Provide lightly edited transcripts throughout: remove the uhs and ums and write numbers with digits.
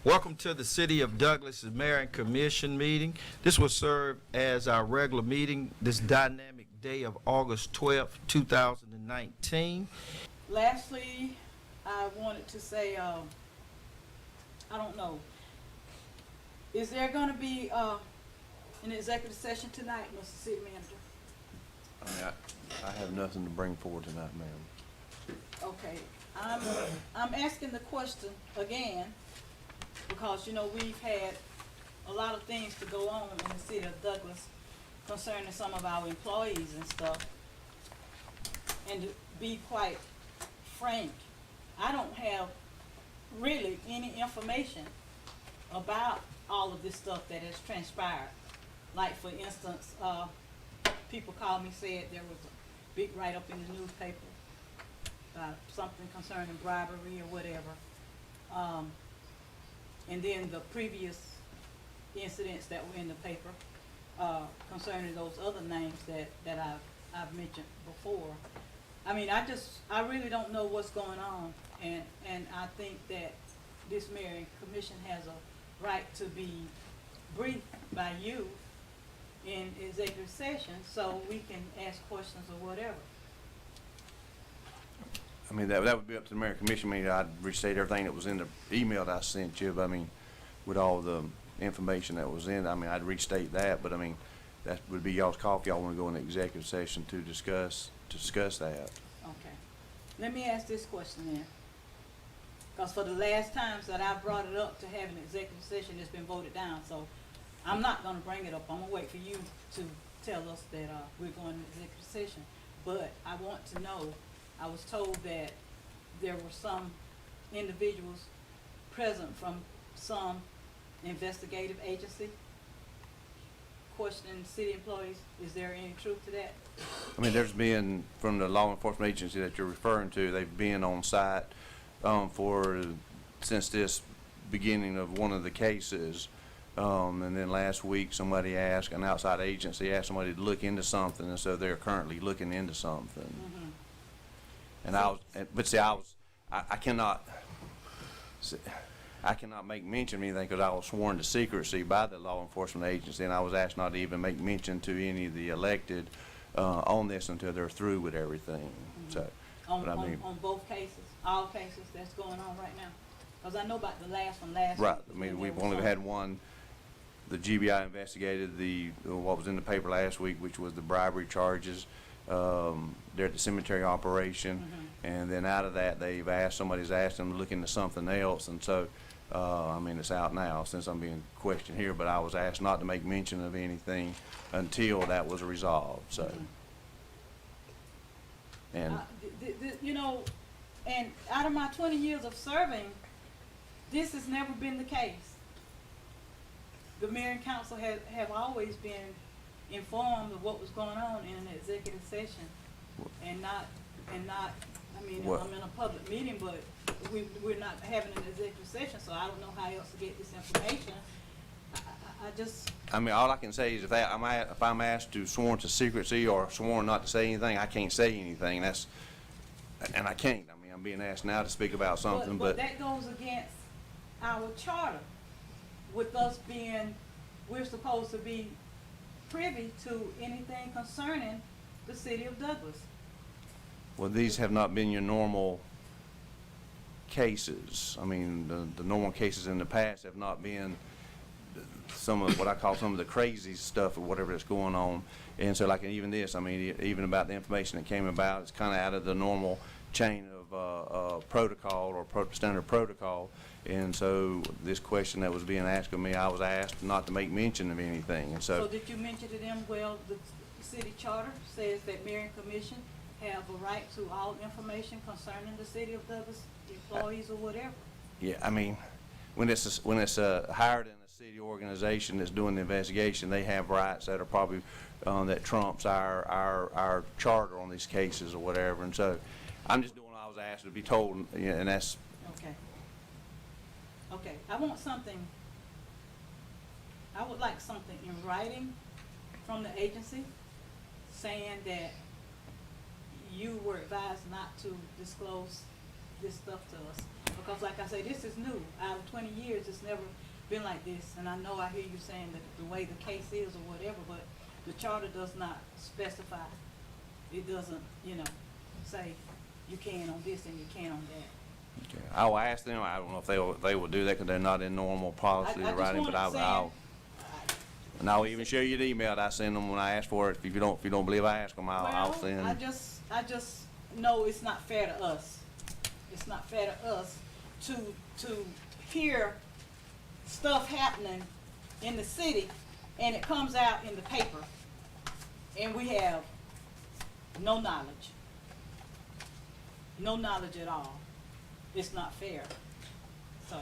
Welcome to the City of Douglas' Mayor and Commission meeting. This will serve as our regular meeting this dynamic day of August 12th, 2019. Lastly, I wanted to say, I don't know, is there going to be an executive session tonight, Mr. City Manager? I have nothing to bring forward tonight, ma'am. Okay, I'm asking the question again because, you know, we've had a lot of things to go on in the city of Douglas concerning some of our employees and stuff. And to be quite frank, I don't have really any information about all of this stuff that has transpired. Like, for instance, people called me, said there was a big write-up in the newspaper about something concerning bribery or whatever. And then the previous incidents that were in the paper concerning those other names that I've mentioned before. I mean, I really don't know what's going on, and I think that this mayor and commission has a right to be briefed by you in executive session so we can ask questions or whatever. I mean, that would be up to the mayor and commission. I mean, I'd restate everything that was in the email that I sent you, but I mean, with all the information that was in, I mean, I'd restate that, but I mean, that would be y'all's call if y'all want to go in the executive session to discuss that. Okay. Let me ask this question then. Because for the last times that I brought it up to have an executive session, it's been voted down. So I'm not going to bring it up. I'm going to wait for you to tell us that we're going to executive session. But I want to know, I was told that there were some individuals present from some investigative agency questioning city employees. Is there any truth to that? I mean, there's been, from the law enforcement agency that you're referring to, they've been on site since this beginning of one of the cases. And then last week somebody asked, an outside agency asked somebody to look into something, and so they're currently looking into something. Mm-hmm. And I cannot make mention of anything because I was sworn to secrecy by the law enforcement agency, and I was asked not to even make mention to any of the elected on this until they're through with everything. Mm-hmm. So, on both cases, all cases that's going on right now, because I know about the last one last right. week. I mean, we've only had one. The G.B.R. investigated what was in the paper last week, which was the bribery charges. They're at the cemetery operation, mm-hmm. and then out of that, somebody's asked them to look into something else, and so, I mean, it's out now since I'm being questioned here, but I was asked not to make mention of anything until that was resolved, so. Mm-hmm. And you know, and out of my 20 years of serving, this has never been the case. The mayor and council have always been informed of what was going on in an executive session, and not. I mean, I'm in a public meeting, but we're not having an executive session, so I don't know how else to get this information. I mean, all I can say is if I'm asked to sworn to secrecy or sworn not to say anything, I can't say anything. And I can't. I mean, I'm being asked now to speak about something, but that goes against our charter. With us we're supposed to be privy to anything concerning the city of Douglas. Well, these have not been your normal cases. I mean, the normal cases in the past have not been some of what I call some of the crazy stuff or whatever that's going on. And so, like even this, I mean, even about the information that came about, it's kind of out of the normal chain of protocol or standard protocol. And so this question that was being asked of me, I was asked not to make mention of anything. And so did you mention to them, well, the city charter says that mayor and commission have a right to all information concerning the city of Douglas, employees or whatever? Yeah, I mean, when it's hired in a city organization that's doing the investigation, they have rights that are probably that trumps our charter on these cases or whatever. And so I'm just doing what I was asked to be told, and that's okay. Okay, I would like something in writing from the agency saying that you were advised not to disclose this stuff to us. Because like I say, this is new. Out of 20 years, it's never been like this. And I know I hear you saying that the way the case is or whatever, but the charter does not specify. It doesn't, you know, say you can on this and you can on that. Okay. I will ask them, I don't know if they will do that because they're not in normal policy I to write in, but just wanted to I'll, say, and I'll even show you the email that I send them when I ask for it. If you don't believe I ask them, I'll well, send. I just know it's not fair to us. It's not fair to us to hear stuff happening in the city and it comes out in the paper and we have no knowledge. No knowledge at all. It's not fair. So,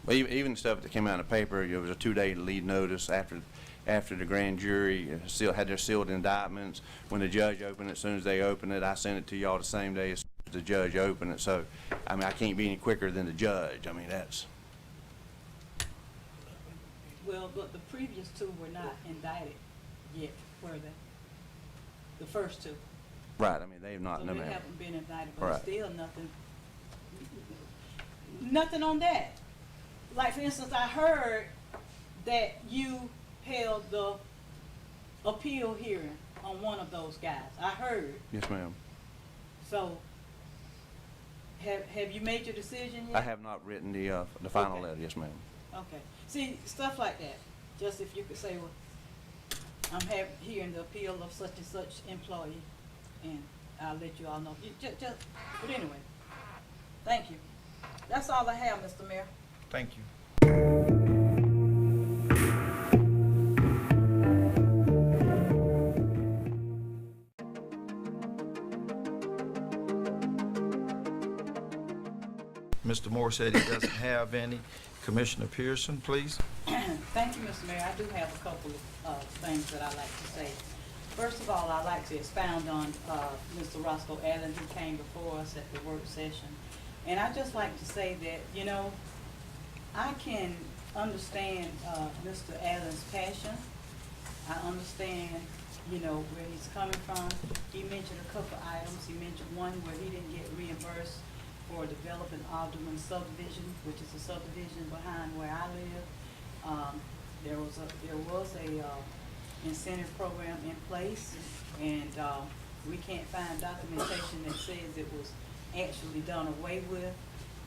Well, even the stuff that came out in the paper, it was a 2-day lead notice after the grand jury had their sealed indictments. When the judge opened it, as soon as they opened it, I sent it to y'all the same day as the judge opened it. So, I mean, I can't be any quicker than the judge. I mean, that's. well, but the previous two were not indicted yet, were they? The first two. Right, I mean, they've not, So no they ma'am. haven't been indicted, but Right. still nothing on that. Like, for instance, I heard that you held the appeal hearing on one of those guys. I heard. Yes, ma'am. So, have you made your decision yet? I have not written the final Okay. letter, yes, ma'am. Okay. See, stuff like that. Just if you could say, well, I'm hearing the appeal of such and such employee, and I'll let you all know. But anyway, thank you. That's all I have, Mr. Mayor. Thank you. Mr. Moore said he doesn't have any. Commissioner Pearson, please. Thank you, Mr. Mayor. I do have a couple of things that I'd like to say. First of all, I'd like to expound on Mr. Roscoe Allen, who came before us at the work session. And I'd just like to say that, you know, I can understand Mr. Allen's passion. I understand, you know, where he's coming from. He mentioned a couple items. He mentioned one where he didn't get reimbursed for developing Alderman subdivision, which is a subdivision behind where I live. There was a incentive program in place, and we can't find documentation that says it was actually done away with,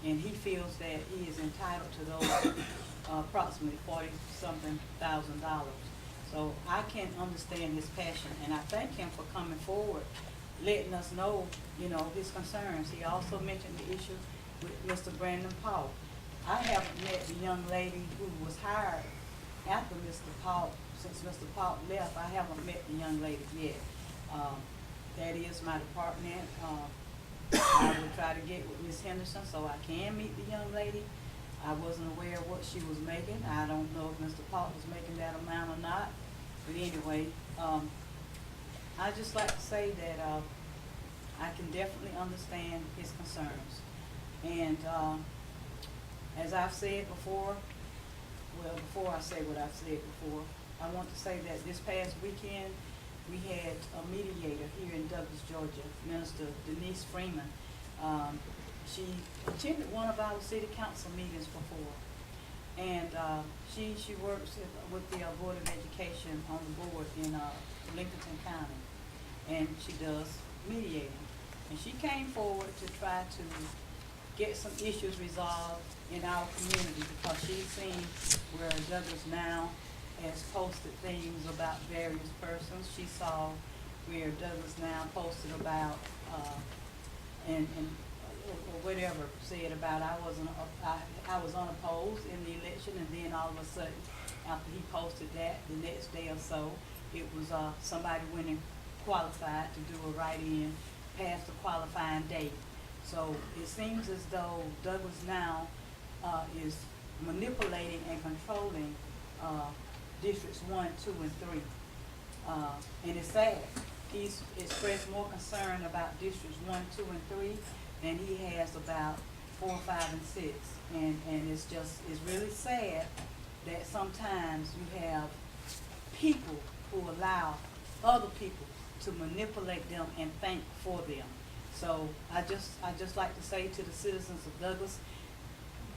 and he feels that he is entitled to those approximately $40-something thousand. So I can understand his passion, and I thank him for coming forward, letting us know, you know, his concerns. He also mentioned the issue with Mr. Brandon Paul. I haven't met the young lady who was hired after Mr. Paul, since Mr. Paul left. I haven't met the young lady yet. That is my department. I will try to get with Ms. Henderson so I can meet the young lady. I wasn't aware of what she was making. I don't know if Mr. Paul was making that amount or not. But anyway, I just like to say that I can definitely understand his concerns. And as I've said before, well, before I say what I've said before, I want to say that this past weekend, we had a mediator here in Douglas, Georgia, Minister Denise Freeman. She attended one of our city council meetings before. And she works with the Board of Education on the board in Lincoln County. And she does mediating. And she came forward to try to get some issues resolved in our community, because she's seen where Douglas Now has posted things about various persons. She saw where Douglas Now posted about and or whatever said about I was unopposed in the election, and then all of a sudden after he posted that, the next day or so, it was somebody went and qualified to do a write-in past the qualifying date. So it seems as though Douglas Now is manipulating and controlling districts 1, 2, and 3. And it's sad. He's expressed more concern about districts 1, 2, and 3 than he has about 4, 5, and 6. And it's really sad that sometimes you have people who allow other people to manipulate them and think for them. So I just like to say to the citizens of Douglas,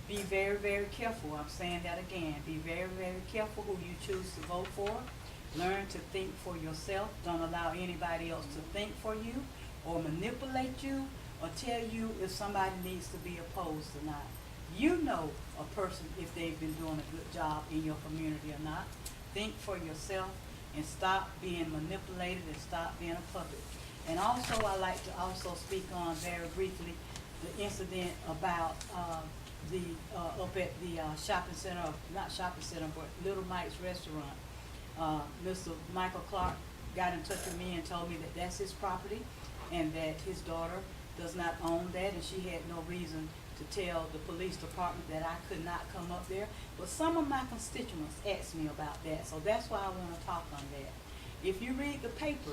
be very, very careful. I'm saying that again. Be very, very careful who you choose to vote for. Learn to think for yourself. Don't allow anybody else to think for you or manipulate you or tell you if somebody needs to be opposed or not. You know a person if they've been doing a good job in your community or not. Think for yourself and stop being manipulated and stop being a puppet. And also, I like to also speak on very briefly the incident about up at the shopping center, not shopping center, but Little Mike's restaurant. Mr. Michael Clark got in touch with me and told me that that's his property and that his daughter does not own that, and she had no reason to tell the police department that I could not come up there. But some of my constituents asked me about that, so that's why I want to talk on that. If you read the paper,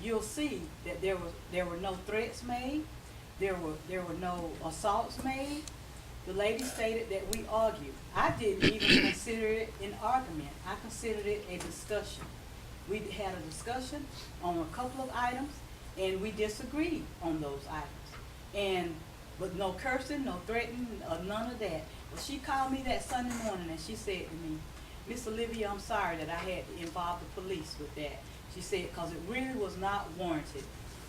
you'll see that there were no threats made, there were no assaults made. The lady stated that we argued. I didn't even consider it an argument. I considered it a discussion. We had a discussion on a couple of items, and we disagreed on those items. But no cursing, no threatening, none of that. But she called me that Sunday morning and she said to me, Miss Olivia, I'm sorry that I had to involve the police with that. She said, because it really was not warranted.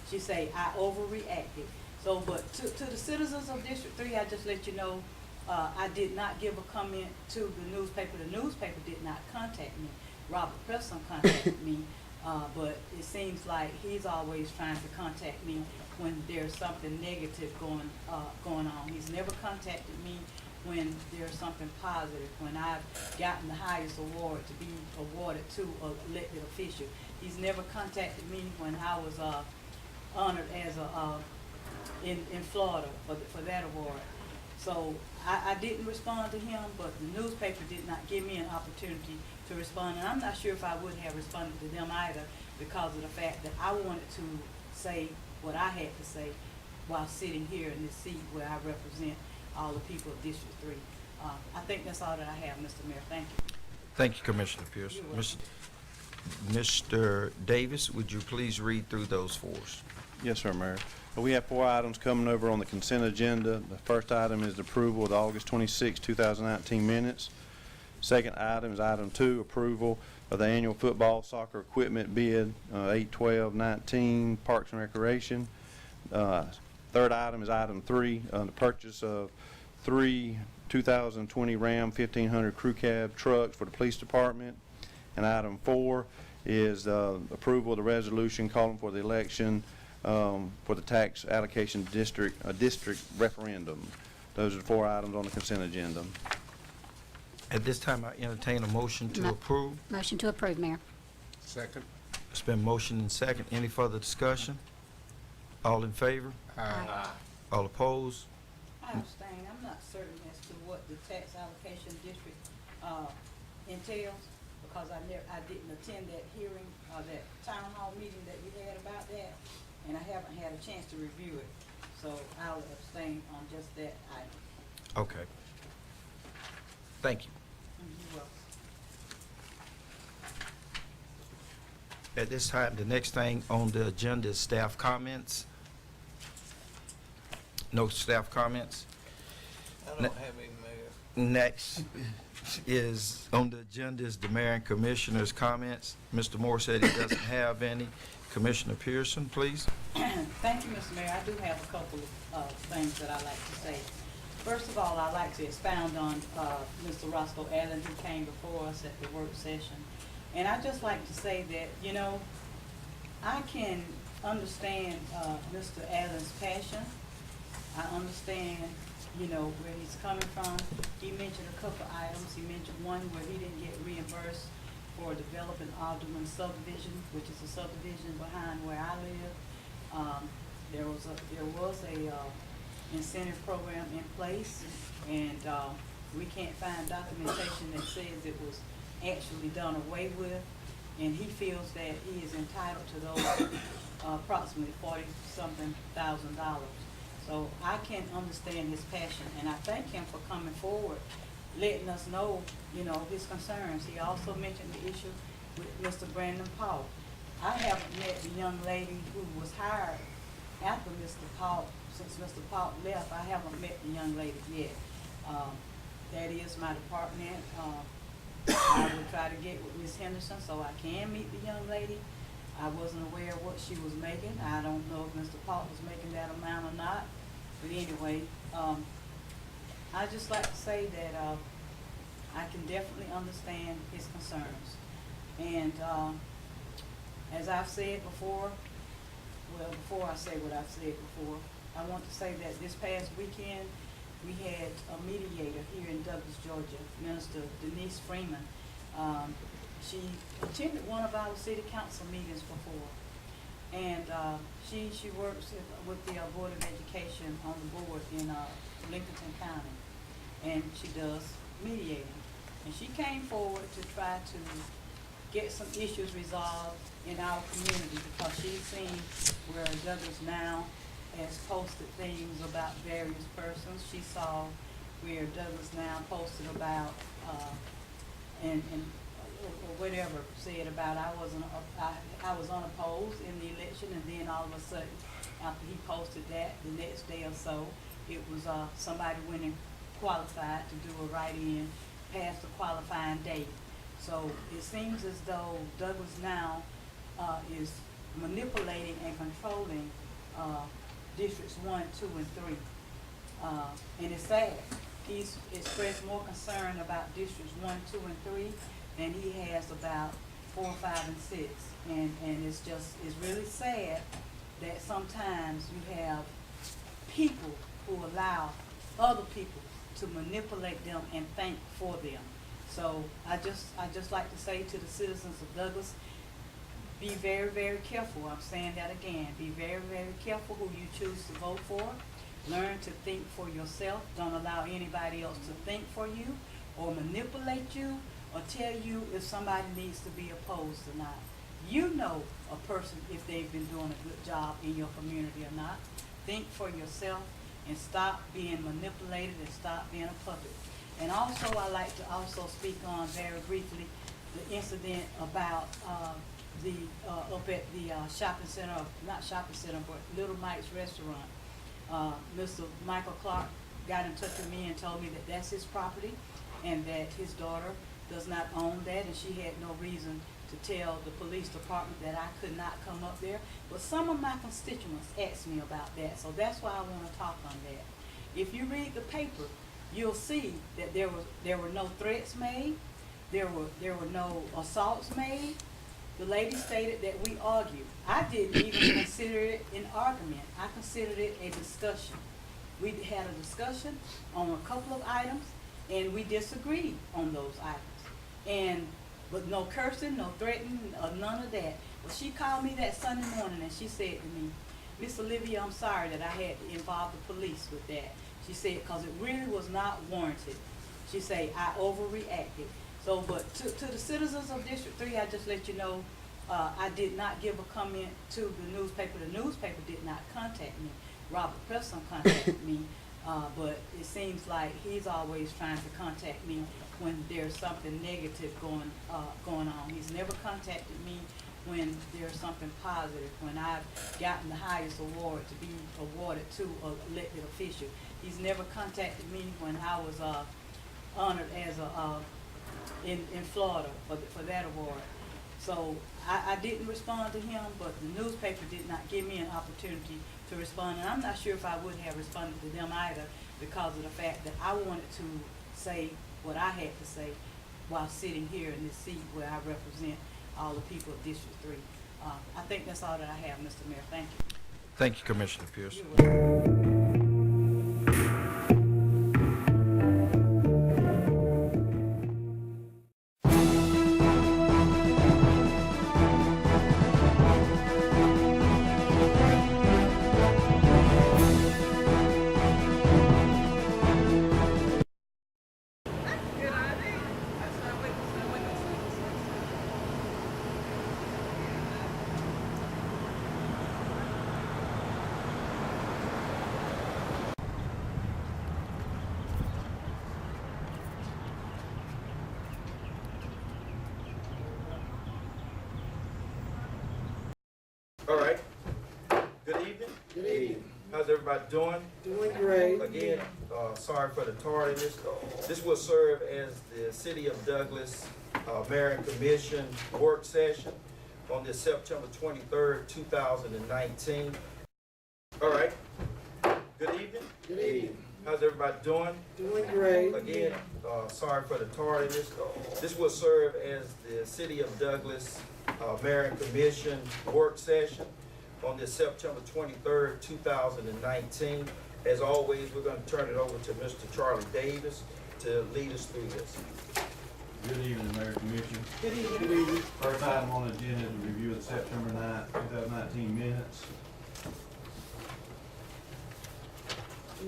She said, I overreacted. So, but to the citizens of District 3, I just let you know, I did not give a comment to the newspaper. The newspaper did not contact me. Robert Preston contacted me, but it seems like he's always trying to contact me when there's something negative going on. He's never contacted me when there's something positive, when I've gotten the highest award to be awarded to an elected official. He's never contacted me when I was honored as in Florida for that award. So I didn't respond to him, but the newspaper did not give me an opportunity to respond. And I'm not sure if I would have responded to them either, because of the fact that I wanted to say what I had to say while sitting here in this seat where I represent all the people of District 3. I think that's all that I have, Mr. Mayor. Thank you. Thank you, Commissioner Pierce. You're welcome. Mr. Davis, would you please read through those for us? Yes, sir, Mayor. We have 4 items coming over on the consent agenda. The first item is the approval of the August 26, 2019 minutes. Second item is item 2, approval of the annual football soccer equipment bid, 8/12/19, Parks and Recreation. Third item is item 3, the purchase of 3 2020 Ram 1500 crew cab trucks for the police department. And item 4 is approval of the resolution calling for the election for the tax allocation district referendum. Those are the 4 items on the consent agenda. At this time, I entertain a motion to approve. Motion to approve, Mayor. Second. It's been motioned and second. Any further discussion? All in favor? Aye. All opposed? I abstain. I'm not certain as to what the tax allocation district entails, because I didn't attend that hearing, that town hall meeting that we had about that, and I haven't had a chance to review it. So I'll abstain on just that item. Okay. Thank you. You're welcome. At this time, the next thing on the agenda is staff comments. No staff comments. I don't have any, Mayor. Next is on the agenda is the mayor and commissioner's comments. Mr. Moore said he doesn't have any. Commissioner Pearson, please. Thank you, Mr. Mayor. I do have a couple of things that I'd like to say. First of all, I'd like to expound on Mr. Roscoe Allen, who came before us at the work session. And I'd just like to say that, you know, I can understand Mr. Allen's passion. I understand, you know, where he's coming from. He mentioned a couple items. He mentioned one where he didn't get reimbursed for developing Alderman subdivision, which is a subdivision behind where I live. There was a incentive program in place, and we can't find documentation that says it was actually done away with, and he feels that he is entitled to those approximately $40-something thousand. So I can understand his passion, and I thank him for coming forward, letting us know, you know, his concerns. He also mentioned the issue with Mr. Brandon Paul. I haven't met the young lady who was hired after since Mr. Paul left, I haven't met the young lady yet. That is my department. I will try to get with Ms. Henderson so I can meet the young lady. I wasn't aware of what she was making. I don't know if Mr. Paul was making that amount or not. But anyway, I just like to say that I can definitely understand his concerns. And as I've said before, well, before I say what I've said before, I want to say that this past weekend, we had a mediator here in Douglas, Georgia, Minister Denise Freeman. She attended one of our city council meetings before. And she works with the Board of Education on the board in Lincoln County. And she does mediating. And she came forward to try to get some issues resolved in our community because she's seen where Douglas Now has posted things about various persons. She saw where Douglas Now posted about and whatever said about I was unopposed in the election, and then all of a sudden after he posted that, the next day or so, it was somebody went and qualified to do a write-in past the qualifying date. So it seems as though Douglas Now is manipulating and controlling districts 1, 2, and 3. And it's sad. He's expressed more concern about districts 1, 2, and 3 than he has about 4, 5, and 6. And it's really sad that sometimes you have people who allow other people to manipulate them and think for them. So I just like to say to the citizens of Douglas, be very, very careful. I'm saying that again. Be very, very careful who you choose to vote for. Learn to think for yourself. Don't allow anybody else to think for you or manipulate you or tell you if somebody needs to be opposed or not. You know a person if they've been doing a good job in your community or not. Think for yourself and stop being manipulated and stop being a puppet. And also, I like to also speak on very briefly the incident about up at the shopping center, not shopping center, but Little Mike's restaurant. Mr. Michael Clark got in touch with me and told me that that's his property and that his daughter does not own that, and she had no reason to tell the police department that I could not come up there. But some of my constituents asked me about that, so that's why I want to talk on that. If you read the paper, you'll see that there were no threats made, there were no assaults made. The lady stated that we argued. I didn't even consider it an argument. I considered it a discussion. We had a discussion on a couple of items, and we disagreed on those items. But no cursing, no threatening, none of that. But she called me that Sunday morning and she said to me, Miss Olivia, I'm sorry that I had to involve the police with that. She said, because it really was not warranted. She said, I overreacted. So, but to the citizens of District 3, I just let you know, I did not give a comment to the newspaper. The newspaper did not contact me. Robert Preston contacted me, but it seems like he's always trying to contact me when there's something negative going on. He's never contacted me when there's something positive, when I've gotten the highest award to be awarded to an elected official. He's never contacted me when I was honored as in Florida for that award. So I didn't respond to him, but the newspaper did not give me an opportunity to respond. And I'm not sure if I would have responded to them either, because of the fact that I wanted to say what I had to say while sitting here in this seat where I represent all the people of District 3. I think that's all that I have, Mr. Mayor. Thank you. Thank you, Commissioner Pierce. You're welcome. All right. Good evening. How's everybody doing? Doing great. Again, sorry for the tardiness. This will serve as the City of Douglas Mayor and Commission work session on this September 23rd, 2019. All right. Good evening. Good evening. How's everybody doing? Doing great. Again, sorry for the tardiness. This will serve as the City of Douglas Mayor and Commission work session on this September 23rd, 2019. As always, we're going to turn it over to Mr. Charlie Davis to lead us through this. Good evening, Mayor and Commission. Good evening. Good evening. First item on the agenda is a review of the September 9th, 2019 minutes.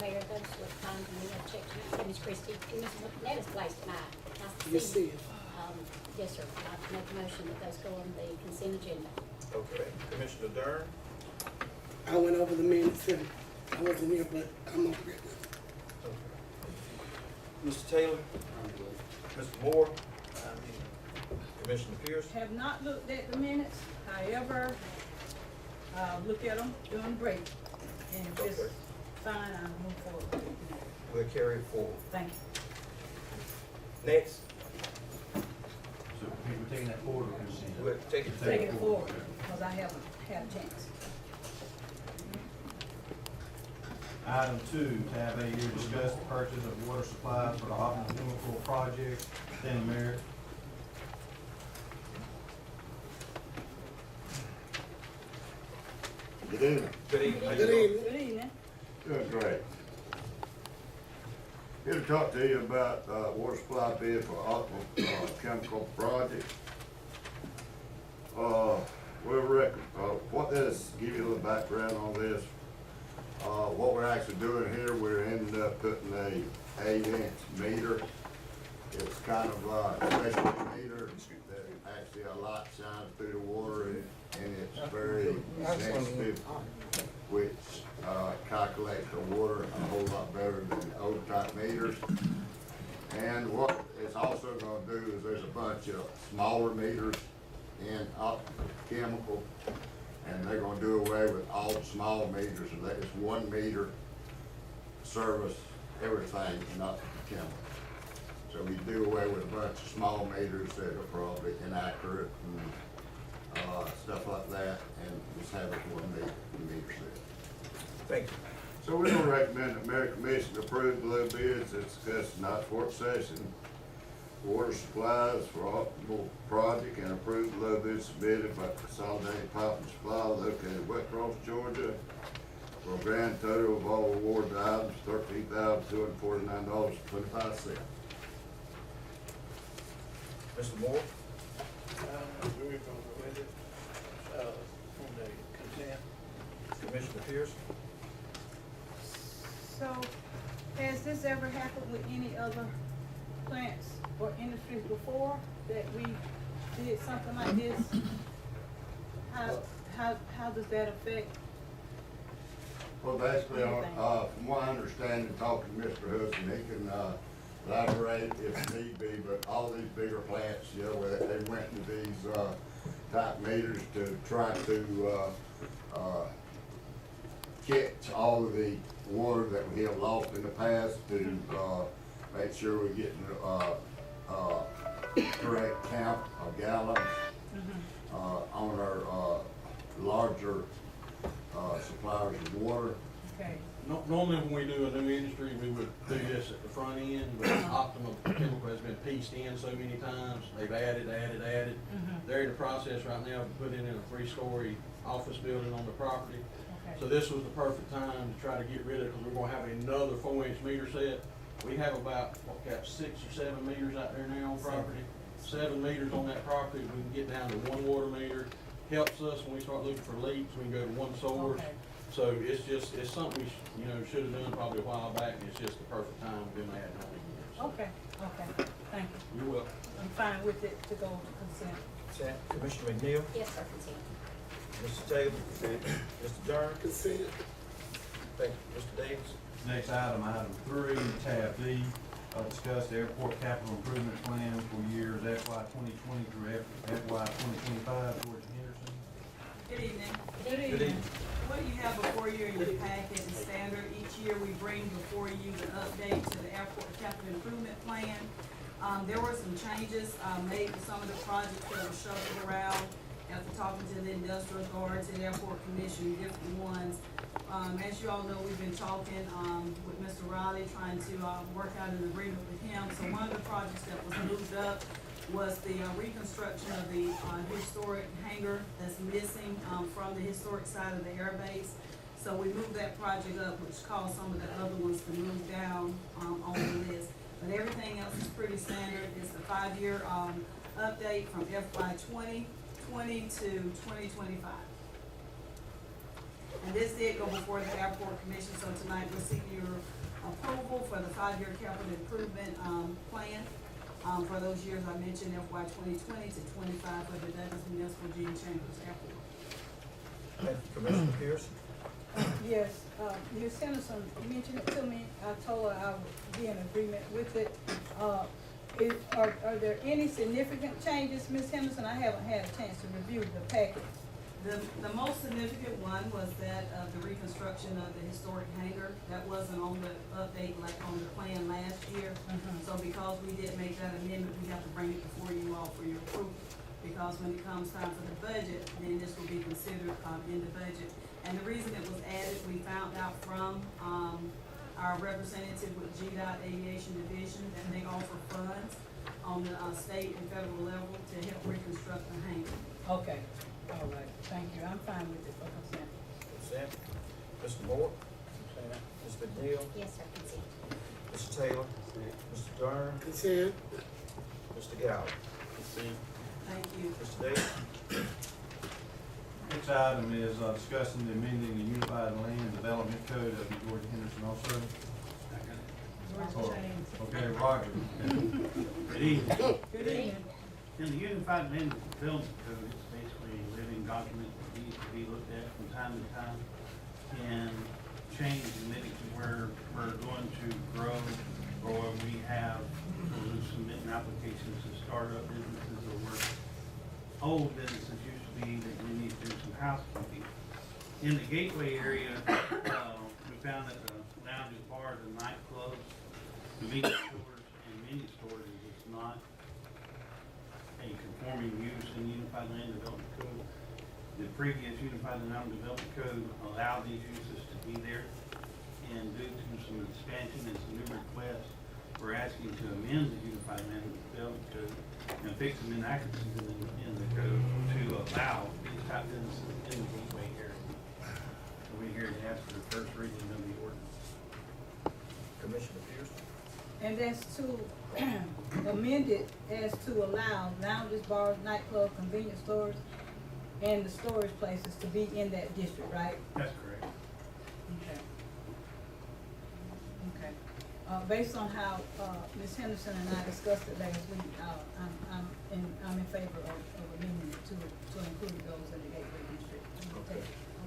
Mayor, those were times when we have checked, Miss Christie, and Ms. Netta's place tonight. Nice to Yes, see you. it is. Yes, sir. I'd make a motion that those go on the consent agenda. Okay. Commissioner Dern? I went over the minutes and I wasn't here, but I'm over it. Mr. Taylor? Mr. Moore? Commissioner Pierce? Have not looked at the minutes, however, look at them during the break. And if it's Okay. fine, I'll move forward. We'll carry it forward. Thank you. Next, So we're taking that forward or consent? we'll take it Take it forward. forward, because I haven't had a chance. Item 2, tab A here, discuss the purchase of water supplies for the optimal chemical project. Then Mayor. Good evening. Good evening. How you Good doing? evening. Good evening. Doing great. Here to talk to you about water supply bid for optimal chemical project. What this, give you a little background on this. What we're actually doing here, we're ending up putting a 8-inch meter. It's kind of a special meter that actually a light shines through the water and it's very sensitive, which calculates the water a whole lot better than old type meters. And what it's also gonna do is there's a bunch of smaller meters in optical chemical, and they're gonna do away with all the small meters and let this one meter service everything in optical chemical. So we do away with a bunch of small meters that are probably inaccurate and stuff like that, and just have it one meter set. Thank you. So we're gonna recommend that Mayor Commission approve the low bids as discussed in tonight's work session. Water supplies for optimal project and approve the low bids submitted by Consolidated Pipe and Supply located in West Cross, Georgia, for a grand total of all awarded items, $13,249.25. Mr. Moore? We're going with it, on the consent. Commissioner Pierce? So, has this ever happened with any other plants or industries before, that we did something like this? How does that affect? Well, basically, from what I understand, and talking to Mr. Hudson, he can elaborate if need be, but all these bigger plants, you know, they went to these type meters to try to catch all of the water that we have lost in the past to make sure we're getting correct count of gallons on our larger suppliers of water. Okay. Normally, when we do a new industry, we would do this at the front end, but Optimum Chemical has been pieced in so many times. They've added. They're in the process right now of putting in a 3-story office building on the property. Okay. So this was the perfect time to try to get rid of it, because we're gonna have another 4-inch meter set. We have about, got 6 or 7 meters out there now on property. 7 meters on that property. We can get down to 1 water meter. Helps us when we start looking for leaks, we can go to 1 source. Okay. So it's something we, should have done probably a while back, and it's just the perfect time we've been adding on again. So, Okay, thank you. you're welcome. I'm fine with it to go to consent. Commissioner McNeil? Yes, sir, consent. Mr. Taylor? Mr. Dern? Consent. Thank you. Mr. Davis? Next item, item 3, tab B, discuss the airport capital improvement plan for years FY 2020 through FY 2025. George Henderson. Good evening. Good evening. what you have before you in your packet is standard. Each year we bring before you the update to the airport capital improvement plan. There were some changes, made to some of the projects that were shuffled around after talking to the industrial guards and airport commission, different ones. As you all know, we've been talking, with Mr. Riley, trying to, work out an agreement with him. So one of the projects that was moved up was the reconstruction of the historic hangar that's missing from the historic side of the air base. So we moved that project up, which caused some of the other ones to move down on the list. But everything else is pretty standard. It's a 5-year update from FY 2020 to 2025. And this did go before the airport commission, so tonight we're seeking your approval for the 5-year capital improvement plan. For those years I mentioned, FY 2020 to 25 for the Douglas Municipal G Chambers Airport. Thank you, Commissioner Pearson. Yes, Ms. Henderson mentioned it to me. I told her I would be in agreement with it. Are there any significant changes, Ms. Henderson? I haven't had a chance to review the packet. The most significant one was that of the reconstruction of the historic hangar. That wasn't on the update, like on the plan last year. So because we did make that amendment, we have to bring it before you all for your approval. Because when it comes time for the budget, then this will be considered in the budget. And the reason it was added, we found out from our representative with G.B.R Aviation Division that they offer funds on the state and federal level to help reconstruct the hangar. Okay, all right, thank you. I'm fine with it for consent. Consent. Mr. Moore? Ms. McNeil? Yes, sir, consent. Mr. Taylor? Mr. Dern? Consent. Mr. Galvin? Thank you. Mr. Davis? Next item is discussing the amending the Unified Land Development Code of the Georgia Henderson also. Okay, Roger. Good evening. Good evening. In the Unified Land Development Code, it's basically a living document that needs to be looked at from time to time and changed and made it to where we're going to grow, or we have, we're submitting applications to start up businesses, or we're old businesses used to be that we need to do some housekeeping. In the Gateway area, we found that the lounges, bars, and nightclubs, convenience stores, and mini stores is not a conforming use in the Unified Land Development Code. The previous Unified Land Development Code allowed these uses to be there, and due to some expansion and some new requests, we're asking to amend the Unified Land Development Code and fix some inaccuracies in the code to allow these type of businesses in the Gateway area. So we're here to ask for the first reading of the ordinance. Commissioner Pearson? And that's to amend it as to allow lounges, bars, nightclubs, convenience stores, and the storage places to be in that district, right? That's correct. Okay. Okay. Based on how, Ms. Henderson and I discussed it last week, I'm in favor of amending it to include those in the Gateway district.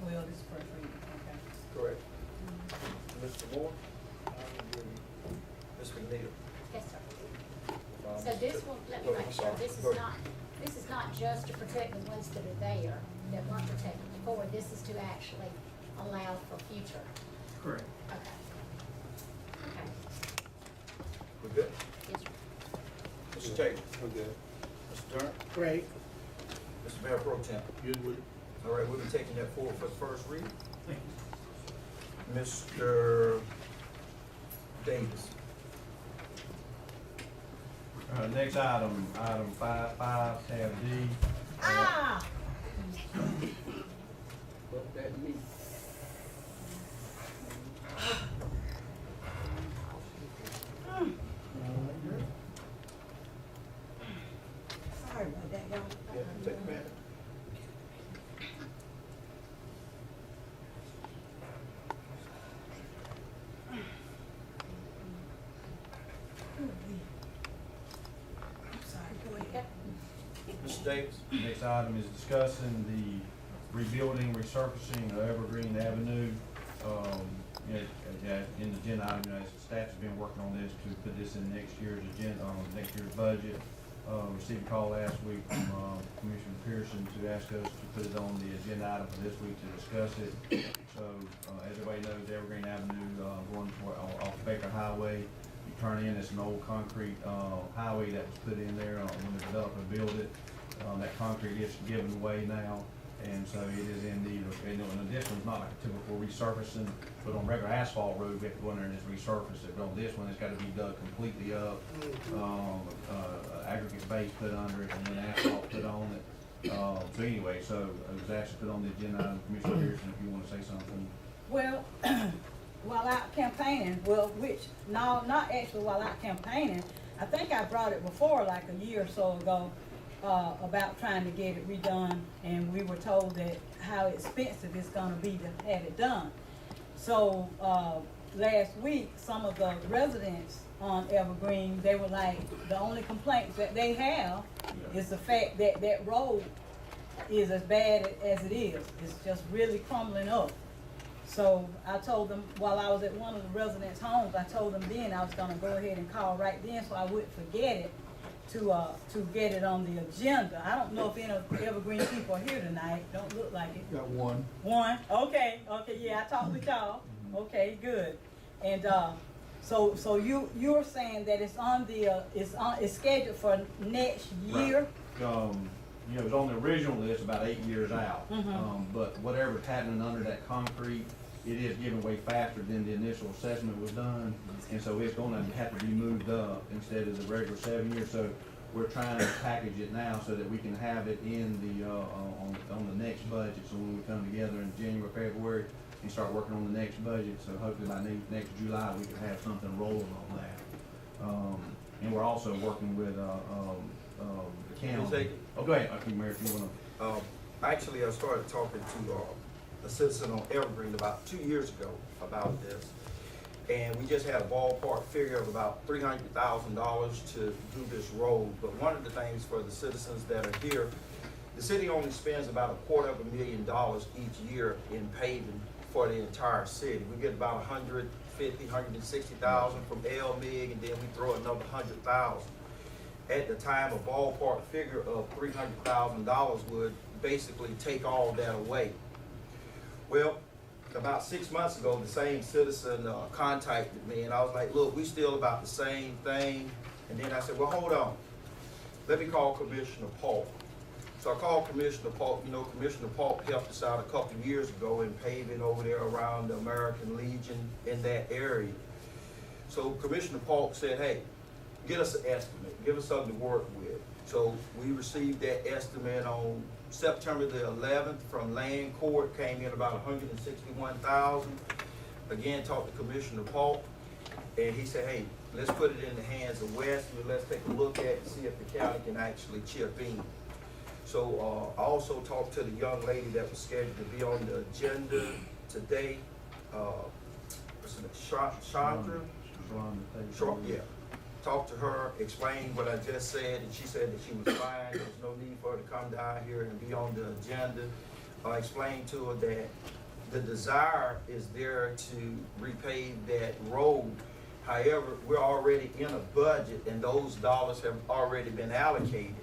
Well, this is first reading, okay. Correct. Mr. Moore? Ms. McNeil? Yes, sir. So this will, let me make sure, this is not just to protect the ones that are there, that weren't protected before, this is to actually allow for future. Correct. Okay. Okay. We good? Yes, sir. Mr. Taylor? We're good. Mr. Dern? Great. Mr. Mayor Pro Tem? Good with it? All right, we'll be taking that forward for the first reading. Thank you. Mr. Davis? Next item, item 5, tab D. Ah! What that means? Sorry about that, y'all. Yeah, take it back. I'm sorry, go ahead. Mr. Davis? Next item is discussing the rebuilding, resurfacing of Evergreen Avenue. In the agenda item, staff has been working on this to put this in next year's agenda, next year's budget. received a call last week from, Commissioner Pearson to ask us to put it on the agenda item for this week to discuss it. So, as everybody knows, Evergreen Avenue, going off Baker Highway, you turn in, it's an old concrete, highway that was put in there, when the developer built it. That concrete is given away now, and so it is in need of, in addition, it's not like a typical resurfacing, but on regular asphalt road, we have to go in there and just resurface it. But on this one, it's gotta be dug completely up, aggregate base put under it, and then asphalt put on it. So anyway, so it was actually put on the agenda item. Commissioner Pearson, if you wanna say something. Well, while out campaigning, no, not actually while out campaigning, I think I brought it before, like a year or so ago, about trying to get it redone, and we were told that how expensive it's gonna be to have it done. So, last week, some of the residents on Evergreen, they were like, the only complaints that they have is the fact that that road is as bad as it is. It's just really crumbling up. So I told them, while I was at one of the residents' homes, I told them then I was gonna go ahead and call right then so I wouldn't forget it, to get it on the agenda. I don't know if any of Evergreen people are here tonight, don't look like it. Got one. One, okay, yeah, I talked with y'all, okay, good. And, so you're saying that it's on the, it's scheduled for next year? You know, it was on the original list about 8 years out. But whatever's happening under that concrete, it is giving way faster than the initial assessment was done. And so it's gonna have to be moved up instead of the regular 7 years. So we're trying to package it now so that we can have it in the, on the next budget. So when we come together in January, February, and start working on the next budget, so hopefully by next July, we can have something rolling on that. And we're also working with, the county. Oh, go ahead, Mayor, if you wanna. Actually, I started talking to a citizen on Evergreen about 2 years ago about this. And we just had a ballpark figure of about $300,000 to do this road. But one of the things for the citizens that are here, the city only spends about $250,000 each year in paving for the entire city. We get about $160,000 from LMIG, and then we throw another $100,000. At the time, a ballpark figure of $300,000 would basically take all that away. Well, about 6 months ago, the same citizen contacted me, and I was like, look, we still about the same thing. And then I said, well, hold on. Let me call Commissioner Polk. So I called Commissioner Polk. You know, Commissioner Polk helped us out a couple of years ago in paving over there around the American Legion in that area. So Commissioner Polk said, hey, get us an estimate, give us something to work with. So we received that estimate on September the 11th from Land Court, came in about $161,000. Again, talked to Commissioner Polk, and he said, hey, let's put it in the hands of Westwood. Let's take a look at it and see if the county can actually chip in. So I also talked to the young lady that was scheduled to be on the agenda today. What's her name? Chandra? Yeah. Talked to her, explained what I just said, and she said that she was fine. There was no need for her to come down here and be on the agenda. I explained to her that the desire is there to repave that road. However, we're already in a budget, and those dollars have already been allocated.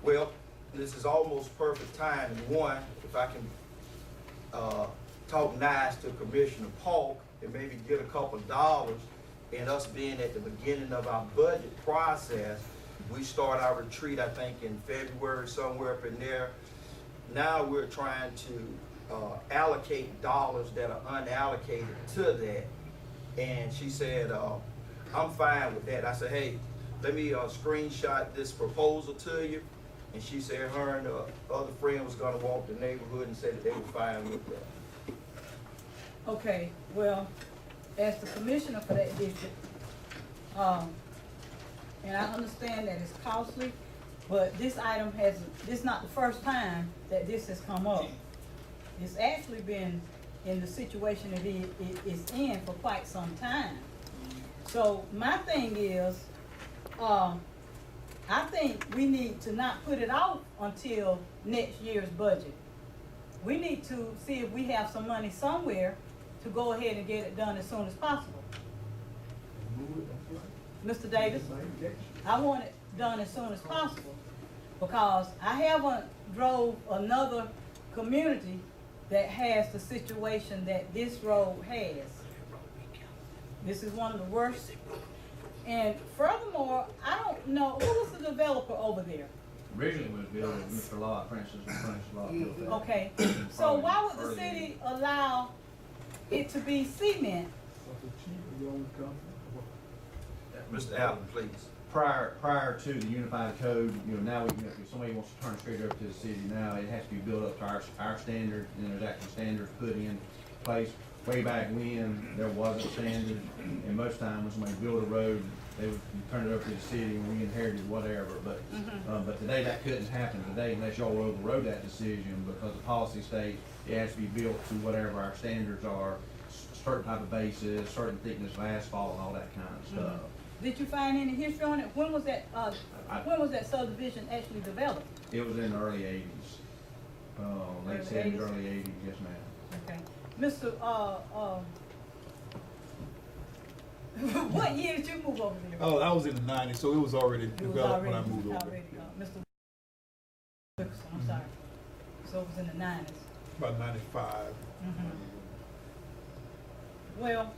Well, this is almost perfect time. One, if I can talk nice to Commissioner Polk and maybe get a couple of dollars, and us being at the beginning of our budget process, we start our retreat, I think, in February, somewhere up in there. Now we're trying to allocate dollars that are unallocated to that. And she said, I'm fine with that. I said, hey, let me screenshot this proposal to you. And she said her and the other friend was gonna walk the neighborhood and said that they were fine with that. Okay, well, as the commissioner for that district, and I understand that it's costly, but this item this is not the first time that this has come up. It's actually been in the situation that it is in for quite some time. So my thing is, I think we need to not put it off until next year's budget. We need to see if we have some money somewhere to go ahead and get it done as soon as possible. Mr. Davis, I want done as soon as possible. Because I haven't drove another community that has the situation that this road has. This is one of the worst. And furthermore, I don't know, who was the developer over there? Originally it was built, Mr. Lott, Francis Lott built that. Okay, so why would the city allow it to be cement? Mr. Allen, please. Prior to the unified code, now if somebody wants to turn straight over to the city now, it has to be built up to our standard, and there's actual standards put in place. Way back when, there wasn't standard, and most times when somebody built a road, they would turn it over to the city and we inherited whatever, but today that couldn't happen today unless y'all overrode that decision, because the policy states it has to be built to whatever our standards are, certain type of bases, certain thickness of asphalt and all that kind of stuff. Did you find any history on it? When was that subdivision actually developed? It was in the early '80s, late Early '70s, 80s? early '80s, yes ma'am. Okay. Mr. What year did you move over there? Oh, I was in the '90s, so it was already It was developed when I moved over. already, Mr. Wilkerson, I'm sorry. So it was in the 90s. About '95. Well,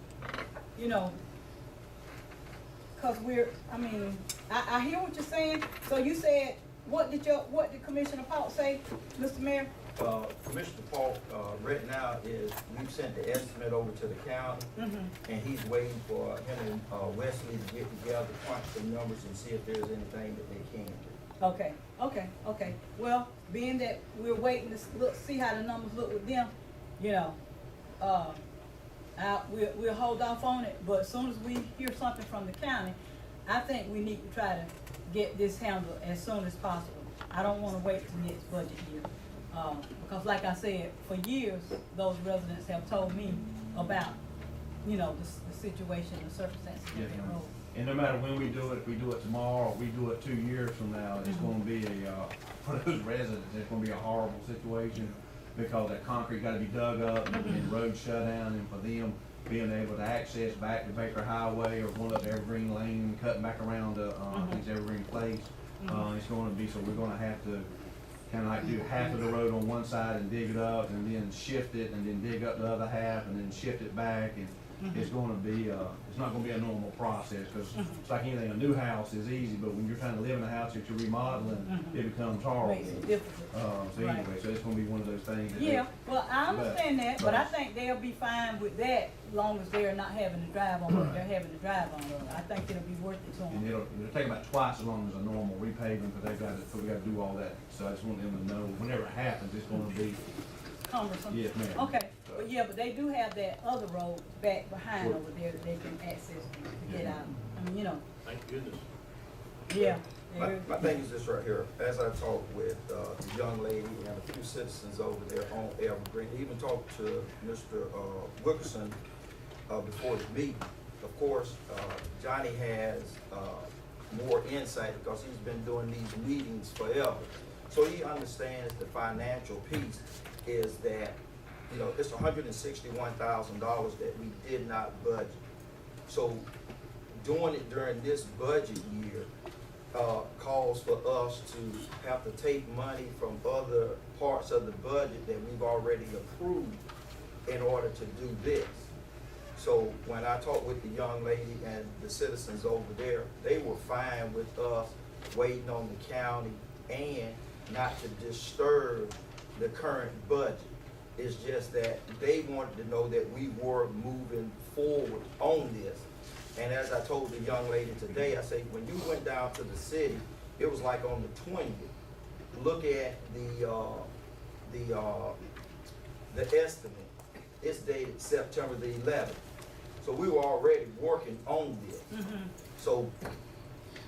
cause I hear what you're saying. So you said, what did Commissioner Paul say, Mr. Mayor? Commissioner Paul, right now we've sent the estimate over to the county, and he's waiting for him and Wesley to get together, crunch some numbers and see if there's anything that they can do. Okay. Well, being that we're waiting to see how the numbers look with them, we'll hold off on it, but as soon as we hear something from the county, I think we need to try to get this handled as soon as possible. I don't wanna wait till next budget year. Because like I said, for years, those residents have told me about, the situation, the circumstances of Yes, their ma'am. road. And no matter when we do it, if we do it tomorrow, or we do it 2 years from now, it's gonna be for those residents, it's gonna be a horrible situation, because that concrete gotta be dug up and roads shut down, and for them being able to access back to Baker Highway or going up Evergreen Lane and cutting back around to, I think it's Evergreen Place, it's gonna be, so we're gonna have to kinda like do half of the road on one side and dig it up, and then shift it, and then dig up the other half, and then shift it back, and it's gonna be, it's not gonna be a normal process, cause it's like anything, a new house is easy, but when you're trying to live in a house that you're remodeling, it becomes horrible. Makes it difficult. So anyway, so it's gonna be one of those things. that- Yeah, well, I understand that, but I Right. think they'll be fine with that, long as they're not having to drive on what they're having to drive on. I think it'll be worth it to And them. it'll take about twice as long as a normal repaving, because we gotta do all that, so I just want them to know, whenever it happens, it's gonna be, Cumbersome. yes, ma'am. Okay, but they do have that other road back behind over there that they can access to get out. Thank goodness. Yeah. My thing is this right here, as I talked with the young lady and a few citizens over there on Evergreen, even talked to Mr. Wilkerson before the meeting. Of course, Johnny has more insight because he's been doing these meetings forever. So he understands the financial piece is that, it's $161,000 that we did not budget. So doing it during this budget year calls for us to have to take money from other parts of the budget that we've already approved in order to do this. So when I talked with the young lady and the citizens over there, they were fine with us waiting on the county and not to disturb the current budget. It's just that they wanted to know that we were moving forward on this. And as I told the young lady today, I said, when you went down to the city, it was like on the 20th. Look at the estimate. It's dated September the 11th. So we were already working on this. So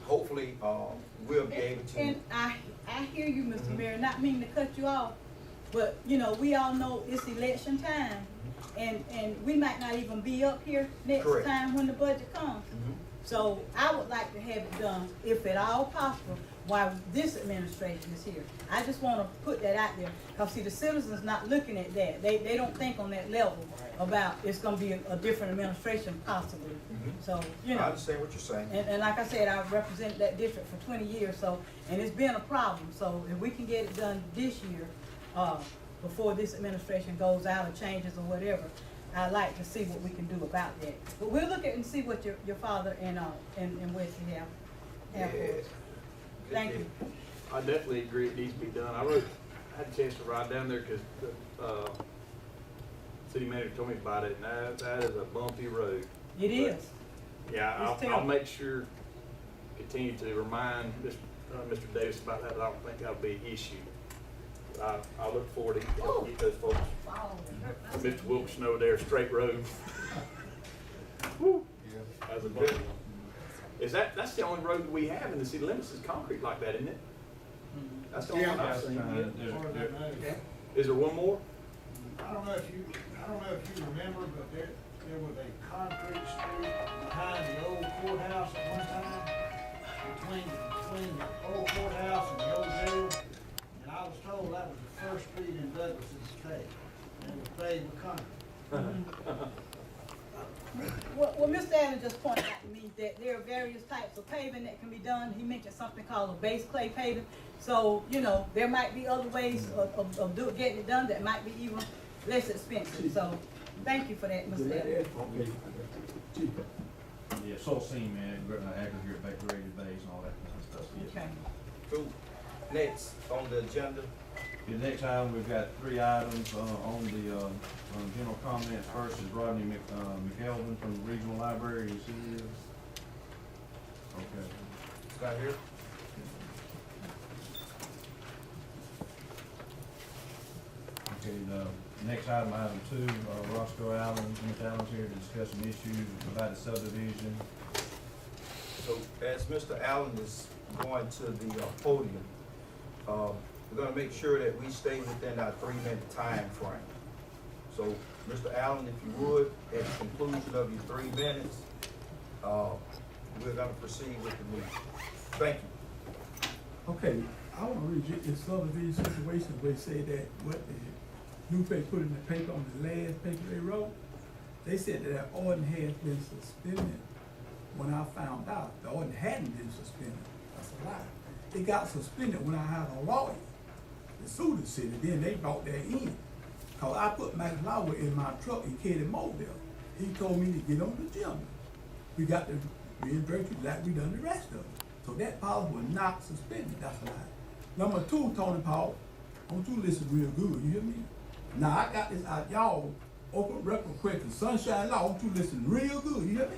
hopefully we'll be able to. And I hear you, Mr. Mayor, not meaning to cut you off, but we all know it's election time. And we might not even be up here next Correct. time when the budget comes. So I would like to have it done, if at all possible, why this administration is here. I just wanna put that out there, cause see, the citizens not looking at that. They don't think on that level about it's gonna be a different administration possibly. So, you I know, understand what you're saying. and like I said, I've represented that district for 20 years, so, and it's been a problem. So if we can get it done this year, before this administration goes out or changes or whatever, I'd like to see what we can do about that. But we'll look at and see what your father and Wesley have for us. Thank you. I definitely agree it needs to be done. I had a chance to ride down there because the city manager told me about it, and that is a bumpy road. It is. Yeah, It's I'll terrible. make sure, continue to remind Mr. Davis about that. I don't think that'll be an issue. I look forward to helping get those folks, Mr. Wilkerson over there, straight road. Woo. That's a bumpy one. That's the only road that we have in the city limits is concrete like that, isn't it? That's the only one I've seen. Is there one more? I don't know if you remember, but there was a concrete street behind the old courthouse at one time, between the old courthouse and the old jail. And I was told that was the first street in Douglas in the state, and it was paved with concrete. Well, Mr. Allen just pointed out to me that there are various types of paving that can be done. He mentioned something called a base clay paving. So, you know, there might be other ways of getting it done that might be even less expensive. So, thank you for that, Mr. Allen. Yeah, soil seam, man, aggregate, decorated base and all that kind of stuff. Yes. Okay. Cool. Next on the agenda, The next item, we've got 3 items on the general comments. First is Rodney McElvin from the Regional Library. You see this? Okay. it's not here. Okay, the next item, item 2, Roscoe Allen, Mr. Allen's here to discuss some issues about the subdivision. So as Mr. Allen is going to the podium, we're gonna make sure that we stay within our 3-minute time frame. So, Mr. Allen, if you would, at the conclusion of your 3 minutes, we're gonna proceed with the meeting. Thank you. Okay, I want to reject this subdivision situation where they say that what the newspaper put in the paper on the last paper they wrote, they said that that ordinance has been suspended. When I found out, the ordinance hadn't been suspended. That's a lie. It got suspended when I had a lawyer to sue the city, then they brought that in. Cause I put Max Lauer in my truck and carried him over there. He told me to get on the gym. We got to reimburse you like we done the rest of it. So that policy was not suspended, that's a lie. Number 2, Tony Paul, I want you to listen real good, you hear me? Now I got this out, y'all, open record quick, the Sunshine Law, I want you to listen real good, you hear me?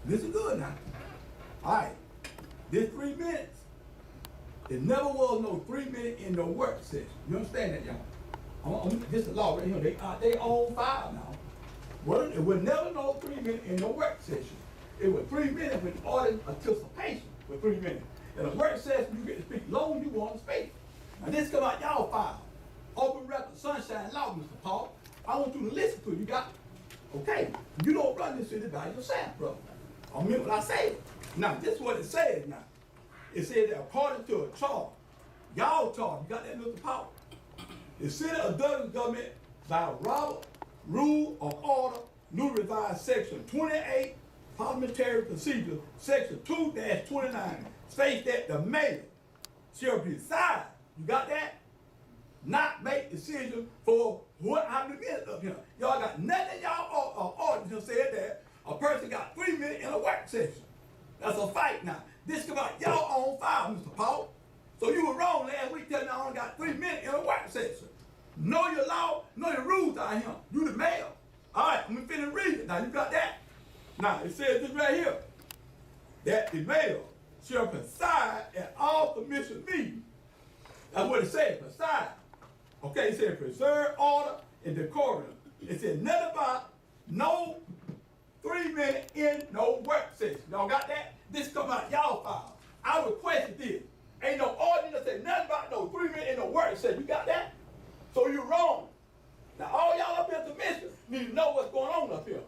Listen good now. All right, this 3 minutes, there never was no 3 minute in no work session. You understand that, y'all? This is the law right here. They own file now. Well, it was never no 3 minute in no work session. It was 3 minutes with audience anticipation for 3 minutes. In a work session, you get to speak long as you want to speak. Now this come out y'all file. Open record, Sunshine Law, Mr. Paul. I want you to listen to it. You got it? Okay. You don't run this city by yourself, brother. I mean what I say. Now, this is what it says now. It says that according to a charter, y'all charter, you got that, Mr. Paul? The city of Douglas government by Robert Rule of Order, new revised section 28, parliamentary procedure, section 2-29, states that the mayor shall decide, you got that? Not make decision for how many minutes up here. Y'all got nothing in y'all ordinance said that a person got 3 minutes in a work session. That's a fight now. This come out y'all own file, Mr. Paul. So you were wrong last week telling me I only got 3 minutes in a work session. Know your law, know your rules out here. You the mayor. All right, I'm gonna finish reading it. Now you got that? Now it says this right here, that the mayor shall preside at all commission meetings. That's what it says, preside. Okay, it said preserve order and decorum. It said nothing about no 3 minutes in no work session. Y'all got that? This come out y'all file. I requested this. Ain't no ordinance that say nothing about no 3 minutes in no work session. You got that? So you're wrong. Now all y'all up here commission need to know what's going on up here.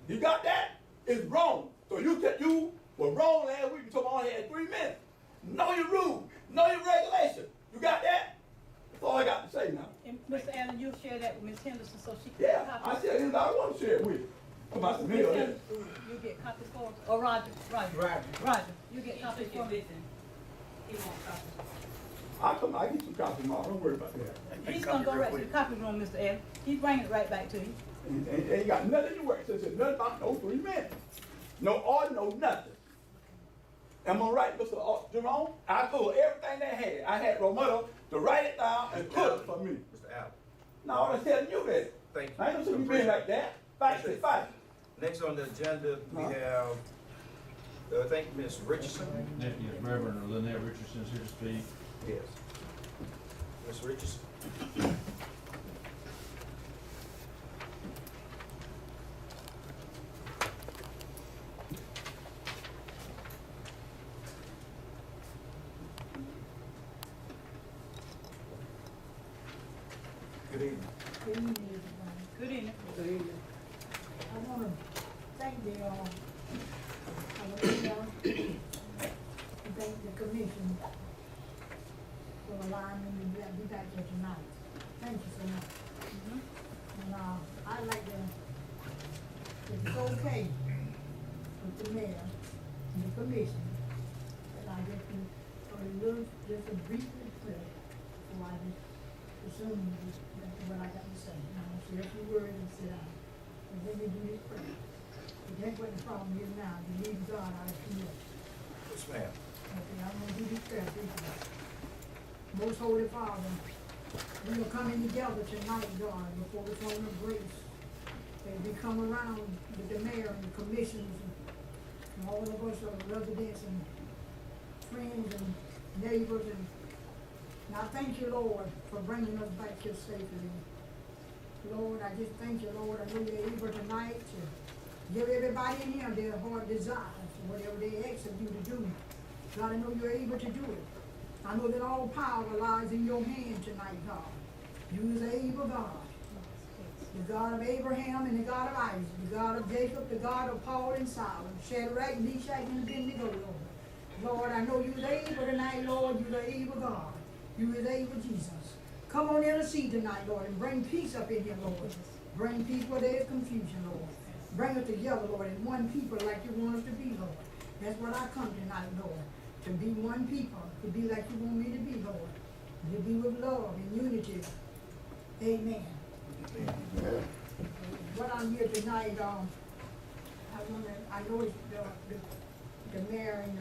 You got that? It's wrong. So you were wrong last week. You told me I only had 3 minutes. Know your rules. Know your regulation. You got that? That's all I got to say now. And Mr. Allen, you'll share that with Ms. Henderson so she can Yeah, get I copies. said anything I want to share it with you. Come on, Ms. me or Henderson, you'll get copies for us. Or Roger, you get copies for me. I get some copies tomorrow. Don't worry about that. He's gonna go right to the copy room, Mr. Allen. He's bringing it right back to you. Ain't got nothing to worry. So it's nothing about no 3 minutes. No order, no nothing. Am I right, Mr. Jerome? I pulled everything they had. I had Romero to write it down and pull it for me. Mr. Allen, No, I'm telling you that. thank you. I ain't gonna see you being like that. Facts is facts. Next on the agenda, we have, I think, Ms. Richardson. Yes, Reverend Lynette Richardson's here to speak. Yes. Ms. Richardson. Good evening. Good evening, everybody. Good evening. Good evening. I want to thank the commission for allowing me to be back here tonight. Thank you so much. And I'd like to, if it's okay with the mayor and the commission, that I get to, just a brief clip before I just assume what I got to say. Now, I'll say a few words and sit down. And then we do this prayer. But that's what the problem is now. You leave God out of community. Yes, ma'am. Okay, I'm gonna do this prayer, please. Most Holy Father, we are coming together tonight, God, before the throne of grace. As we come around with the mayor and the commissioners and all of us are residents and friends and neighbors, and I thank you, Lord, for bringing us back here safely. Lord, I just thank you, Lord. I know you're able tonight to give everybody in here their heart desires, whatever they ask of you to do. God, I know you're able to do it. I know that all power lies in your hand tonight, God. You is able God. The God of Abraham and the God of Isaac, the God of Jacob, the God of Paul and Silas, Shadrach, Meshach, and Abednego, Lord. Lord, I know you're able tonight, Lord. You're able God. You is able Jesus. Come on in and see tonight, Lord, and bring peace up in here, Lord. Bring peace where there is confusion, Lord. Bring it together, Lord, and one people like you want us to be, Lord. That's what I come tonight, Lord. To be one people, to be like you want me to be, Lord. To be with love and unity. Amen. Amen. What I'm here tonight, I know it's the mayor and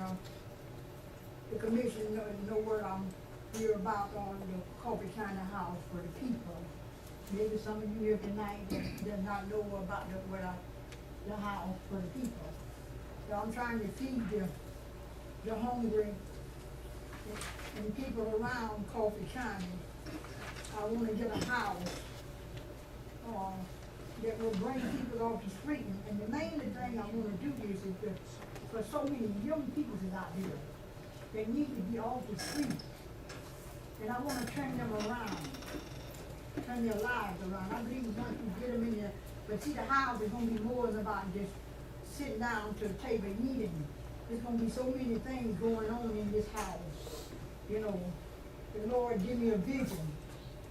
the commission know what I'm here about on the Coffee China House for the people. Maybe some of you here tonight does not know about the house for the people. So I'm trying to feed the hungry and people around Coffee China. I want to get a house that will bring people off the street. And the main thing I want to do is for so many young people that's out here, they need to be off the street. And I want to turn them around, turn their lives around. I believe once we get them in there, but see, the house is going to be more than about just sitting down to a table eating. There's going to be so many things going on in this house. You know, the Lord give me a vision.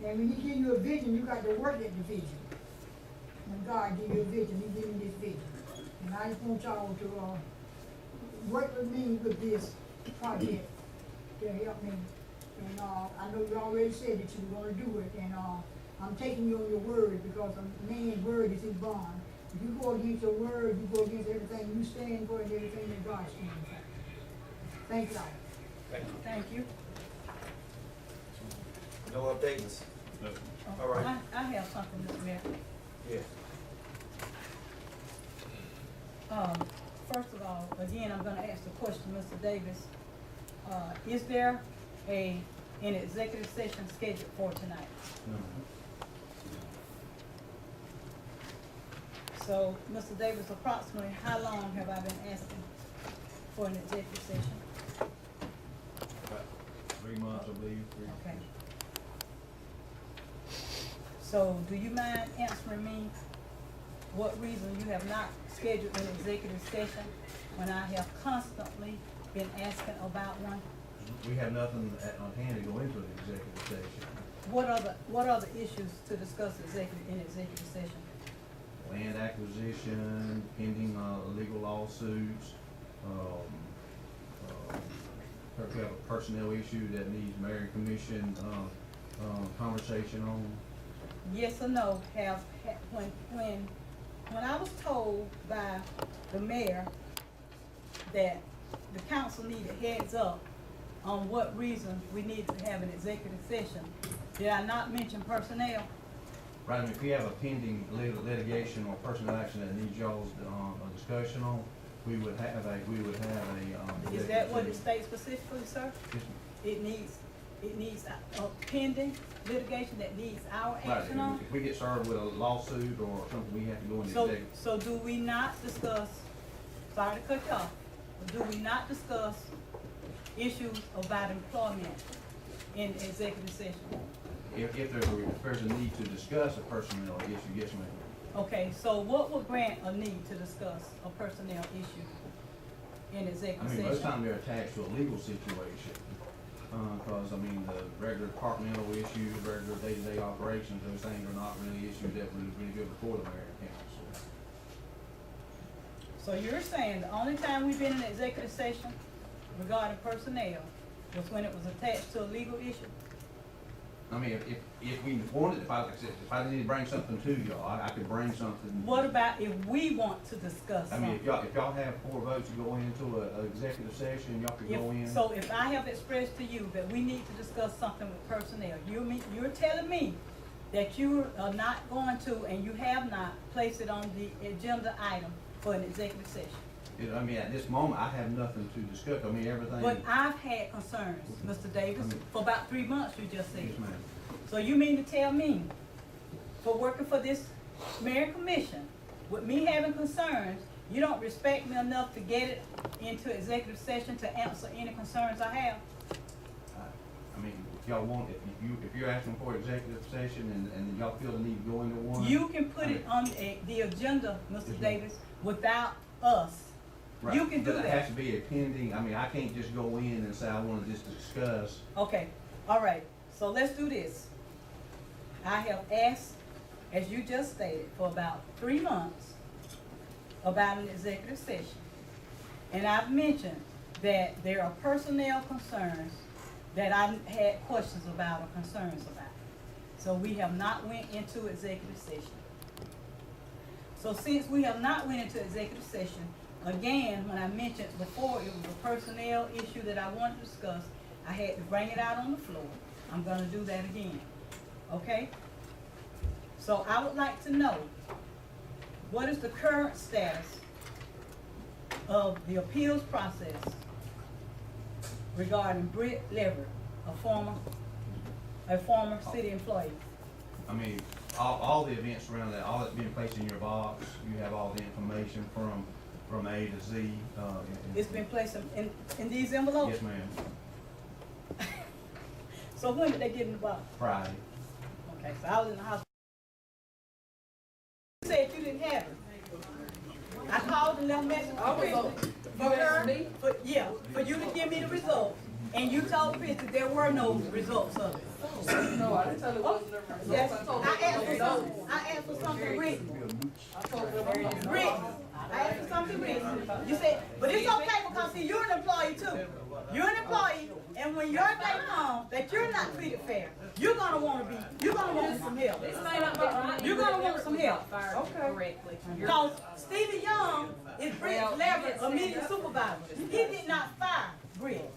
And when he give you a vision, you got to work at the vision. When God give you a vision, he give me this vision. And I just want y'all to work with me with this project to help me. And I know you already said that you were going to do it. And I'm taking you on your word, because a man's word is his bond. If you go against your word, you go against everything you stand for and everything that God stands for. Thank you. Thank you. Thank you. No updates? No. All right. I have something, Mr. Mayor. Yes. First of all, again, I'm gonna ask the question, Mr. Davis. Is there an executive session scheduled for tonight? No. So, Mr. Davis, approximately how long have I been asking for an executive session? About 3 months, I believe. Okay. So, do you mind answering me what reason you have not scheduled an executive session when I have constantly been asking about one? We have nothing on hand to go into an executive session. What other issues to discuss in executive session? Land acquisition, pending, legal lawsuits, if we have a personnel issue that needs mayor and commission, conversation on. Yes or no, when I was told by the mayor that the council needed heads up on what reason we needed to have an executive session, did I not mention personnel? Right, I mean, if we have a pending litigation or personnel action that needs y'all's, a discussion on, we would have a. Is that what it states specifically, sir? Yes, ma'am. It needs a pending litigation that needs our Right, action on? if we get served with a lawsuit or something, we have to go into executive. So do we not discuss, sorry to cut you off, but do we not discuss issues about employment in executive session? If there's a need to discuss a personnel issue, yes, ma'am. Okay, so what would grant a need to discuss a personnel issue in I executive mean, session? most times they're attached to a legal situation. Cause I mean, the regular departmental issues, regular day-to-day operations, those things are not really issues that would really go before the mayor and council. So you're saying the only time we've been in executive session regarding personnel was when it was attached to a legal issue? I mean, if we wanted, like I said, if I needed to bring something to y'all, I could bring something. What about if we want to discuss I mean, something? if y'all have 4 votes to go into a executive session, y'all could go in. So if I have expressed to you that we need to discuss something with personnel, you're telling me that you are not going to, and you have not placed it on the agenda item for an executive session. I mean, at this moment, I have nothing to discuss. I mean, everything. But I've had concerns, Mr. Davis, for about 3 months, you just said. Yes, ma'am. So you mean to tell me, for working for this mayor and commission, with me having concerns, you don't respect me enough to get it into executive session to answer any concerns I have? I mean, if y'all want, if you're asking for executive session and y'all feel the need to go into one. You can put it on the agenda, Mr. Davis, without us. Right, You can do but that. it has to be a pending, I mean, I can't just go in and say I wanna just discuss. Okay, all right, so let's do this. I have asked, as you just stated, for about 3 months about an executive session. And I've mentioned that there are personnel concerns that I had questions about or concerns about. So we have not went into executive session. So since we have not went into executive session, again, when I mentioned before, it was a personnel issue that I wanted to discuss, I had to bring it out on the floor. I'm gonna do that again, okay? So I would like to know, what is the current status of the appeals process regarding Britt Leverett, a former city employee? I mean, all the events around that, all that's being placed in your box, you have all the information from A to Z. It's been placed in these envelopes? Yes, ma'am. So when did they get in the box? Friday. Okay, so I was in the hospital. You said you didn't have it. I called and left a message for Christy, for her, for you to give me the results. And you told Christy there were no results of it. No, I didn't tell her wasn't there. Yes, I asked for something written. Written. I asked for something written. You said, but it's okay because see, you're an employee too. You're an employee, and when your day comes that you're not treated fair, you're gonna want some help. This may not be right. You're gonna want some help. Fired correctly. Because Stevie Young is Britt's Leverett, immediate supervisor. He did not fire Britt.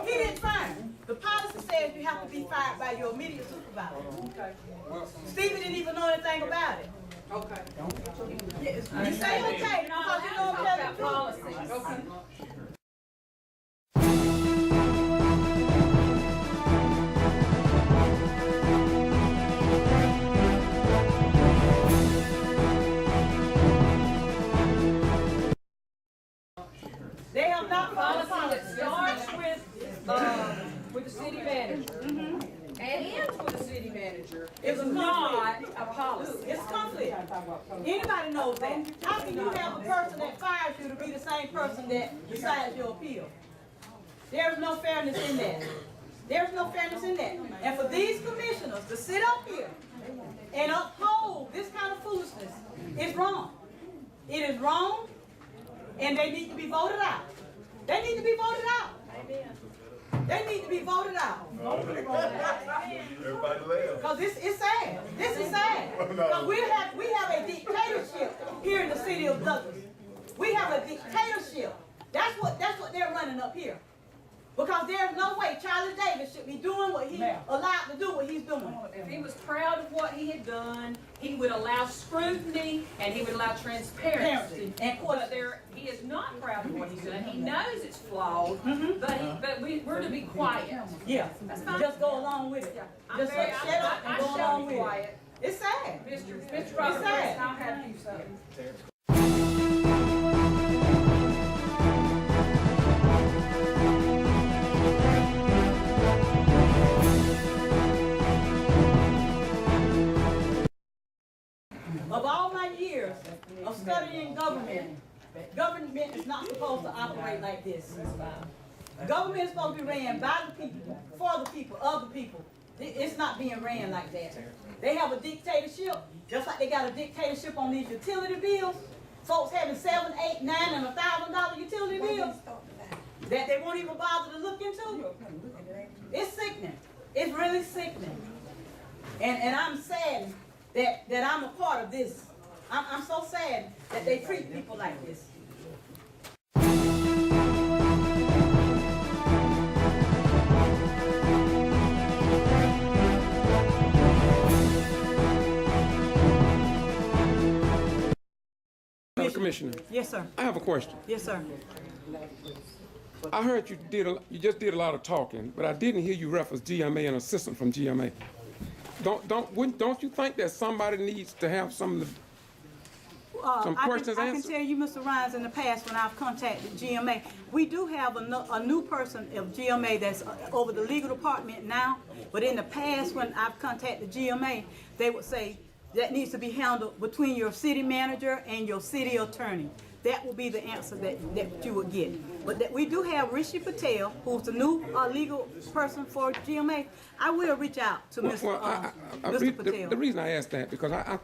He didn't fire him. The policy says you have to be fired by your immediate supervisor. Okay. Stevie didn't even know anything about it. Okay. Yes, you say okay because you know I'm telling the truth. Policy. Okay. They have not followed Policy policy. that starts with the city manager and ends with the city manager. It's It's a not conflict. a policy. It's conflict. Anybody knows that. How can you have a person that fires you to be the same person that decides your appeal? There's no fairness in that. There's no fairness in that. And for these commissioners to sit up here and uphold this kind of foolishness is wrong. It is wrong, and they need to be voted out. They need to be voted out. They need to be voted out. Everybody laugh. Because this is sad. This is sad. Because we have a dictatorship here in the city of Douglas. We have a dictatorship. That's what they're running up here. Because there's no way Charlie Davis should be doing what he's allowed to do what he's doing. If he was proud of what he had done, he would allow scrutiny and he would allow transparency. But he is not proud of what he's done. He knows it's flawed, but we're to be quiet. Yeah, That's fine. just go along with it. Just shut up and go along with it. It's sad. Mr. Robert, sad. I'll have you say. Of all my years of studying government, government is not supposed to operate like this. Government is supposed to be ran by the people, for the people, of the people. It's not being ran like that. They have a dictatorship, just like they got a dictatorship on these utility bills. Folks having $7, $8, $9, and $1,000 utility bills that they won't even bother to look into. It's sickening. It's really sickening. And I'm sad that I'm a part of this. I'm so sad that they treat people like this. Commissioner. Yes, sir. I have a question. Yes, sir. I heard you just did a lot of talking, but I didn't hear you reference GMA and assistant from GMA. Don't you think that somebody needs to have some questions I can answered? tell you, Mr. Rhines, in the past when I've contacted GMA, we do have a new person of GMA that's over the legal department now, but in the past when I've contacted GMA, they would say that needs to be handled between your city manager and your city attorney. That will be the answer that you would get. But that we do have Rishi Patel, who's the new legal person for GMA. I will reach out to Mr. Patel. The reason I ask that, because I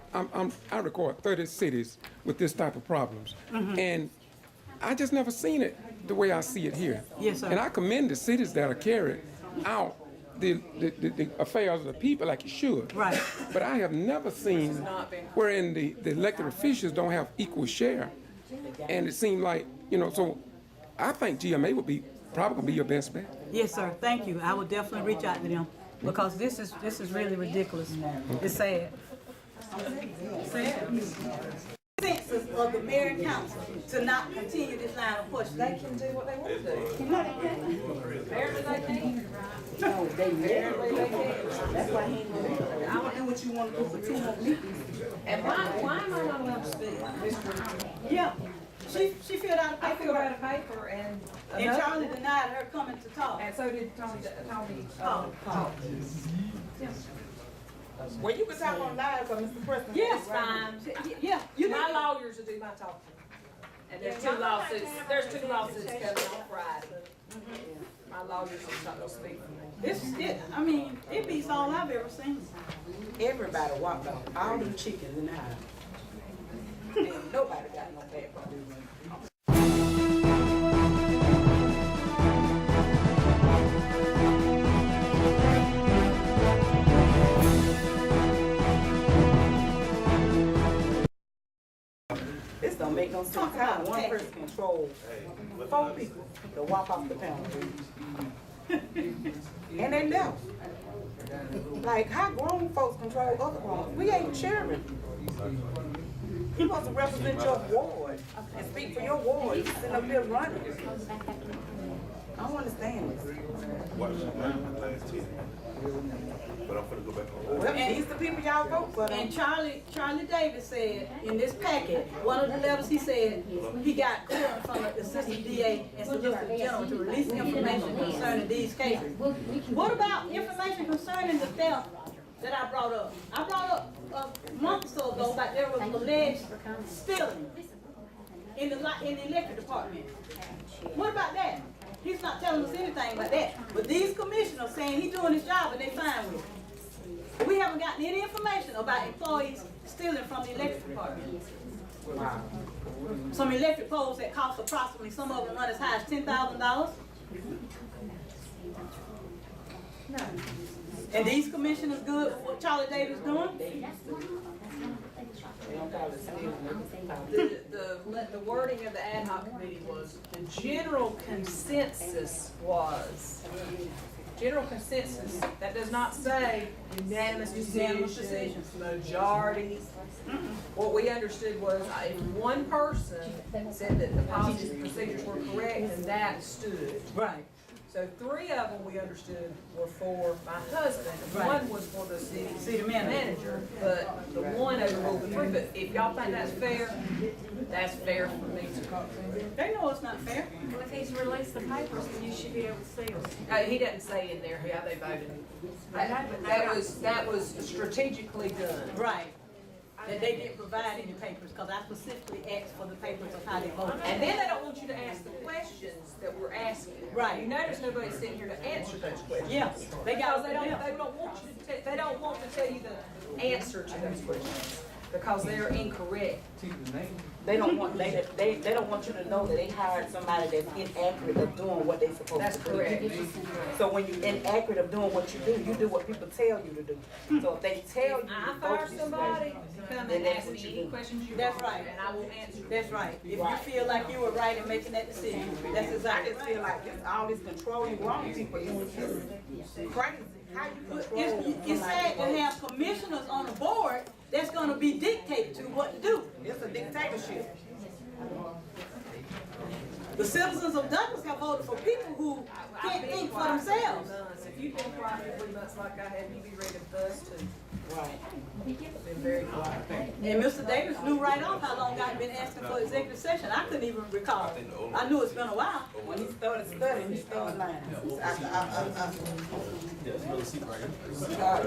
record 30 cities with this type of problems. And I just never seen it the way I see it here. Yes, sir. And I commend the cities that are carried out the affairs of the people like you should. Right. But I have never seen wherein the elected officials don't have equal share. And it seemed like, so I think GMA would probably be your best bet. Yes, sir. Thank you. I will definitely reach out to them because this is really ridiculous. It's sad. Sad. Census of the mayor and council to not continue this line of pushing. They can do what they want to do. No, they can't. Apparently they can. No, they barely they can. That's why he ain't gonna do it. I don't do what you want to do for 2 more meetings. And why am I not allowed to speak? Yeah. She filled out a I paper. filled out a paper and Charlie denied her coming to talk. And so did Tony. Well, you can talk on live, because Mr. President. Yes, fine. Yeah, My lawyers will do my talking. And there's 2 lawsuits coming on Friday. My lawyers will not gonna speak for me. It beats all I've ever seen. Everybody walked off, all them chickens in the house. And nobody got no bad problem. This don't make no sense. How one person control 4 people to walk off the panel. And they left. Like, how grown folks control other grown? We ain't chairman. You supposed to represent your ward and speak for your ward. You sitting up there running. I don't understand this. But I'm gonna go back on. Well, these the people y'all vote for. And Charlie Davis said in this packet, one of the letters he said he got clearance from the assistant DA and solicitor general to release information concerning these cases. What about information concerning the theft that I brought up? I brought up a month or so ago that there was alleged stealing in the electric department. What about that? He's not telling us anything about that. But these commissioners saying he's doing his job and they fine with it. We haven't gotten any information about employees stealing from the electric department. Wow. Some electric poles that cost approximately, some of them run as high as $10,000. And these commissioners good with what Charlie Davis doing? The wording of the ad hoc committee was, the general consensus was, that does not say unanimous decisions, majority. What we understood was, if one person said that the policies and procedures were correct, then that stood. Right. So 3 of them we understood were for my husband, Right. 1 was for the city manager. but the 1 overruled the 3. But if y'all think that's fair for me to. They know it's not fair. Well, if he's released the papers, then you should be able to see them. He doesn't say in there how they voted. That was strategically done. Right. That they didn't provide any papers, because I specifically asked for the papers of how they voted. And then they don't want you to ask the questions that we're asking. Right. You notice nobody's sitting here to answer those questions. Yeah, they got Because they don't want you to they don't want to tell you the answer to those questions because they're incorrect. They don't want they don't want you to know that they hired somebody that's inaccurate of doing what they supposed That's to do. correct. So when you're inaccurate of doing what you do what people tell you to do. So if they tell you I to go fire to this somebody, place, come then and that's ask what me you any do. questions you That's want, right. and I will answer. That's right. If Right. you feel like you were right in making that decision, that's I exactly just feel like this all this control you want people is crazy. How you control It's sad to have commissioners on the board that's gonna be dictated to what to do. It's a dictatorship. The citizens of Douglas have voted for people who can't think for themselves. If you've been quiet for 3 months like I have, you be ready to bust too. Right. Been very quiet. And Mr. Davis knew right off how long I've been asking for executive session. I couldn't even recall. I knew it's been a while. When he started studying, he started lying.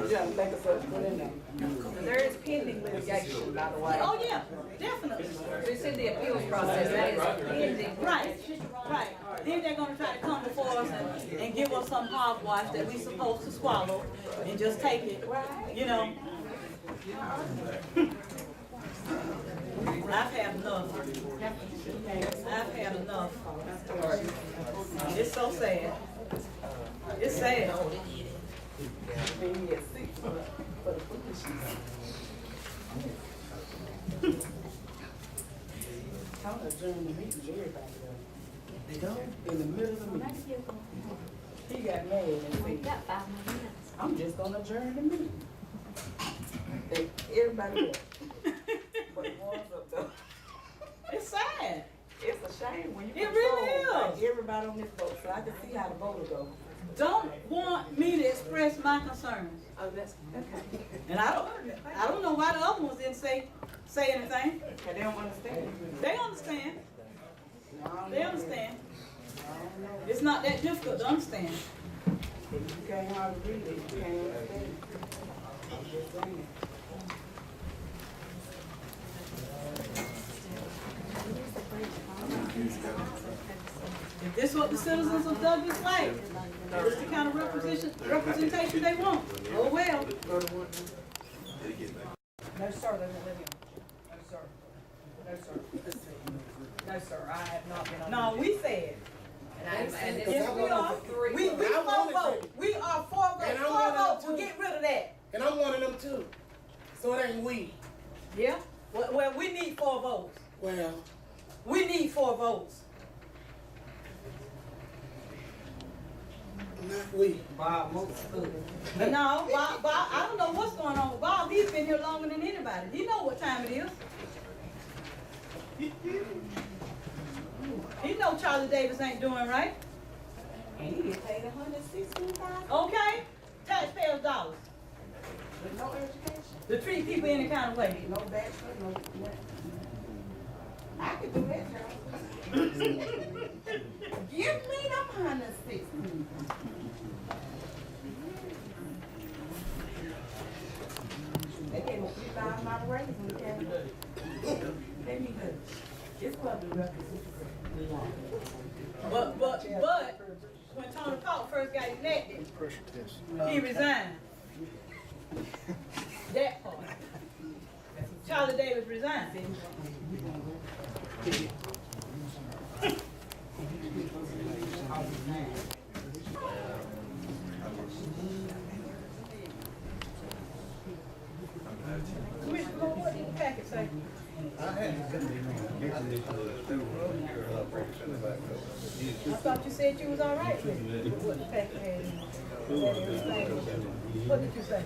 Yeah, make us put in there. There is pending litigation, by the way. Oh, yeah, definitely. It's in the appeals process, that is pending. Right, right. Then they're gonna try to come before us and give us some hogwash that we supposed to swallow and just take it, you know. I've had enough. I've had enough. It's so sad. It's sad. I'm gonna adjourn the meeting, everybody does. They don't, in the middle of the meeting. He got mad and said, I'm just gonna adjourn the meeting. And everybody else. But the ones up there, It's sad. it's a shame when you It control really like is. everybody on this boat, so I can see how the vote will go. Don't want me to express my concerns. Oh, that's, okay. And I don't know why the other ones didn't say anything. Cause they don't understand. They understand. I don't They know. understand. I don't know. It's not that difficult to understand. If you can't hardly read it, you can't understand. I'm just saying. If this is what the citizens of Douglas like, this the kind of representation they want. Oh, well. No, sir, they won't let me on. No, sir. No, sir. No, sir, I have not been on. No, we said. And Yes, we are. We four votes. We are four votes. And I'm Four one of them votes will too. get rid of that. And I'm one of them too. So it ain't we. Yeah? Well, we need 4 votes. Well, We need 4 votes. not we. Bob Moore stood. No, Bob, I don't know what's going on with Bob. He's been here longer than anybody. He know what time it is. He know Charlie Davis ain't doing right. And he get paid $116,000 Okay? Taxpayers' dollars. with no education. To treat people any kind of way. No bachelor, no nothing. I could do that, Charlie. Give me them 116. They gave me $3,000 raise when they came. They need to, it's public records. But elected. He resigned. That part. Charlie Davis resigned. Commissioner Moore, what did the packet say? I thought you said you was all right with what the packet had in it. That everything. What did you say?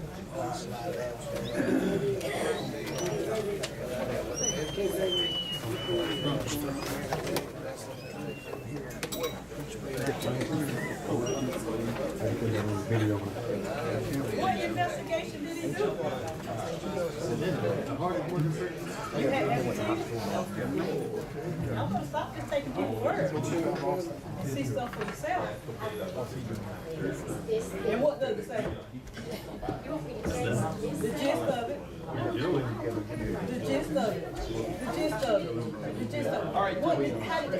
What investigation did he do? You had evidence? I'm gonna stop just taking people's word and see stuff for yourself. And what does it say? The gist of it. The gist of it. The gist of it. The gist of it. What did they find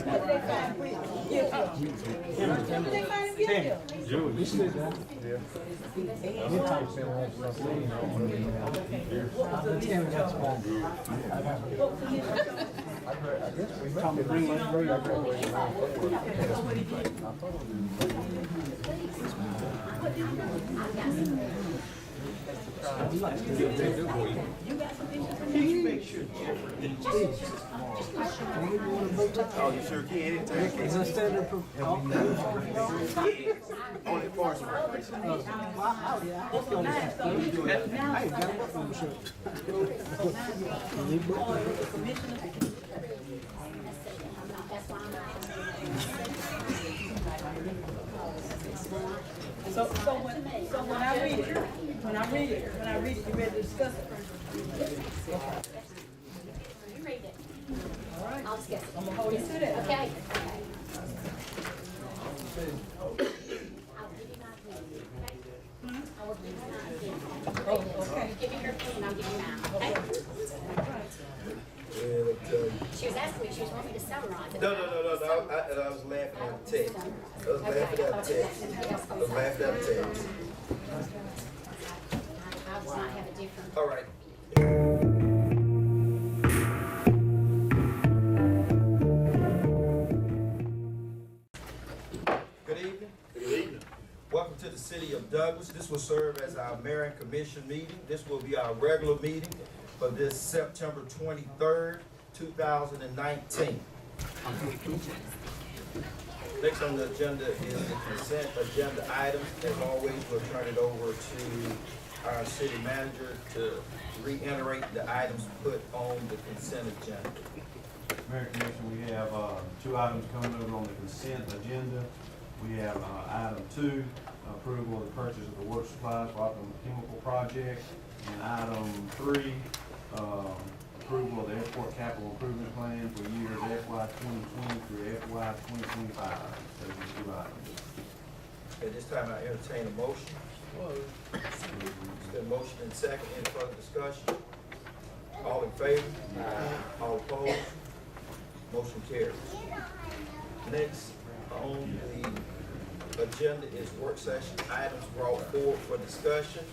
guilty of? What did they find him guilty of? Oh, you sure can anytime. Is that standard proof? Only parts of So when I read it, you ready to discuss it? You read it. All right. I'll discuss it. I'm gonna hold you to that. Okay. I'll give you my opinion, okay? I will give you my opinion. Oh, okay. You give me your opinion, I'll give you mine, okay? She was asking me, she was wanting me to summarize it. No. I was laughing at the text. I was laughing at the text. I will not have a different. All right. Good evening. Good evening. Welcome to the city of Douglas. This will serve as our mayor and commission meeting. This will be our regular meeting for this September 23rd, 2019. Next on the agenda is the consent agenda items. As always, we'll turn it over to our city manager to reiterate the items put on the consent agenda. Mayor Commission, we have two items coming over on the consent agenda. We have item 2, approval of the purchase of the water supplies for Optimum Chemical Project, and item 3, approval of the airport capital improvement plan for years FY 2020 through FY 2025. Those are the two items. At this time, I entertain a motion. It's been motion and second. Any further discussion? All in favor? All opposed? Motion carries. Next on the agenda is work session items brought forward for discussion.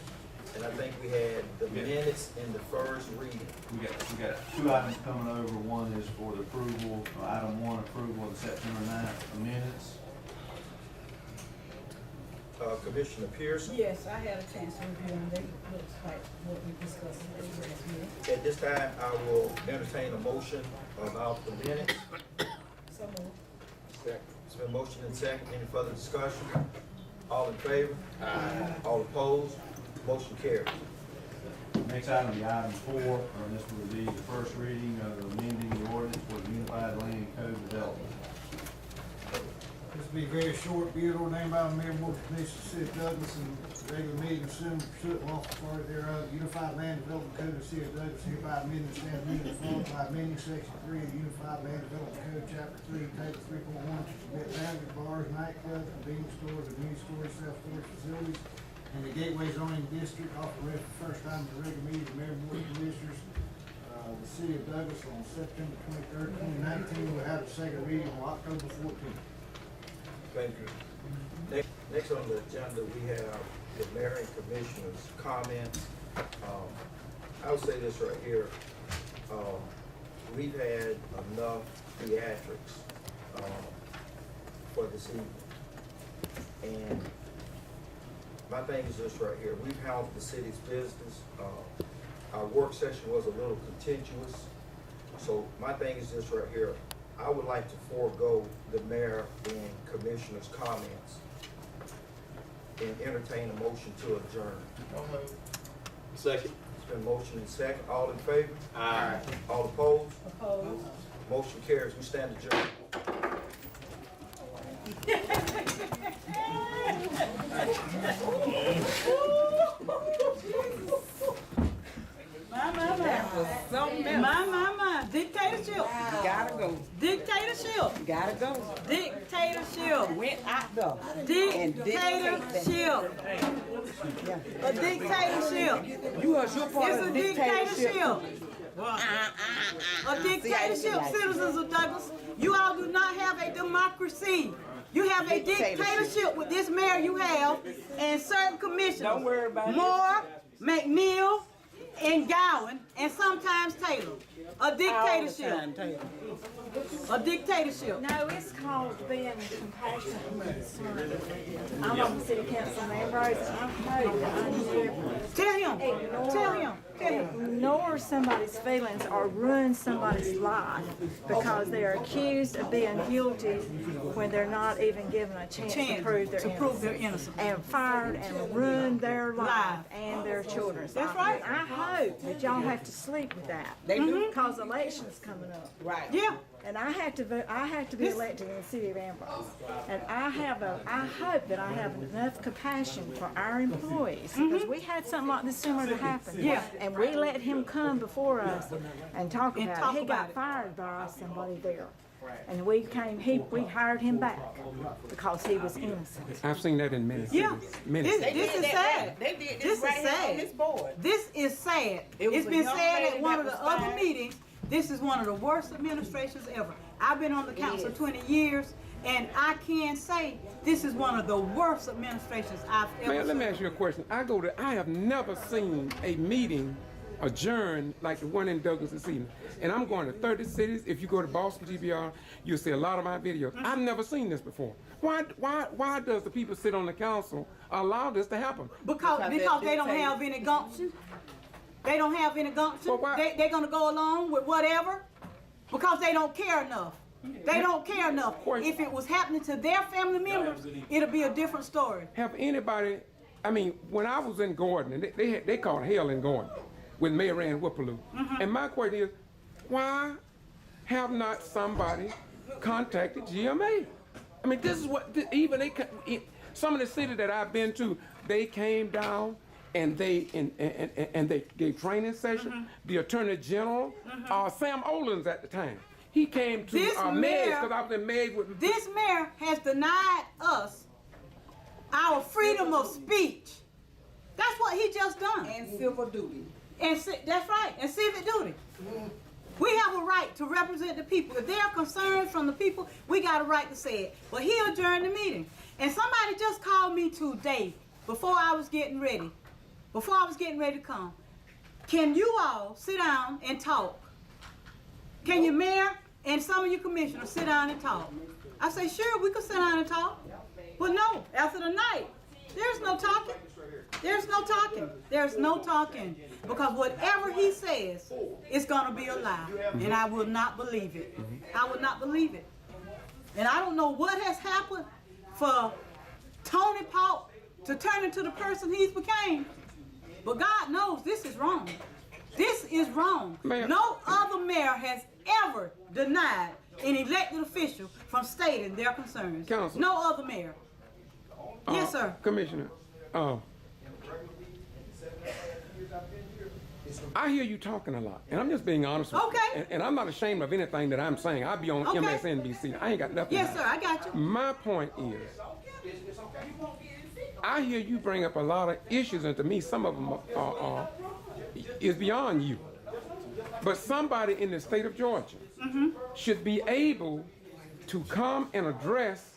And I think we had the minutes in the first reading. We got two items coming over. One is for the approval, item 1, approval of the September 9th minutes. Commissioner Pearson. Yes, I had a chance to review them. They looks like what we discussed in the last meeting. At this time, I will entertain a motion about the minutes. So moved. It's been motion and second. Any further discussion? All in favor? All opposed? Motion carries. Next item, the item 4, this will be the first reading of amending the ordinance for the Unified Land Code Development. This will be very short, be it ordained by the Mayor and Board of Commissioners of the City of Douglas and regular meeting assumed pursuant to lawful authority thereof, Unified Land Development Code of the City of Douglas hereby amending the stand amendment form by amending section 3 of the Unified Land Development Code, chapter 3, table 3.1 to permit boundary bars, nightclubs, convenience stores, and convenience stores, self-storage facilities in the gateway zoning district, offered read for the first time at the regular meeting of the Mayor and Board of Commissioners the City of Douglas on September 23rd, 2019. We'll have a second reading on October 14th. Thank you. Next on the agenda, we have the mayor and commissioners' comments. I'll say this right here. We've had enough theatrics for this evening. And my thing is this right here. We've handled the city's business. Our work session was a little contentious. So my thing is this right here. I would like to forego the mayor and commissioner's comments and entertain a motion to adjourn. Second. It's been motion and second. All in favor? Aye. All opposed? Opposed. Motion carries. We stand adjourned. My. Dictatorship. Gotta go. Dictatorship. Gotta go. Dictatorship. Went out there. Dictatorship. A dictatorship. You are your part It's of a the dictatorship. A dictatorship, citizens of Douglas. You all do not have a democracy. You have a dictatorship with this mayor you have and certain commissioners. Don't worry about it. Moore, McNeil, and Gowan, and sometimes Taylor. A dictatorship. A dictatorship. No, it's called being compassionate and concerned. I'm on the city council member, and I hope that I never Tell him. ignore somebody's feelings or ruin somebody's life because they're accused of being guilty when they're not even given a chance to prove their innocence. And fired and ruined their life and their children's life. That's right. I hope that y'all have to sleep with that. They do. Because election's coming up. Right. Yeah. And I have to vote, I have to be elected in the city of Ambrose. And I hope that I have enough compassion for our employees, because we had something like this similar to happen. Yeah. And we let him come before us and talk And about talk it. He about got it. fired by somebody there. And we hired him back because he was innocent. I've seen that in many Yeah. cities. Many This cities. is sad. They did This this is right here sad. on this board. This is sad. It was It's a been young said lady at one that of the was other fired. meetings, this is one of the worst administrations ever. I've been on the council is. 20 years, and I can say this is one of the worst administrations I've ever Man, let me seen. ask you a question. I have never seen a meeting adjourned like the one in Douglas this evening. And I'm going to 30 cities. If you go to Boston G.B.R, you'll see a lot of my videos. I've never seen this before. Why does the people sit on the council allow this to happen? Because they don't have any gumption. They don't have any gumption. Well, why- They're gonna go along with whatever because they don't care enough. They don't care enough. If it was happening to their family members, it'll be a different story. Have anybody, I mean, when I was in Gordon, and they called hell in Gordon with Mayor Ann Whippaloo. And my question is, why have not somebody contacted GMA? I mean, this is what, some of the cities that I've been to, they came down and they gave training session. The Attorney General, Sam Olens at the time, he came to Mays, because I was in Mays with. This mayor has denied us our freedom of speech. That's what he just done. And civil duty. That's right, and civic duty. We have a right to represent the people. If there are concerns from the people, we got a right to say it. But he adjourned the meeting. And somebody just called me today before I was getting ready to come. Can you all sit down and talk? Can your mayor and some of your commissioners sit down and talk? I say, sure, we can sit down and talk. But no, after the night, there's no talking. There's no talking. There's no talking. Because whatever he says, it's going to be a lie. And I will not believe it. I will not believe it. And I don't know what has happened for Tony Paul to turn into the person he's became. But God knows this is wrong. This is wrong. No other mayor has ever denied an elected official from stating their concerns. Counsel. No other mayor. Yes, sir. Commissioner, I hear you talking a lot, and I'm just being honest with you. And I'm not ashamed of anything that I'm saying. I'll be on MSNBC. I ain't got nothing. Yes, sir, I got you. My point is, I hear you bring up a lot of issues, and to me, some of them is beyond you. But somebody in the state of Georgia should be able to come and address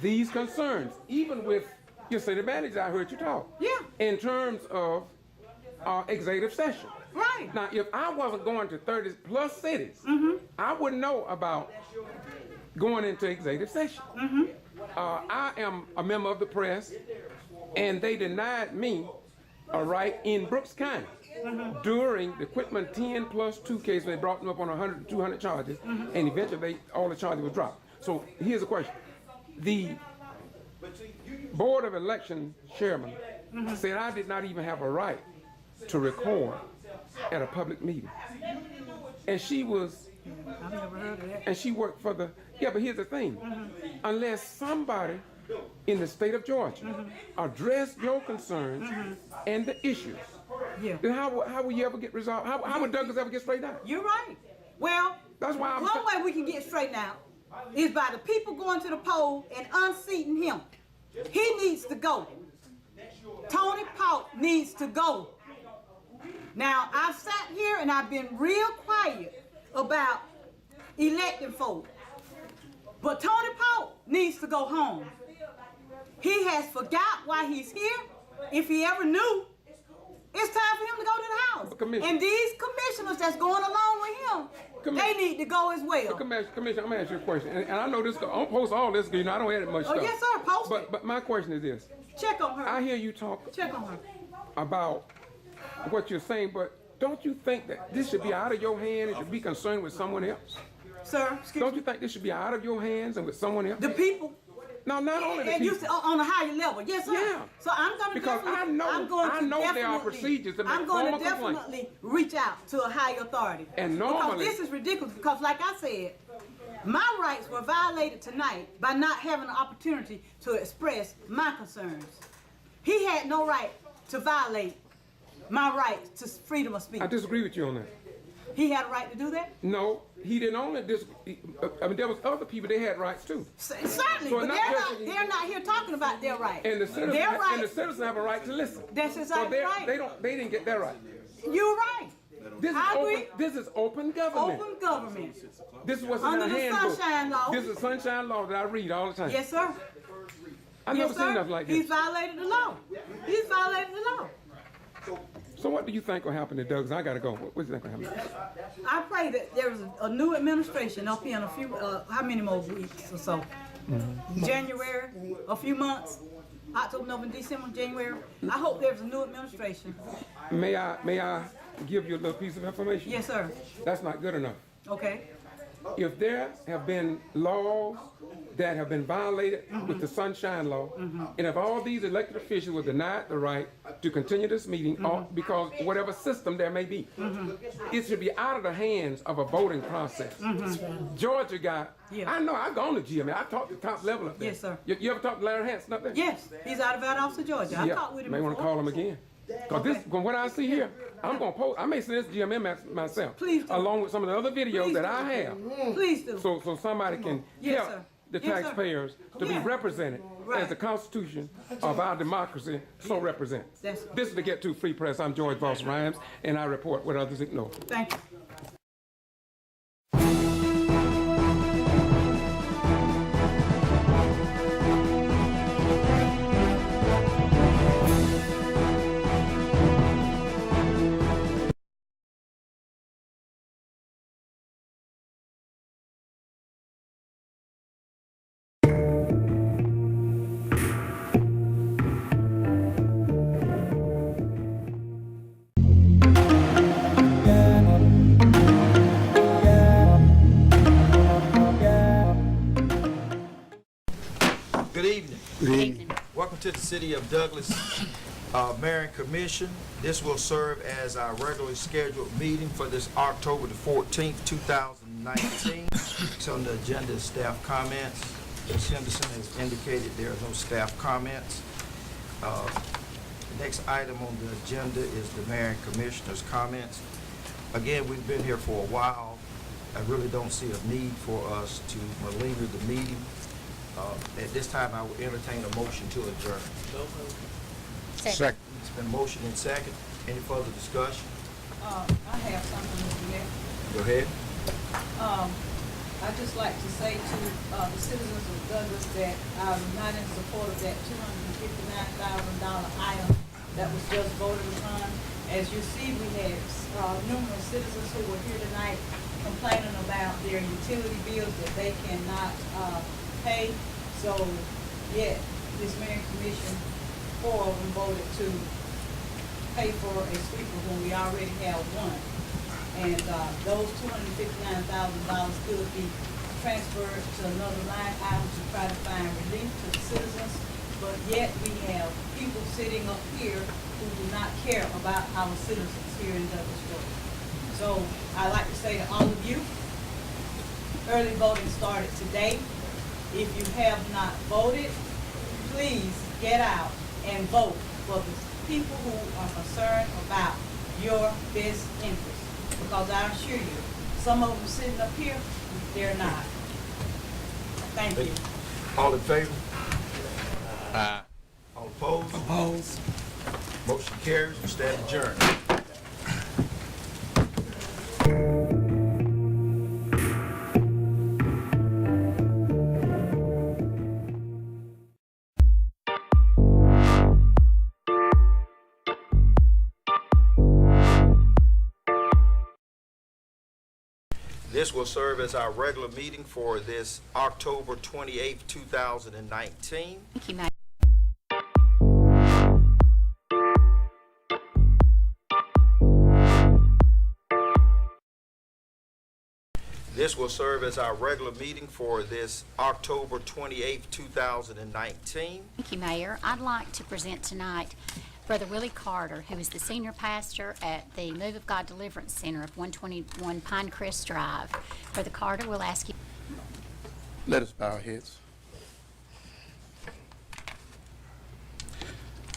these concerns, even with your city manager. I heard you talk. Yeah. In terms of executive session. Right. Now, if I wasn't going to 30 plus cities, I wouldn't know about going into executive session. I am a member of the press, and they denied me a right in Brooks County during the Quitman 10 plus 2 case. They brought them up on 100 to 200 charges, and eventually all the charges were dropped. So here's the question. The Board of Election chairman said I did not even have a right to record at a public meeting. And she was, I've never heard of that. and she worked for the, yeah, but here's the thing. Unless somebody in the state of Georgia address your concerns and the issues, then how will you ever get resolved? How would Douglas ever get straightened out? You're right. Well, that's why one way we can get straightened out is by the people going to the poll and unseating him. He needs to go. Tony Paul needs to go. Now, I've sat here and I've been real quiet about electing folks. But Tony Paul needs to go home. He has forgot why he's here. If he ever knew, it's time for him to go to the house. And these commissioners that's going along with him, they need to go as well. Commissioner, I'm going to ask you a question. And I know this, I'll post all this because I don't edit much stuff. Oh, yes, sir, post it. But my question is this. Check on her. I hear you talk Check on her. about what you're saying, but don't you think that this should be out of your hands and should be concerned with someone else? Sir, don't you think this should be out of your hands and with someone else? The people. No, not only the and people. You on a higher level, yes, sir. Yeah. So I'm going to because I know there are procedures to make I'm going formal to definitely reach out to a higher authority. And normally, because this is ridiculous. Because, like I said, my rights were violated tonight by not having an opportunity to express my concerns. He had no right to violate my right to freedom of speech. I disagree with you on that. He had a right to do that? No, he didn't only I mean, there was other people, they had rights too. Certainly, so but they're not here talking about their rights. And the citizens have a right to listen. That's exactly right. They didn't get their right. You're right. This is open government. Open government. This is what's under in the handbook. Sunshine Law. This is Sunshine Law that I read all the time. Yes, sir. I've never seen nothing like this. He's violated the law. He's violated the law. So what do you think will happen to Douglas? I gotta go. What do you think will happen? I pray that there's a new administration up here in a few, how many more weeks or so? January, a few months, October, November, December, January. I hope there's a new administration. May I give you a little piece of information? Yes, sir. That's not good enough. Okay. If there have been laws that have been violated with the Sunshine Law, and if all these elected officials were denied the right to continue this meeting because whatever system there may be, it should be out of the hands of a voting process. Georgia got, I know, I've gone to GMA, I talked to the top level up there. Yes, sir. You ever talked to Larry Hanson up there? Yes, he's out of Valdosta, Georgia. I talked with him may want to call him again. Because from what I see here, I'm going to post, I may send this to GMM myself. Please do. Along with some of the other videos that I have. Please do. So somebody can help the taxpayers to be represented as the Constitution of our democracy so represents. This is the Get To Free Press. I'm George Voss Rhymes, and I report what others ignore. Thank you. Good evening. Good evening. Welcome to the City of Douglas Mayor and Commission. This will serve as our regularly scheduled meeting for this October the 14th, 2019. So on the agenda is staff comments. Ms. Henderson has indicated there are no staff comments. The next item on the agenda is the Mayor and Commissioner's comments. Again, we've been here for a while. I really don't see a need for us to linger the meeting. At this time, I will entertain a motion to adjourn. Second. It's been motioned and second. Any further discussion? I have something to add. Go ahead. I'd just like to say to the citizens of Douglas that I'm not in support of that $259,000 item that was just voted upon. As you see, we have numerous citizens who were here tonight complaining about their utility bills that they cannot pay. So, yet, this mayor and commission, 4 of them voted to pay for a sweeper when we already have one. And those $259,000 could be transferred to another line item to try to find relief to the citizens. But yet we have people sitting up here who do not care about our citizens here in Douglas, Georgia. So I'd like to say to all of you, early voting started today. If you have not voted, please get out and vote for the people who are concerned about your best interest. Because I assure you, some of them sitting up here, they're not. Thank you. All in favor? Aye. All opposed? Opposed. Motion carries. We stand adjourned. This will serve as our regular meeting for this October 28th, 2019. Thank you, Mayor. This will serve as our regular meeting for this October 28th, 2019. Thank you, Mayor. I'd like to present tonight Brother Willie Carter, who is the senior pastor at the Move of God Deliverance Center of 121 Pinecrest Drive. Brother Carter, we'll ask you. Let us bow our heads.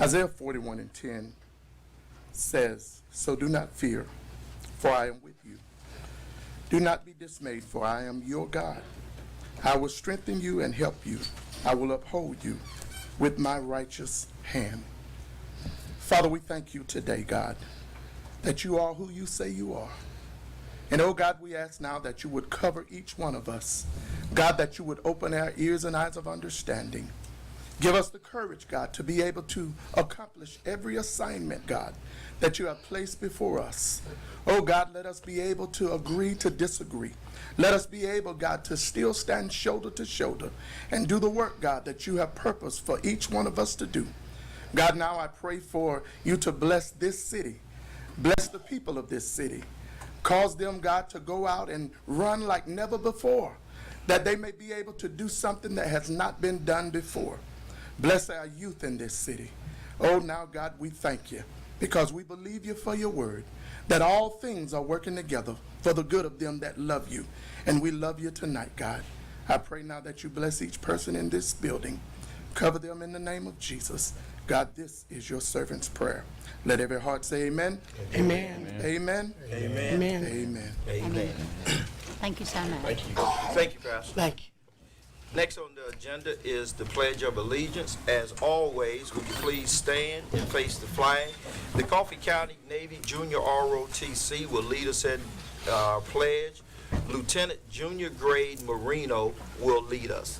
Isaiah 41:10 says, "So do not fear, for I am with you. Do not be dismayed, for I am your God. I will strengthen you and help you. I will uphold you with my righteous hand." Father, we thank you today, God, that you are who you say you are. And, oh God, we ask now that you would cover each one of us. God, that you would open our ears and eyes of understanding. Give us the courage, God, to be able to accomplish every assignment, God, that you have placed before us. Oh God, let us be able to agree to disagree. Let us be able, God, to still stand shoulder to shoulder and do the work, God, that you have purposed for each one of us to do. God, now I pray for you to bless this city. Bless the people of this city. Cause them, God, to go out and run like never before, that they may be able to do something that has not been done before. Bless our youth in this city. Oh, now, God, we thank you because we believe you for your word, that all things are working together for the good of them that love you. And we love you tonight, God. I pray now that you bless each person in this building. Cover them in the name of Jesus. God, this is your servant's prayer. Let every heart say amen. Amen. Amen. Amen. Amen. Amen. Amen. Thank you so much. Thank you. Thank you, Pastor. Thank you. Next on the agenda is the Pledge of Allegiance. As always, would you please stand and face the flag? The Coffee County Navy Junior ROTC will lead us in pledge. Lieutenant Junior Grade Marino will lead us.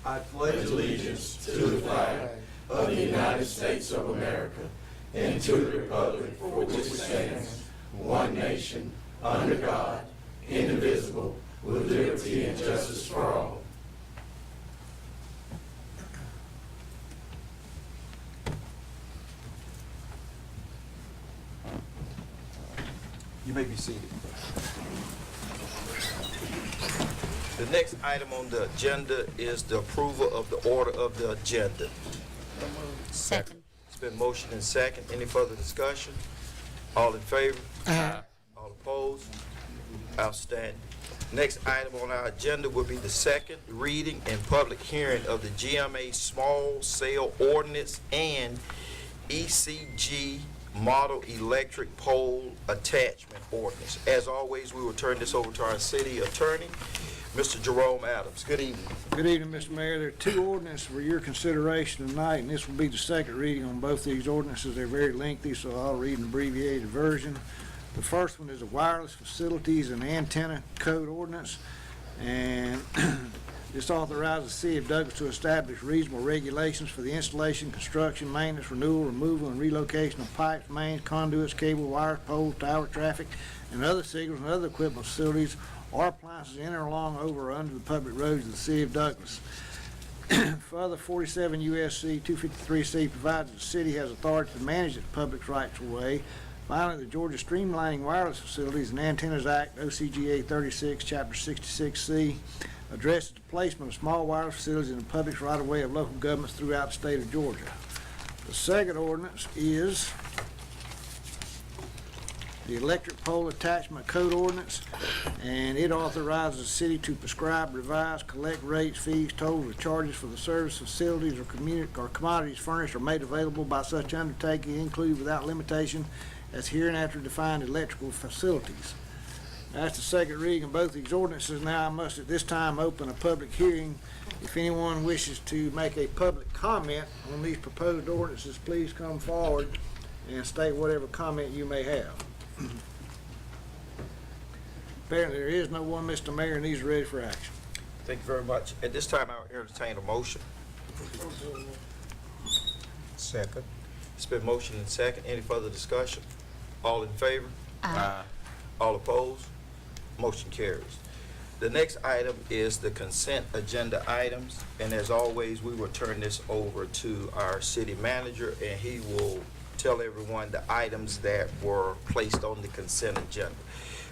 I pledge allegiance to the flag of the United States of America and to the republic for which it stands, one nation, under God, indivisible, with liberty and justice for all. You may be seated. The next item on the agenda is the approval of the order of the agenda. Second. It's been motioned and second. Any further discussion? All in favor? Aye. All opposed? Outstanding. Next item on our agenda will be the second reading and public hearing of the GMA Small Cell Ordinance and ECG Model Electric Pole Attachment Ordinance. As always, we will turn this over to our city attorney, Mr. Jerome Adams. Good evening. Good evening, Mr. Mayor. There are two ordinances for your consideration tonight, and this will be the second reading on both these ordinances. They're very lengthy, so I'll read an abbreviated version. The first one is a wireless facilities and antenna code ordinance, and this authorizes the City of Douglas to establish reasonable regulations for the installation, construction, maintenance, renewal, removal, and relocation of pipes, mains, conduits, cable, wires, poles, tower traffic, and other signals and other equipment facilities or appliances in or along, over, or under the public roads of the City of Douglas. Further, 47 U.S.C. 253C provides that the city has authority to manage its public rights of way. Finally, the Georgia Streamlining Wireless Facilities and Antennas Act, OCGA 36, Chapter 66C, addresses the placement of small wireless facilities in the public right-of-way of local governments throughout the state of Georgia. The second ordinance is the Electric Pole Attachment Code Ordinance, and it authorizes the city to prescribe, revise, collect rates, fees, tolls, or charges for the service facilities or commodities furnished or made available by such undertaking, including without limitation as hereinafter defined electrical facilities. That's the second reading of both these ordinances. Now I must at this time open a public hearing. If anyone wishes to make a public comment on these proposed ordinances, please come forward and state whatever comment you may have. Apparently there is no one, Mr. Mayor, and these are ready for action. Thank you very much. At this time, I'll entertain a motion. Second. It's been motion and second. Any further discussion? All in favor? Aye. All opposed? Motion carries. The next item is the consent agenda items, and as always, we will turn this over to our city manager, and he will tell everyone the items that were placed on the consent agenda.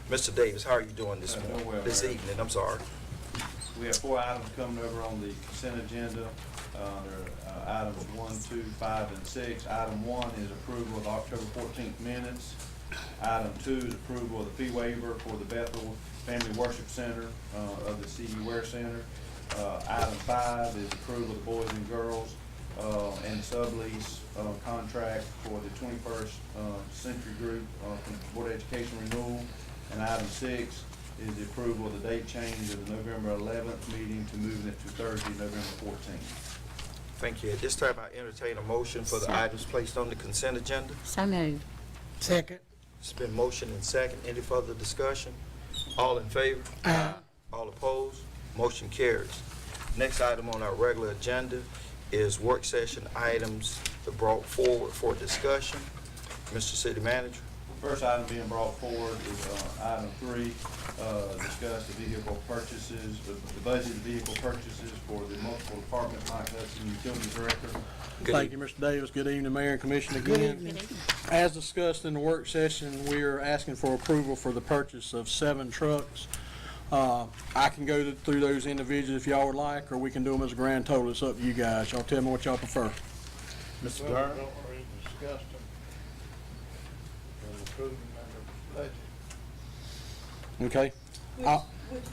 Mr. Davis, how are you doing this morning? Well, This evening, I'm sorry. We have 4 items coming over on the consent agenda. There are items 1, 2, 5, and 6. Item 1 is approval of the October 14th minutes. Item 2 is approval of the fee waiver for the Bethel Family Worship Center of the G.B.R Center. Item 5 is approval of the Boys and Girls and sublease contract for the 21st Century Group from Board of Education renewal. And item 6 is the approval of the date change of the November 11th meeting to moving it to Thursday, November 14th. Thank you. At this time, I entertain a motion for the items placed on the consent agenda. So moved. Second. It's been motion and second. Any further discussion? All in favor? Aye. All opposed? Motion carries. Next item on our regular agenda is work session items brought forward for discussion. Mr. City Manager. First item being brought forward is item 3, discuss the vehicle purchases, the budgeted vehicle purchases for the multiple departments, Mike Hudson, Utilities Director. Thank you, Mr. Davis. Good evening, Mayor and Commission again. As discussed in the work session, we are asking for approval for the purchase of 7 trucks. I can go through those individually if y'all would like, or we can do them as a grand total. It's up to you guys. Y'all tell me what y'all prefer. Mr. G.B.R. already discussed them and approved them under budget. Okay? Which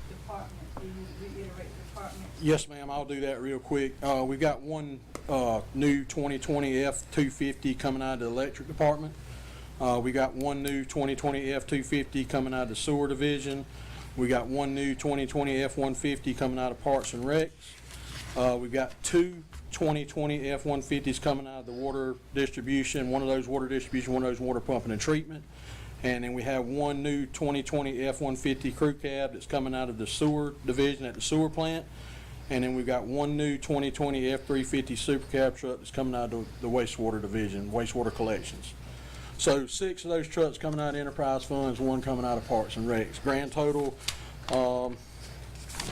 department, do you reiterate the department? Yes, ma'am, I'll do that real quick. We've got one new 2020 F-250 coming out of the electric department. We got one new 2020 F-250 coming out of the sewer division. We got one new 2020 F-150 coming out of Parks and Recs. We've got 2 2020 F-150s coming out of the water distribution, one of those water distribution, one of those water pumping and treatment. And then we have one new 2020 F-150 crew cab that's coming out of the sewer division at the sewer plant. And then we've got one new 2020 F-350 super cab truck that's coming out of the wastewater division, wastewater collections. So 6 of those trucks coming out of enterprise funds, 1 coming out of Parks and Recs. Grand total, let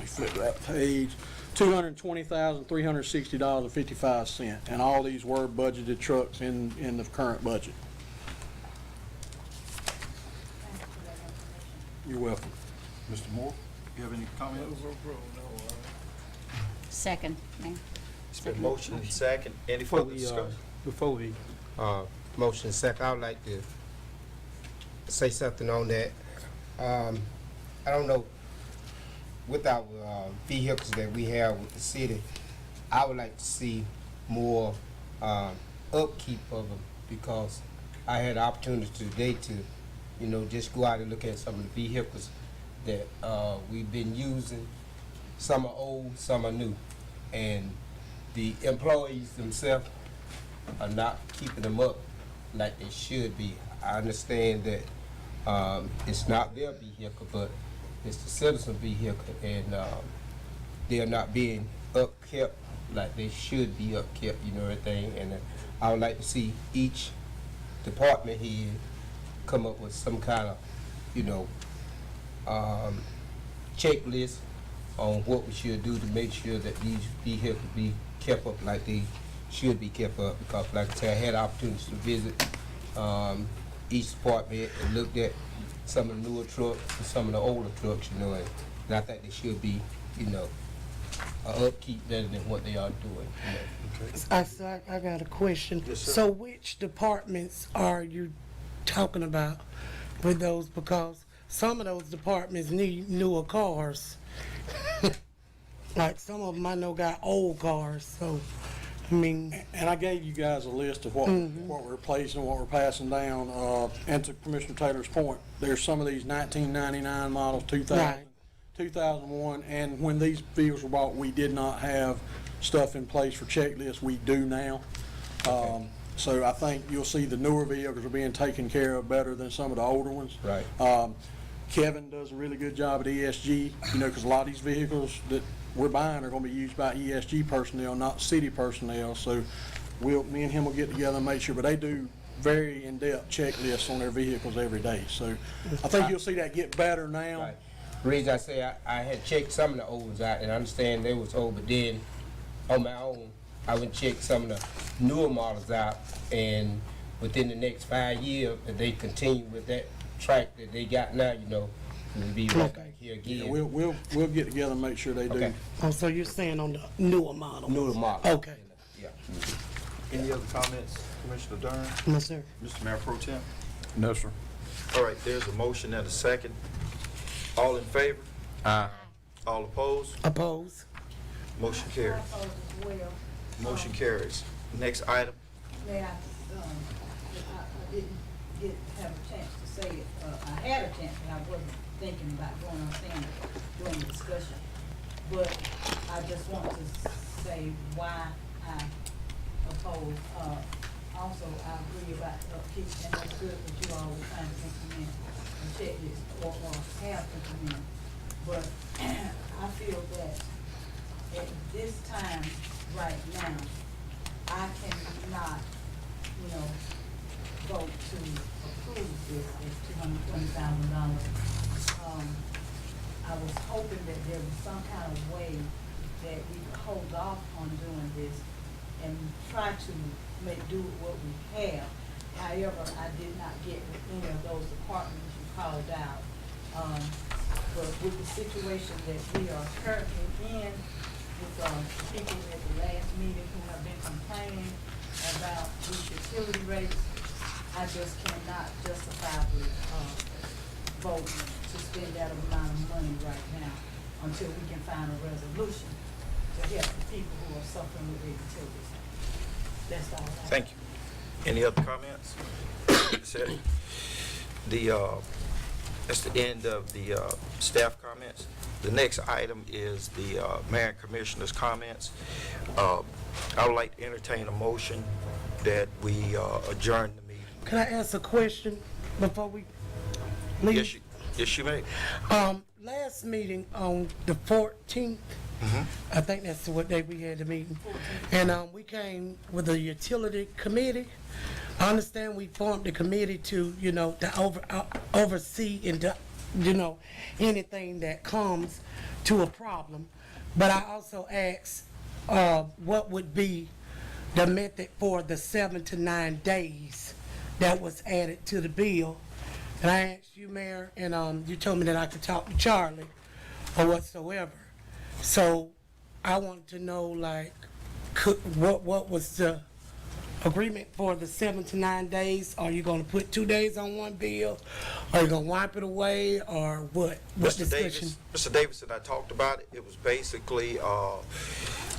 me flip that page, $220,360.55. And all these were budgeted trucks in the current budget. You're welcome. Mr. Moore, you have any comments? Second, Mayor. It's been motion and second. Any further discussion? Before we motion second, I would like to say something on that. I don't know, with our vehicles that we have with the city, I would like to see more upkeep of them, because I had the opportunity today to, just go out and look at some of the vehicles that, we've been using. Some are old, some are new. And the employees themselves are not keeping them up like they should be. I understand that, it's not their vehicle, but it's the citizen vehicle, and, they're not being upkept like they should be upkept, you know, everything. And I would like to see each department head come up with some kind of, you know, checklist on what we should do to make sure that these vehicles be kept up like they should be kept up. Because like I said, I had opportunities to visit each department and looked at some of the newer trucks and some of the older trucks, you know, and I think they should be, you know, upkeep better than what they are doing. You know. I got a question. Yes, sir. So which departments are you talking about with those? Because some of those departments need newer cars. Like some of them I know got old cars, so I mean. And I gave you guys a list of what we're replacing, what we're passing down. And to Commissioner Taylor's point, there's some of these 1999 models, 2000, Right. 2001, and when these vehicles were bought, we did not have stuff in place for checklists. We do now. So I think you'll see the newer vehicles are being taken care of better than some of the older ones. Right. Kevin does a really good job at ESG, you know, because a lot of these vehicles that we're buying are going to be used by ESG personnel, not city personnel. So me and him will get together and make sure, but they do very in-depth checklists on their vehicles every day. So I think you'll see that get better now. Right. The reason I say I had checked some of the old ones out, and I understand they was old, but then on my own, I would check some of the newer models out, and within the next 5 years, if they continue with that track that they got now, you know, we'll be right back here again. Yeah, we'll get together and make sure they do. Okay. Oh, so you're saying on the newer model? Newer model. Okay. Yeah. Any other comments, Commissioner Dern? No, sir. Mr. Mayor Pro Tem? No, sir. All right, there's a motion and a second. All in favor? Aye. All opposed? Oppose? Motion carries. Motion carries. Next item. May I didn't have a chance to say it. I had a chance, but I wasn't thinking about going on saying it during the discussion. But I just want to say why I oppose. Also, I agree about the upkeep, and that's good that you all were trying to implement a checklist or have implemented. But I feel that at this time, right now, I cannot, you know, vote to approve this at $220,000. I was hoping that there was some kind of way that we could hold off on doing this and try to make do with what we have. However, I did not get with any of those departments you called out. But with the situation that we are currently in, with the people at the last meeting who have been complaining about these utility rates, I just cannot justifiably vote to spend that amount of money right now until we can find a resolution to help the people who are suffering with their utilities. That's all. Thank you. Any other comments? That's it. That's the end of the staff comments. The next item is the mayor and commissioner's comments. I would like to entertain a motion that we adjourn the meeting. Can I ask a question before we leave? Yes, you may. Last meeting on the 14th, I think that's what day we had the meeting, and we came with a utility committee. I understand we formed the committee to, you know, to oversee and to, you know, anything that comes to a problem. But I also asked what would be the method for the 7 to 9 days that was added to the bill. And I asked you, Mayor, and you told me that I could talk to Charlie or whatsoever. So I wanted to know, like, what was the agreement for the 7 to 9 days? Are you gonna put 2 days on one bill? Are you gonna wipe it away, or what? What Mr. discussion? Davis, Mr. Davis and I talked about it. It was basically,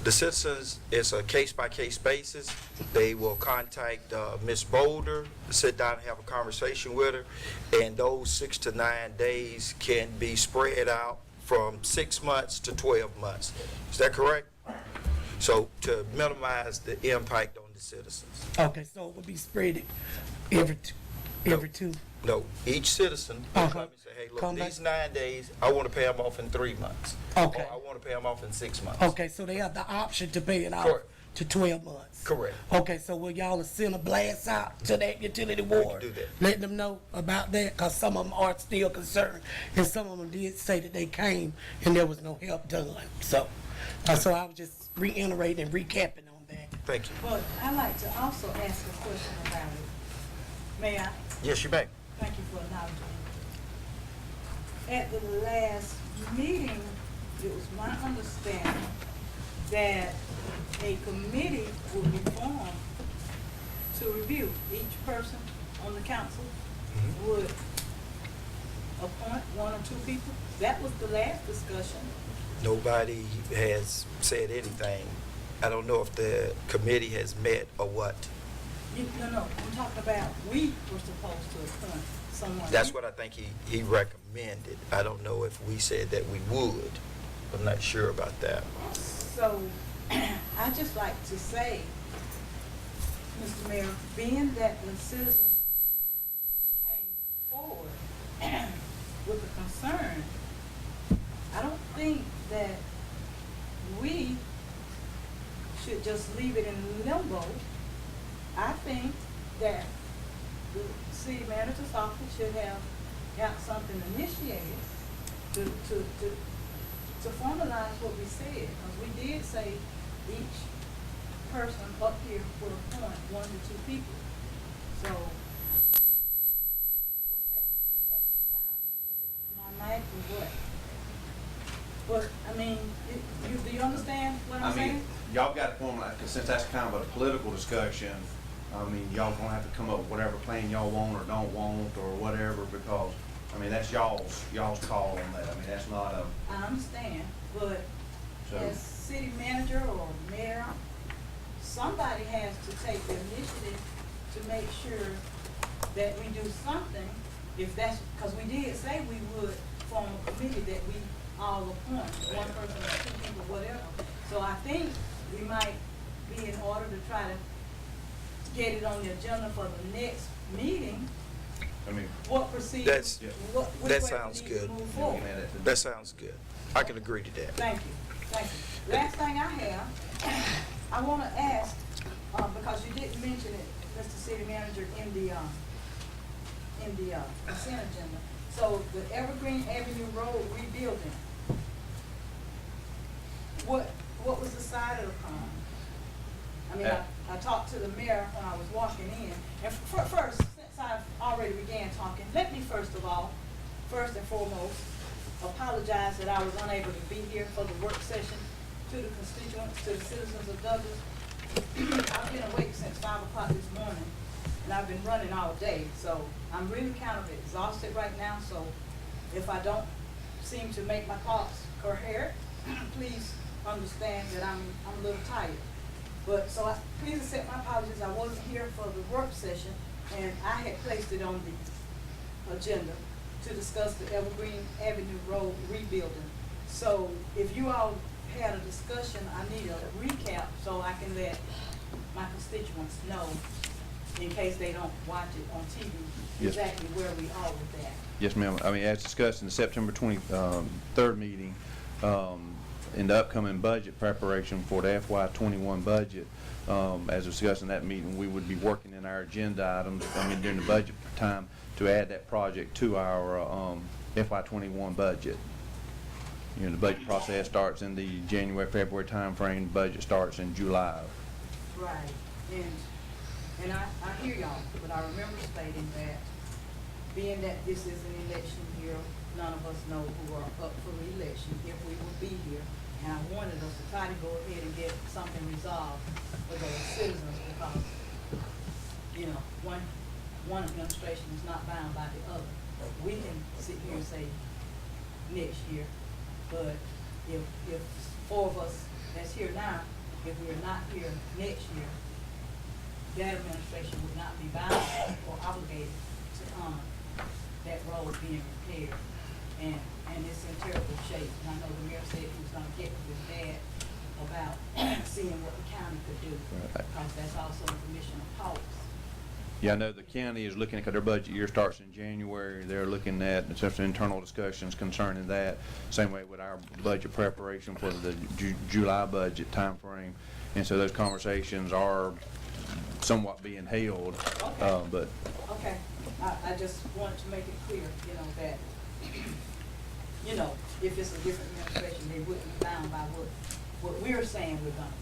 the citizens, it's a case-by-case basis. They will contact Ms. Boulder, sit down and have a conversation with her, and those 6 to 9 days can be spread out from 6 months to 12 months. Is that correct? So to minimize the impact on the citizens. Okay, so it would be spread every two. No, each citizen will come and say, hey, look, these 9 days, I want to pay them off in 3 months. Okay. Or I want to pay them off in 6 months. Okay, so they have the option to pay it off Correct. to 12 months. Correct. Okay, so will y'all send a blast out to that utility board? do that. Let them know about that, because some of them are still concerned, and some of them did say that they came and there was no help done. So I was just reiterating and recapping on that. Thank you. But I'd like to also ask a question about it. May I? Yes, you may. Thank you for acknowledging it. At the last meeting, it was my understanding that a committee would be formed to review. Each person on the council would appoint 1 or 2 people. That was the last discussion. Nobody has said anything. I don't know if the committee has met or what. No, I'm talking about we were supposed to appoint someone. That's what I think he recommended. I don't know if we said that we would. I'm not sure about that. So, I'd just like to say, Mr. Mayor, being that the citizens came forward with a concern, I don't think that we should just leave it in limbo. I think that the city manager's office should have got something initiated to formalize what we said, because we did say each person up here would appoint 1 to 2 people. So, what's happening with that sound? Is it my mic or what? But, I mean, do you understand what I'm saying? Y'all got to formalize, because since that's kind of a political discussion, I mean, y'all gonna have to come up with whatever plan y'all want or don't want or whatever, because, I mean, that's y'all's call on that. I mean, that's not a. I understand, but So- as city manager or mayor, somebody has to take the initiative to make sure that we do something. If that's, because we did say we would form a committee that we all appoint, 1 person or 2 people, whatever. So I think we might be in order to try to get it on the agenda for the next meeting. I mean, What procedures, which That way sounds we need to good. move forward. That sounds good. I can agree to that. Thank you. Last thing I have, I want to ask, because you didn't mention it, Mr. City Manager, in the consent agenda. So the Evergreen Avenue Road rebuilding, what was decided upon? I mean, I talked to the mayor when I was walking in, and first, since I've already began talking, let me first and foremost, apologize that I was unable to be here for the work session to the constituents, to the citizens of Douglas. I've been awake since 5 o'clock this morning, and I've been running all day, so I'm really kind of exhausted right now, so if I don't seem to make my thoughts coherent, please understand that I'm a little tired. But, so please accept my apologies, I wasn't here for the work session, and I had placed it on the agenda to discuss the Evergreen Avenue Road rebuilding. So, if you all had a discussion, I need a recap so I can let my constituents know, in case they don't watch it on TV, Yes. exactly where we are with that. Yes, ma'am. I mean, as discussed in the September 23rd meeting, in the upcoming budget preparation for the FY21 budget, as discussed in that meeting, we would be working in our agenda items, during the budget time, to add that project to our FY21 budget. You know, the budget process starts in the January, February timeframe. The budget starts in July. Right, and I hear y'all, but I remember stating that, being that this is an election year, none of us know who are up for re-election, if we will be here. And I wanted us to try to go ahead and get something resolved for those citizens, because you know, one administration is not bound by the other. We can sit here and say next year, but if four of us that's here now, if we're not here next year, that administration would not be bound or obligated to that road being repaired. And it's in terrible shape. And I know the mayor said he was gonna get with his dad about seeing what the county could do, because that's also in Commissioner Paul's. Yeah, I know the county is looking at, 'cause their budget year starts in January, they're looking at some internal discussions concerning that, same way with our budget preparation for the July budget timeframe. And so those conversations are somewhat being held, but. Okay, I just wanted to make it clear, you know, that, you know, if it's a different administration, they wouldn't be bound by what we're saying we're gonna do.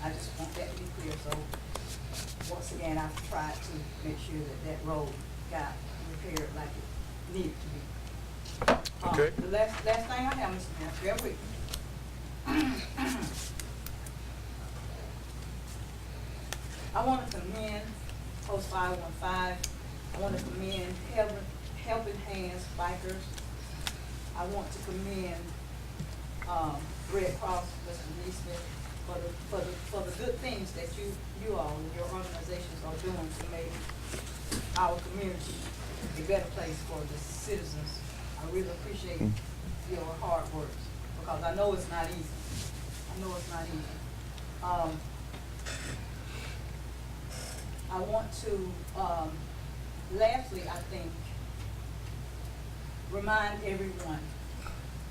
I just want that to be clear, so once again, I've tried to make sure that road got repaired like it needed to be. Okay. The last thing I have, Mr. Mayor, bear with me. I want to commend Post 515. I want to commend Helping Hands Bikers. I want to commend Red Cross, Mr. Neesmith, for the good things that you all and your organizations are doing to make our community a better place for the citizens. I really appreciate your hard work, because I know it's not easy. I want to, lastly, I think, remind everyone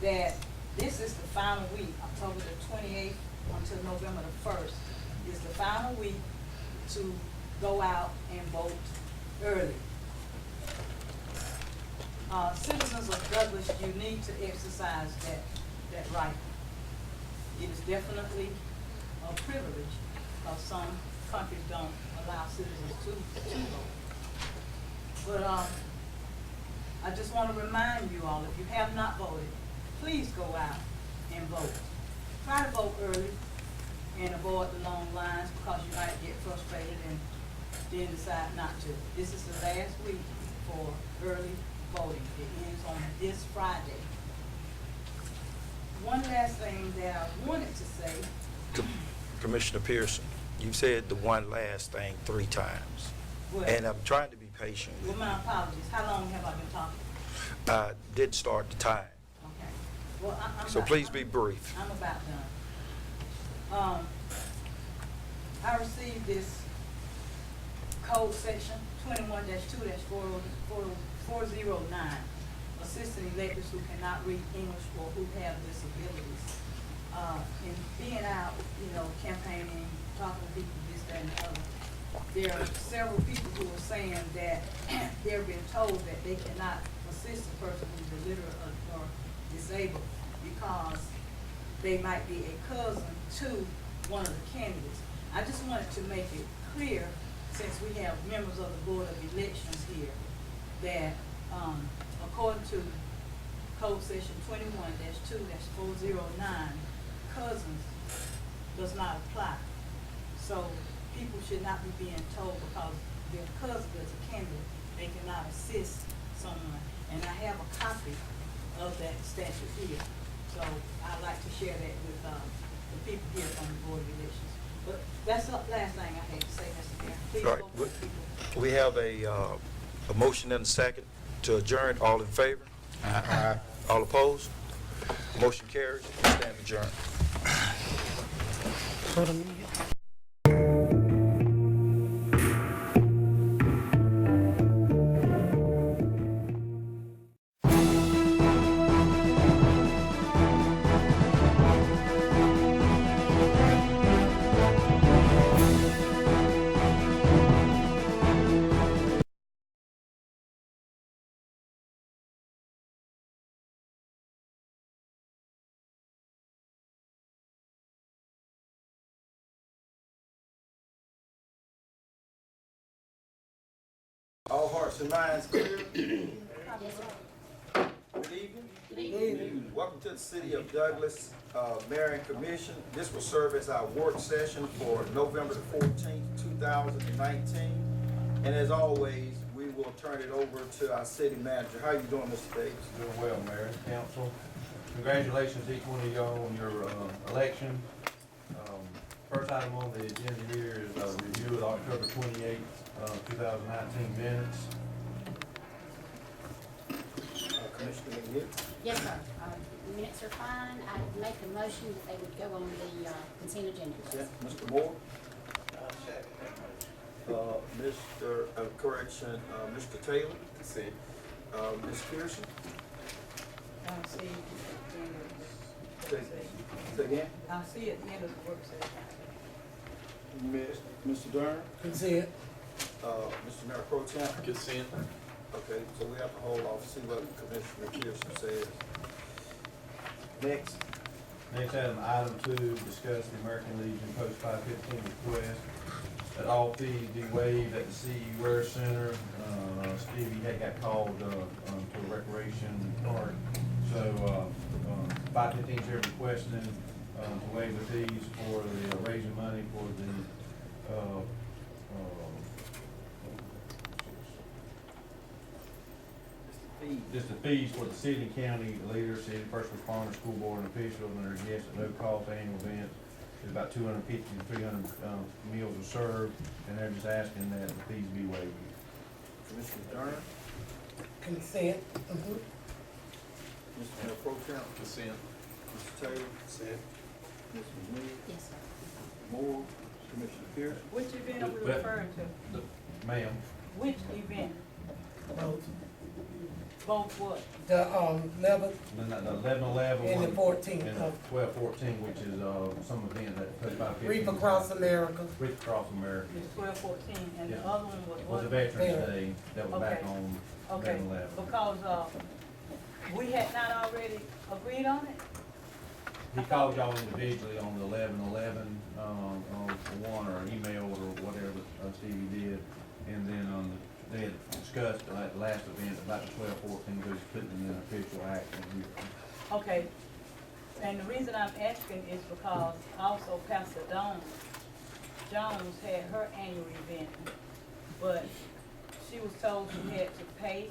that this is the final week, October the 28th until November the 1st, is the final week to go out and vote early. Citizens of Douglas, you need to exercise that right. It is definitely a privilege, because some countries don't allow citizens to vote. But I just want to remind you all, if you have not voted, please go out and vote. Try to vote early and avoid the long lines, because you might get frustrated and then decide not to. This is the last week for early voting. It ends on this Friday. One last thing that I wanted to say. Commissioner Pearson, you said the one last thing 3 times. Well, and I'm trying to be patient. Well, my apologies. How long have I been talking? I did start the time. Okay. Well, So please be brief. I'm about done. I received this code section 21-2-409, assisting electors who cannot read English or who have disabilities. In being out, campaigning, talking to people, this, that, and the other, there are several people who are saying that they're being told that they cannot assist a person who's illiterate or disabled because they might be a cousin to one of the candidates. I just wanted to make it clear, since we have members of the Board of Elections here, that according to Code Section 21-2-409, cousins does not apply. So people should not be being told because their cousin is a candidate, they cannot assist someone. And I have a copy of that statute here. So I'd like to share that with the people here from the Board of Elections. But that's the last thing I had to say, Mr. Mayor. Please All vote for the people. We have a motion and a second to adjourn. All in favor? Aye. All opposed? Motion carries. We stand adjourned. All hearts and minds clear? Good evening. Good evening. Welcome to the City of Douglas Mayor and Commission. This will serve as our work session for November the 14th, 2019. And as always, we will turn it over to our city manager. How you doing, Mr. Davis? Doing well, Mayor, Council. Congratulations to each one of y'all on your election. First item on the agenda here is review of the October 28th, 2019 minutes. Commissioner McGee? Yes, sir. Minutes are fine. I make a motion that they would go on the consent agenda. Consent. Mr. Moore? Mr. Taylor? Consent. Ms. Pearson? I'll see it at the end of the work session. Say again? I'll see it at the end of the work session. Mr. Durham? Consent. Mr. Mayor Pro Tem? Consent. Okay, so we have to hold off, see what Commissioner Pearson says. Next. Next item 2, discuss the American Legion Post 515 request that all fees be waived at the C.B.R. Center. Stevie had got called to a recreation park. So 515 is here requesting to waive the fees for the raising money for the just the fees for the city and county leaders, city first responders, school board and officials and their guests at no cost annual event. It's about 250 to 300 meals are served, and they're just asking that the fees be waived. Commissioner Durham? Consent. Mr. Mayor Pro Tem? Consent. Mr. Taylor? Consent. Ms. McGee? Yes, sir. Moore? Commissioner Pearson? Which event are we But- referring to? Ma'am, Which event? Both. Both what? The 11th the 11/11 and the 14th. and the 12/14, which is some event that Post 515. Reef Across America. Reef Across America. It's 12/14, and the Yeah. other one was Was what? a Veterans Yeah. Day that was back Okay. on Okay, 11/11. because, we had not already agreed on it? He called y'all individually on the 11/11, on one or emailed or whatever Stevie did. And then they had discussed at the last event about the 12/14, who's putting in an official action. Okay, and the reason I'm asking is because also Pastor Jones had her annual event, but she was told she had to pay.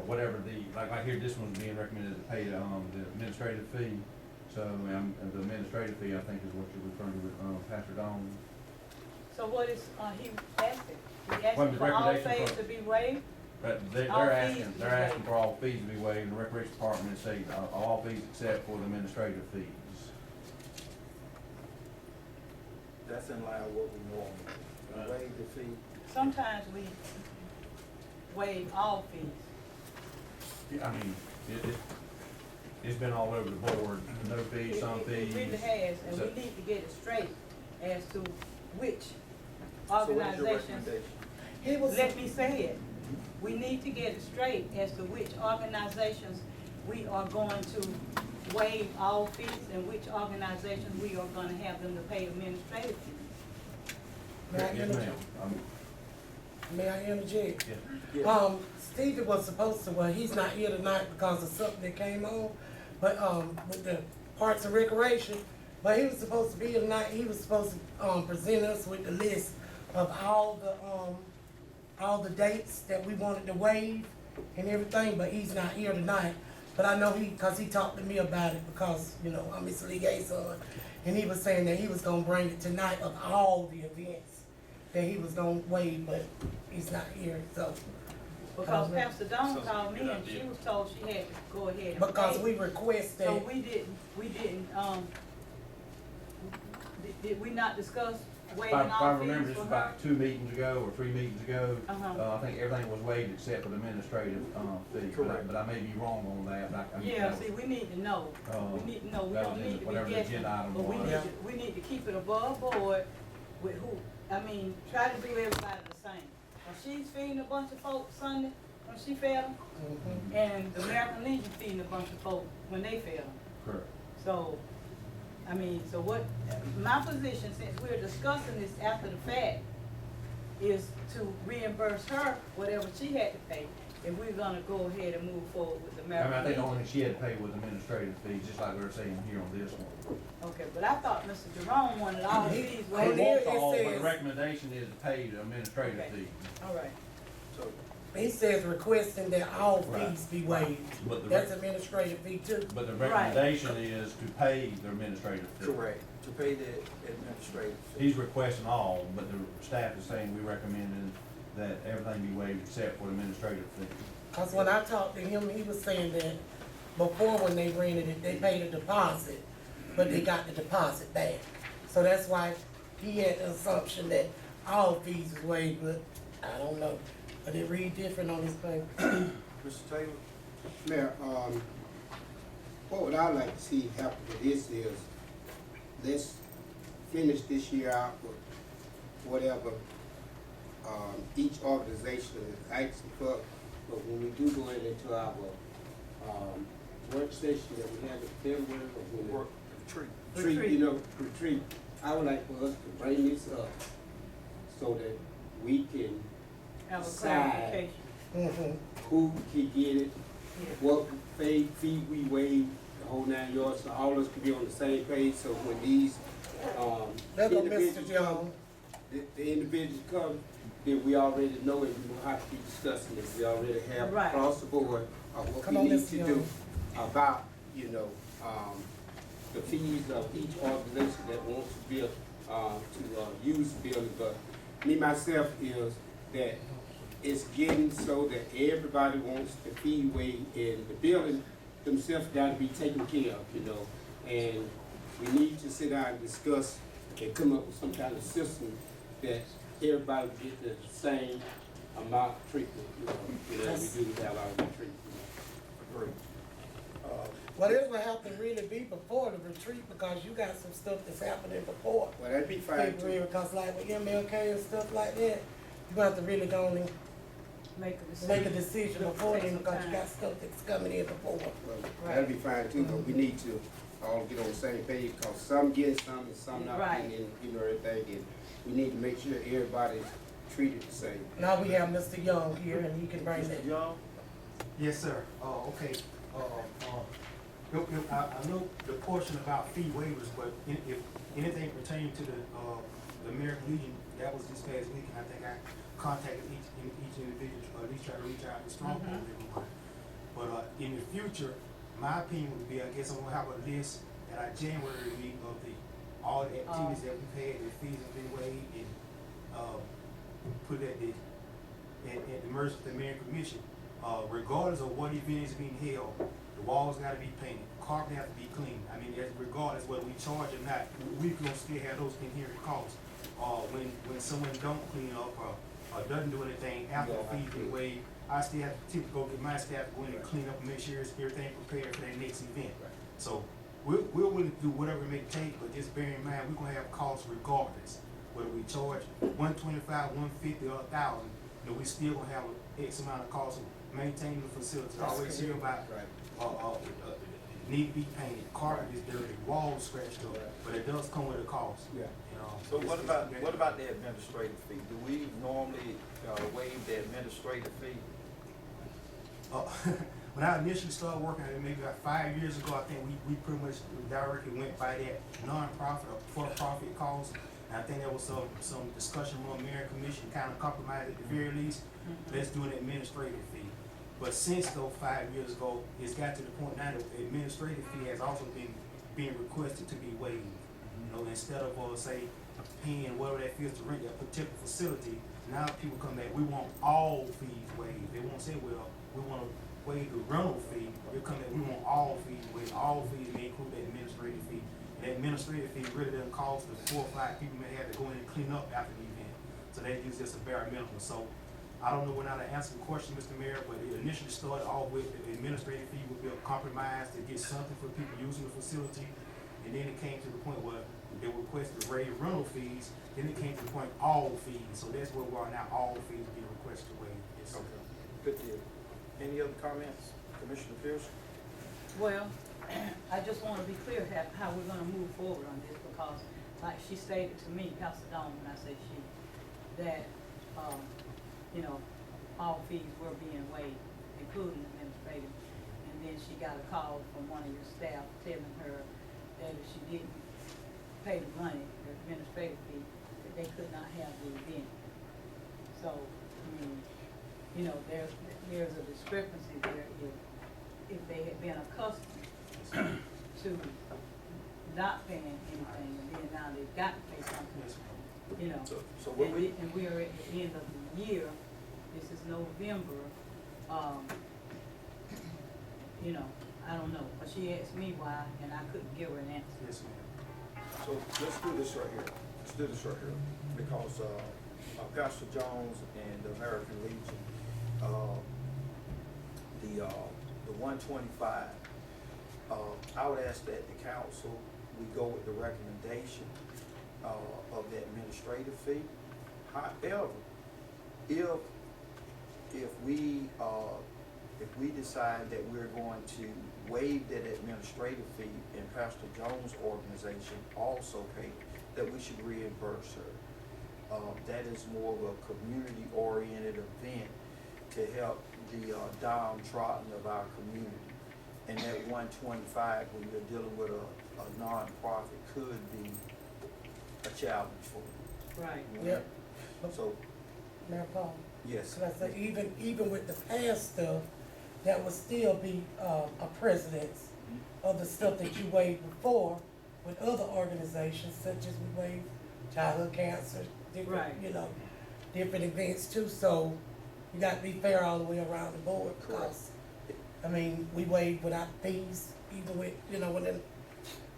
Whatever like here, this one's being recommended to pay the administrative fee. So the administrative fee, I think, is what you're referring to with Pastor Don. So what is, he asking? He Well, asking the for all recommendation fees for- to be waived? But All they're fees to be asking waived. for all fees to be waived, and the Recreation Department say all fees except for the administrative fees. That's in line with what we normally, waive the fee. Sometimes we waive all fees. I mean, it's been all over the board, no fees, some fees. It really has, and So- we need to get it straight as to which So what is your organizations. recommendation? He was. Let me say it. We need to get it straight as to which organizations we are going to waive all fees and which organizations we are gonna have them to pay administrative fees. May I Yes, interject? ma'am. May I interject? Yeah. Stevie was supposed to, well, he's not here tonight because of something that came on, but, with the Parks and Recreation, but he was supposed to be here tonight. He was supposed to, present us with the list of all the dates that we wanted to waive and everything, but he's not here tonight. But I know cause he talked to me about it because, I'm his liaison, and he was saying that he was gonna bring it tonight of all the events that he was gonna waive, but he's not here, so. Because Pastor Dawn called me and she was told she had to go ahead and pay. Because we requested. So we didn't, did we not discuss waiving If I all remember, fees this for was her? about 2 meetings ago or 3 meetings ago. Uh-huh. I think everything was waived except for the administrative fee. Correct. But I may be wrong on that. Yeah, see, we need to know. We need to know. We that don't was in need to whatever be the guessing. agenda item But we was. need to, we need to keep it above board with who, try to do everybody the same. When she's feeding a bunch of folks Sunday, when she fed them, and the American Legion feeding a bunch of folks when they fed them. Correct. So, so what, my position, since we're discussing this after the fact, is to reimburse her whatever she had to pay, if we're gonna go ahead and move forward with the I mean, I think the American only Legion. thing she had to pay was administrative fees, just like we were saying here on this one. Okay, but I thought Mr. Jerome wanted all fees He waived. wants all, but the recommendation is to pay the administrative Okay. fee. All right. So, He says requesting that all Right. fees be waived. But the That's rec- administrative fee too. But the Right. recommendation is to pay the administrative fee. correct, to pay the administrative fee. He's requesting all, but the staff is saying we recommended that everything be waived except for the administrative fee. Cause when I talked to him, he was saying that before when they rented it, they paid a deposit, but they got the deposit back. So that's why he had the assumption that all fees is waived, but I don't know. But it read different on his paper. Mr. Taylor? Mayor, what would I like to see happen with this is, let's finish this year out with whatever, each organization is asking for, but when we do go into our, work session that we have in February, or when Work, retreat, retreat, I would like for us to bring this up so that we can Have a decide clarification. who can get it, what fee we waive, the whole 9 yards, so all of us can be on the same page, so when these, That's what Mr. individuals come, Jones. the individuals come, then we already know it, we don't have to be discussing it, we already have Right. across the board, what Come we on, need Mr. to do Jones. about, the fees of each organization that wants to build, to use the building, but me, myself, is that it's getting so that everybody wants the fee waived, and the building themselves gotta be taken care of, and we need to sit down and discuss and come up with some kind of system that everybody get the same amount of treatment, we do have our retreat. Agree. Well, this will have to really be before the retreat because you got some stuff that's happening before. Well, that'd be fine too. February, because like with MLK and stuff like that, you have to really go and make a decision before then because you got stuff that's coming in before. Well, that'd be fine too, but we need to all get on the same page, because some get some and some not Right. getting, everything, and we need to make sure everybody's treated the same. Now we have Mr. Young here and he can bring that. Mr. Young? Yes, sir. Okay. I know the portion about fee waivers, but if anything pertaining to the American Legion, that was this past week, and I think I contacted each individual, or at least try to reach out to Stronghold and everyone. But in the future, my opinion would be, I guess I'm gonna have a list at our January meeting of all the activities that we've had, the fees have been waived, and put at the mercy of the American Commission. Regardless of what event is being held, the walls gotta be painted, carpet have to be clean. I mean, regardless whether we charge or not, we gonna still have those inherent costs. When someone don't clean up or doesn't do anything after the fees been waived, I still have to go get my staff to go in and clean up and make sure everything prepared for that next event. So we're willing to do whatever it may take, but just bear in mind, we're gonna have costs regardless. Whether we charge $125, $150, or $1,000, we still gonna have X amount of costs of maintaining the facility. I always hear about, need to be painted, carpet is dirty, walls scratched up, but it does come with a cost. Yeah. So what about the administrative fee? Do we normally waive the administrative fee? When I initially started working at it, maybe about 5 years ago, I think we pretty much directly went by that non-profit or for-profit cost. And I think there was some discussion among Mayor and Commission, kind of compromise at the very least. Let's do an administrative fee. But since though 5 years ago, it's got to the point now that the administrative fee has also been being requested to be waived. Instead of say paying whatever that feels to rent that particular facility, now people come back, we want all fees waived. They won't say, well, we want to waive the rental fee. They come back, we want all fees waived. All fees may include that administrative fee. And that administrative fee really doesn't cost the 4 or 5 people may have to go in and clean up after the event. So that is just a bare minimum. So I don't know when I answer the question, Mr. Mayor, but it initially started off with the administrative fee would be a compromise to get something for people using the facility. And then it came to the point where they requested to raise rental fees. Then it came to the point all fees. So that's where we are now, all fees being requested to waive. Yes, Okay, good deal. Any other comments? Commissioner Pierce? Well, I just want to be clear how we're going to move forward on this because, like she stated to me, Pastor Dawn, when I say she, that, all fees were being waived. including administrative. And then she got a call from one of your staff telling her that if she didn't pay the money, the administrative fee, that they could not have the event. So, I mean, you know, there's a discrepancy there if they had been accustomed to not paying anything, and then now they've got to pay something, you know. So what we, And we are at the end of the year, this is November, you know, I don't know, but she asked me why, and I couldn't give her an answer. yes, ma'am. So let's do this right here. Let's do this right here, because, Pastor Jones and the American Legion, the 125, I would ask that the council, we go with the recommendation, of the administrative fee. However, if we decide that we're going to waive that administrative fee and Pastor Jones' organization also pay, that we should reimburse her. That is more of a community-oriented event to help the downtrodden of our community. And that 125, when you're dealing with a nonprofit, could be a challenge for you. Right. Yeah. So, Mayor Paul, yes. could I say, even with the past stuff, that would still be a precedence of the stuff that you waived before with other organizations, such as we waived childhood cancer, different, Right. you know, different events too. So you got to be fair all the way around the board. Because, I mean, we waive without fees, even with, you know, with the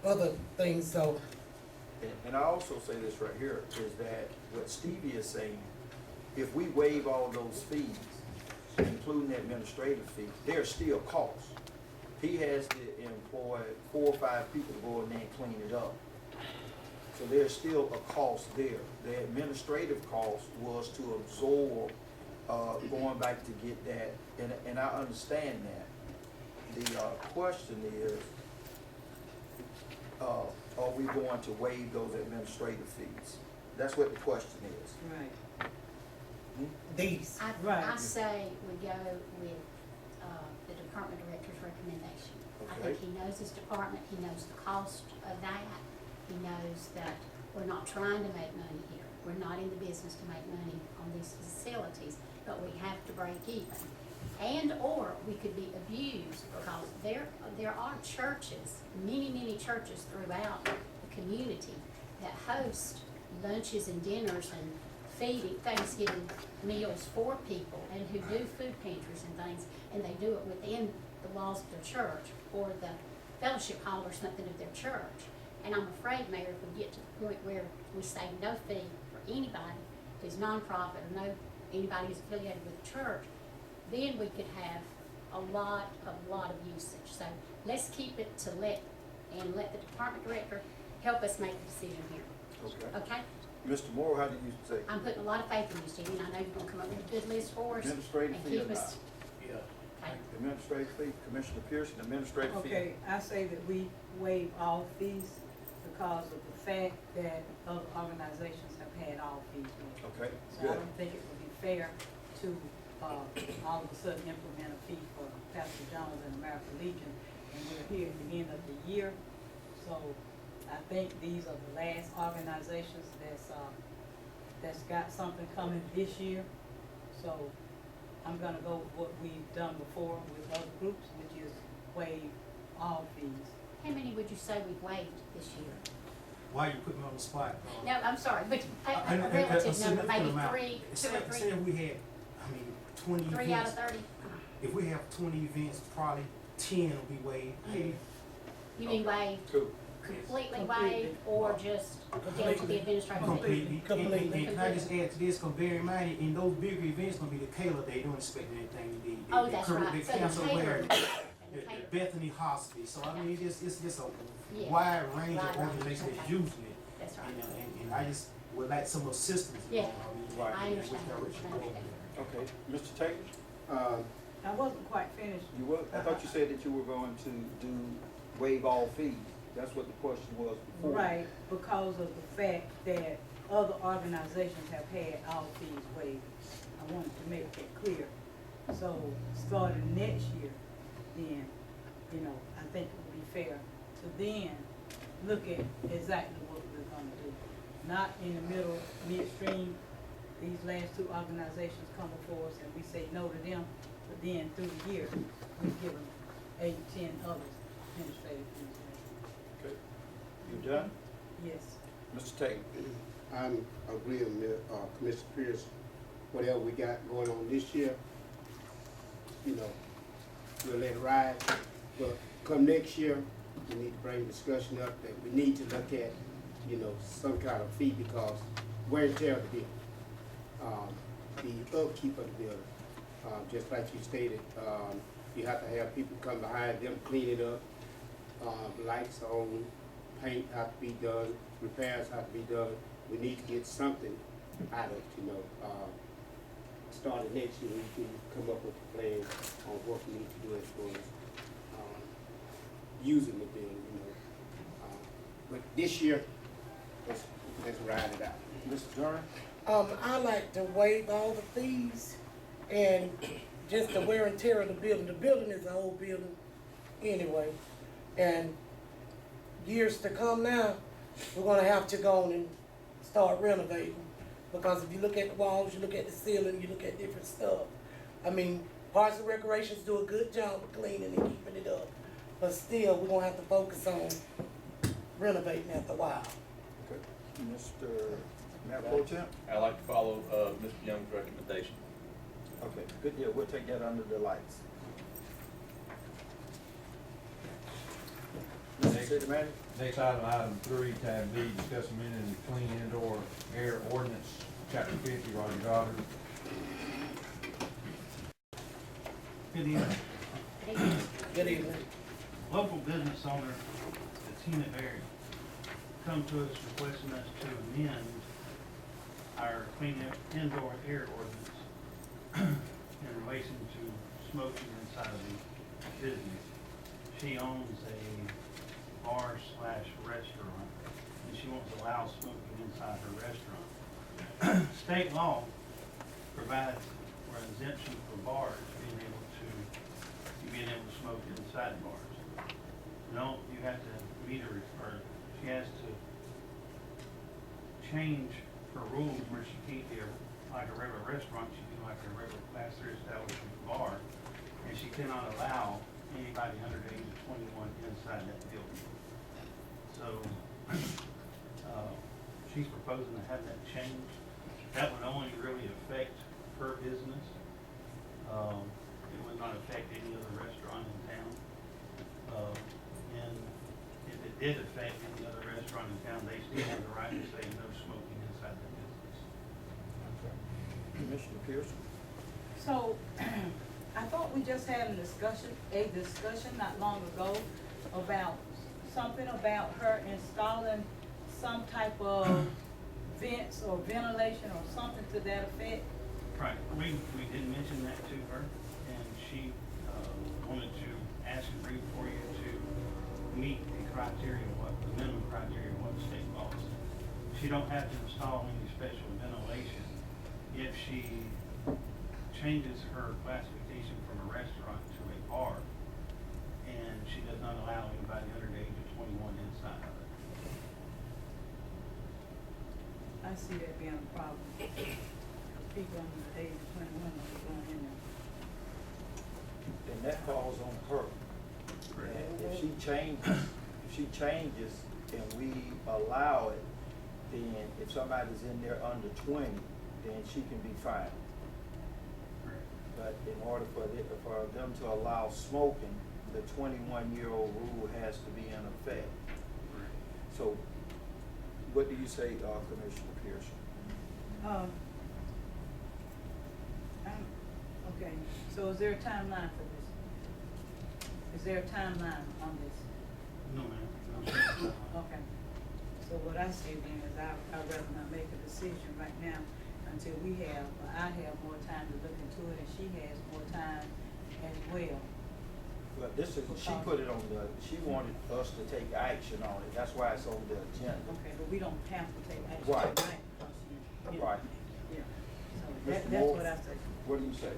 other things. So. And I also say this right here, is that what Stevie is saying, if we waive all those fees, including the administrative fee, there's still costs. He has to employ 4 or 5 people to go in there and clean it up. So there's still a cost there. The administrative cost was to absorb, going back to get that, and I understand that. The question is, are we going to waive those administrative fees? That's what the question is. Right. These. I say we go with, the department director's recommendation. I Okay. think he knows his department, he knows the cost of that, he knows that we're not trying to make money here. We're not in the business to make money on these facilities, but we have to break even. And or we could be abused, because there are churches, many churches throughout the community that host lunches and dinners and feeding, Thanksgiving meals for people, and who do food pantries and things, and they do it within the walls of their church or the fellowship hall or something of their church. And I'm afraid, Mayor, if we get to the point where we say no fee for anybody who's nonprofit or anybody who's affiliated with the church, then we could have a lot of usage. So let's keep it to let the department director help us make a decision here. Okay. Okay? Mr. Moore, how do you say? I'm putting a lot of faith in you, Stevie, and I know you're gonna come up with a good list for us. Administrative and fee or keep us. not? Okay. Administrative fee, Commissioner Pearson, administrative fee. Okay, I say that we waive all fees because of the fact that other organizations have had all fees waived. Okay, So I good. don't think it would be fair to, all of a sudden implement a fee for Pastor Jones and American Legion, and we're here at the end of the year. So I think these are the last organizations that's got something coming this year. So I'm gonna go with what we've done before with other groups, which is waive all fees. How many would you say we've waived this year? Why you put me on the spot? No, I'm sorry, but a And- relative number, significant maybe amount. 3, 2 or 3, Say if we had, 20 events. 3 out of 30? If we have 20 events, probably 10 will be waived. Maybe You mean waived, Cool. completely waived, or just down to the administrative fee? completely. And can I just add to this, because bear in mind, in those bigger events, gonna be the Kayla Day, don't expect anything to be. Oh, that's right. They So the cancel Kayla where, Day the Bethany Hospice, so I mean, it's just a Yeah. wide range Right, of right. organizations that's Okay. using it. That's right. And I just would like some assistance. Yeah. Right. I understand. Okay, Mr. Taylor? I wasn't quite finished. You were, I thought you said that you were going to waive all fees. That's what the question was before. Right, because of the fact that other organizations have had all fees waived. I wanted to make that clear. So starting next year, then, you know, I think it would be fair to then look at exactly what we're gonna do. Not in the middle, midstream, these last two organizations come before us and we say no to them, but then through the year, we give them 8, 10 others administrative fees. Okay. You done? Yes. Mr. Taylor? I'm agreeing with Commissioner Pierce. Whatever we got going on this year, you know, we'll let it ride. But come next year, we need to bring discussion up that we need to look at, you know, some kind of fee because wear and tear of the building. The upkeep of the building, just like you stated, you have to have people come behind them, clean it up. Lights on, paint have to be done, repairs have to be done. We need to get something out of it, you know. Starting next year, we can come up with a plan on what we need to do as far as using the building, you know. But this year, let's ride it out. Mr. Durham? I like to waive all the fees and just the wear and tear of the building. The building is an old building anyway. And years to come now, we're gonna have to go on and start renovating. Because if you look at the walls, you look at the ceiling, you look at different stuff. I mean, Parks and Recreations do a good job of cleaning and keeping it up. But still, we're gonna have to focus on renovating after a while. Okay. Mr. Mayor Pro Tem? I'd like to follow, Mr. Young's recommendation. Okay, good deal. We'll take that under the lights. Mr. City Manager? Next item, item 3, tab B, discuss amending the clean indoor air ordinance, chapter 50, Roger Goddard. Good evening. Good evening. Local business owner, the G.B.R, come to us requesting us to amend our clean indoor air ordinance in relation to smoking inside of the business. She owns a bar/restaurant, and she wants to allow smoking inside her restaurant. State law provides for an exemption for bars being able to smoke inside bars. No, you have to meet her, or she has to change her rules where she can't be like a regular restaurant, she can be like a regular class 3 establishment bar, and she cannot allow anybody under the age of 21 inside that building. So, she's proposing to have that changed. That would only really affect her business. It would not affect any other restaurant in town. And if it did affect any other restaurant in town, they still have the right to say no smoking inside the business. Okay. Commissioner Pearson? So, I thought we just had a discussion not long ago about something about her installing some type of vents or ventilation or something to that effect. Right, we did mention that to her, and she wanted to ask and read for you to meet the criteria, the minimum criteria, what the state law says. She don't have to install any special ventilation if she changes her classification from a restaurant to a bar, and she does not allow anybody under the age of 21 inside of it. I see that being a problem. People under the age of 21 are going in there. Then that falls on her. And if she changes and we allow it, then if somebody's in there under 20, then she can be fined. But in order for them to allow smoking, the 21-year-old rule has to be in effect. So, what do you say, Commissioner Pearson? Okay, so is there a timeline for this? Is there a timeline on this? No, ma'am. Okay. So what I say then is I'd rather not make a decision right now until I have more time to look into it and she has more time as well. Well, she put it on she wanted us to take action on it. That's why it's on the agenda. Okay, but we don't have to take action Right. tonight because Right. Yeah. So Mr. that's Moore, what I say. what do you say?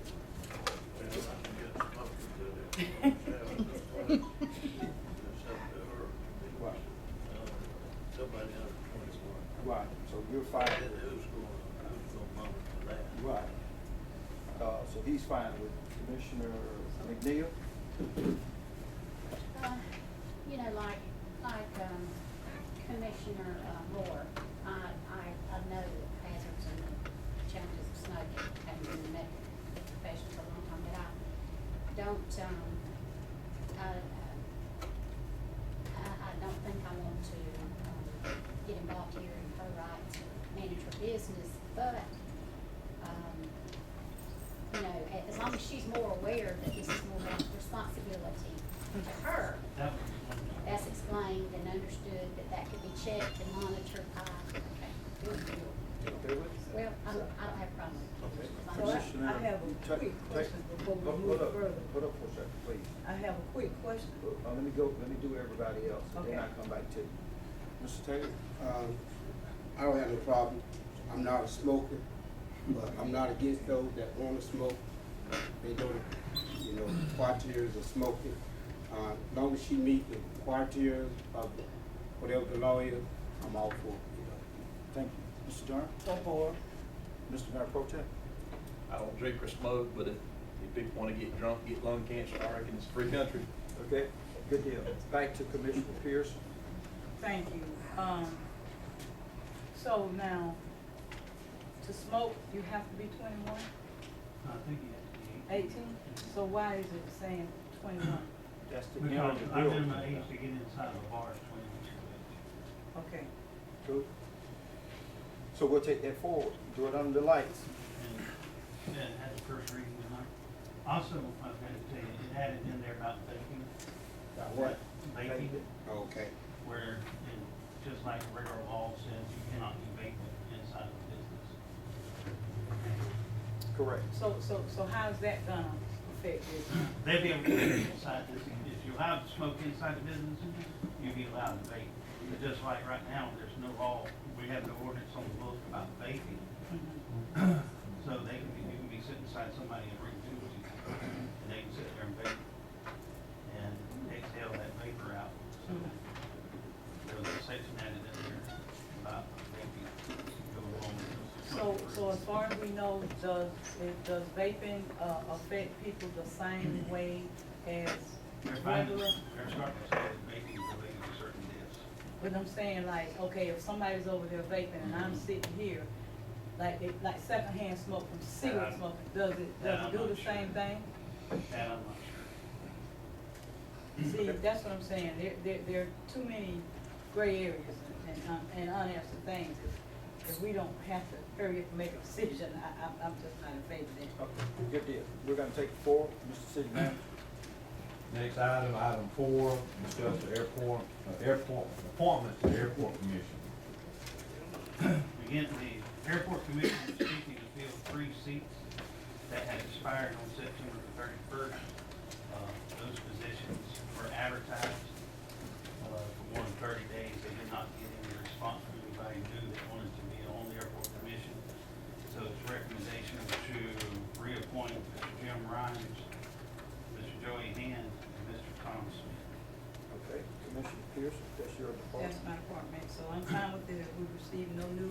Somebody under 21. Right, so you're fine with Who's going bump to that? Right. So he's fine with Commissioner McNeil? You know, like Commissioner Moore, I know the hazards and the challenges of smoking, having been in the medical profession for a long time, but I don't, I don't think I want to get involved here in her right to manage her business, but, you know, as long as she's more aware that this is more of a responsibility to her, that's explained and understood that could be checked and monitored by, okay, good deal. Okay with it? Well, I don't have a problem with it. Okay. As long as- So I have a quick question before we move further. Hold up for a second, please. I have a quick question. Let me do everybody else, and then Okay. I'll come back to you. Mr. Taylor? I don't have no problem. I'm not a smoker, but I'm not against those that want to smoke. They go to, you know, criteria of smoking. As long as she meet the criteria of whatever the law is, I'm all for it. Thank you. Mr. Durham? So far. Mr. Mayor Pro Tem? I don't drink or smoke, but if people want to get drunk, get lung cancer, I reckon it's a free country. Okay, good deal. Back to Commissioner Pierce. Thank you. So now, to smoke, you have to be 21? I think you have to be 18? So why is it saying 21? That's the Because end of the I bill. knew my age to get inside the bar is 21 years of age. Okay. Cool. So we'll take that forward, do it under the lights. And that had the first reading tonight. Also, I was going to tell you, it had it in there about vaping. About what? Vaping, Okay. where, and just like regular law says, you cannot do vaping inside of a business. Correct. So how's that gonna affect this? They'll be able to vape inside this, if you're allowed to smoke inside the business, you'll be allowed to vape. But just like right now, there's no law, we have no ordinance on the book about vaping. So they can be, you can be sitting beside somebody and drink too, and they can sit there and vape and exhale that vapor out. So there's a section added in there about vaping going on. So as far as we know, does vaping affect people the same way as They're finding, regular? they're starting to say that vaping is related to certain deaths. But I'm saying like, okay, if somebody's over there vaping and I'm sitting here, like secondhand smoke from cigarette smoking, does it do the same thing? That I'm not sure. See, that's what I'm saying, there are too many gray areas and unanswered things. If we don't have to hurry up and make a decision, I'm just not in favor of that. Okay, good deal. We're gonna take it forward, Mr. City Manager. Next item, item 4, discuss the airport appointment to the airport commission. Again, the airport commission is seeking to fill 3 seats that had expired on September the 31st. Those positions were advertised for more than 30 days. They did not get any response from anybody new that wanted to be on the airport commission. So it's recommendation to reappoint Mr. Jim Rhines, Mr. Joey Hand, and Mr. Thomas Smith. Okay, Commissioner Pierce, that's your department. That's my department, so I'm fine with it if we receive no new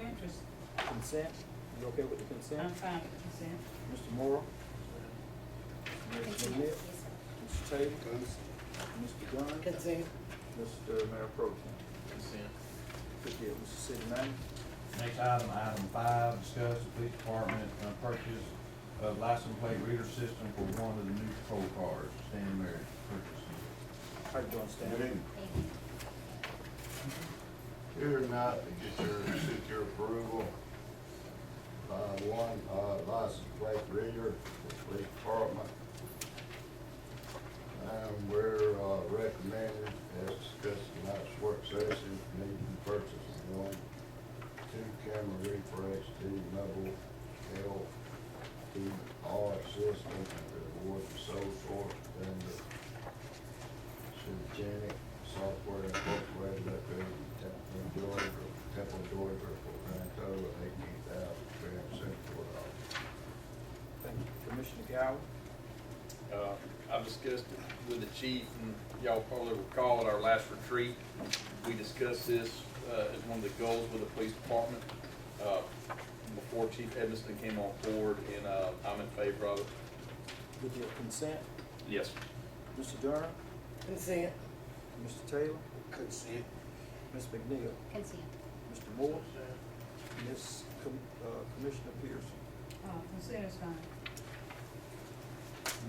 interest. Consent, you okay with the consent? I'm fine with the consent. Mr. Moore? Ms. Smith? Mr. Taylor? Mr. Dunn? Consent. Mr. Mayor Pro Tem? Consent. Good deal, Mr. City Manager. Next item, item 5, discuss the police department purchase of license plate reader system for one of the new patrol cars, Stan Merritt purchasing. How you doing, Stan? Good evening. Here tonight to get seek your approval. One license plate reader for the police department. And we're recommending, as discussed in tonight's work session, need to purchase 1, 2 camera refresh, 2 mobile LPR system, and the award the sole source and the Synergenic software incorporated up there in Temple, Georgia, for a grand total of $18,374. Thank you. Commissioner Gower? discussed it with the chief, and y'all probably recall at our last retreat, we discussed this as one of the goals with the police department before Chief Edmiston came on board, and I'm in favor of it. With your consent, Yes. Mr. Durham, Consent. Mr. Taylor, Consent. Ms. McNeil, Consent. Mr. Moore, Commissioner Pearson. Consent is fine.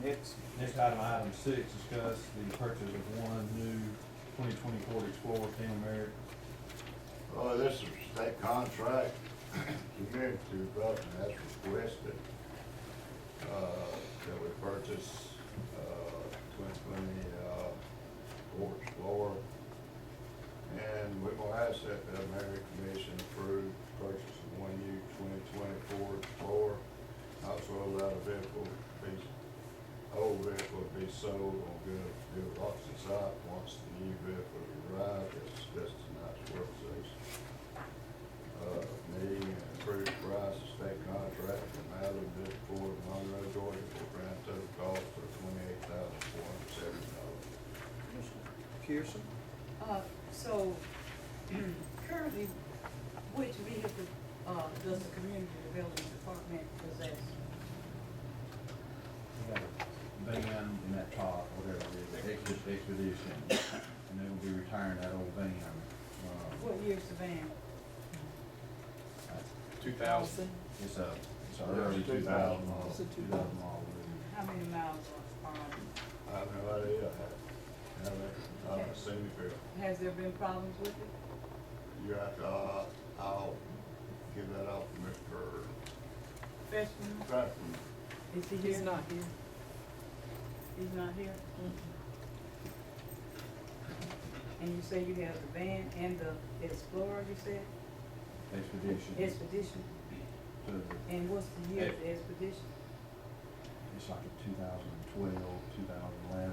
Next, Next item 6, discuss the purchase of one new 2020 Ford Explorer, Tim Merritt. This is a state contract, community development has requested, that we purchase, 2020, Ford Explorer. And we're gonna ask that the American Commission approve purchase of one new 2020 Ford Explorer. Also allow the vehicle to be, old vehicle to be sold on good auction site once the new vehicle arrives. As discussed tonight's work session. Meeting and approved price of state contract from Allen District Ford, Monroe, Georgia, for a grand total cost of $28,470. Commissioner Pearson. So, currently, which vehicle, does the community development department possess? We got a van in that top, whatever it is, Expedition, and they will be retiring that old van. What year's the van? 2000. It's a early 2000 model. It's a 2000 model. How many miles are I have no idea. I haven't seen the bill. has there been problems with it? You have to, I'll give that off to Mr. Freshman, Crafton. is he here? He's not here. He's not here? And you say you have the van and the Explorer, you said? Expedition. Expedition? To the- And what's the year of the Expedition? It's like a 2012, 2011.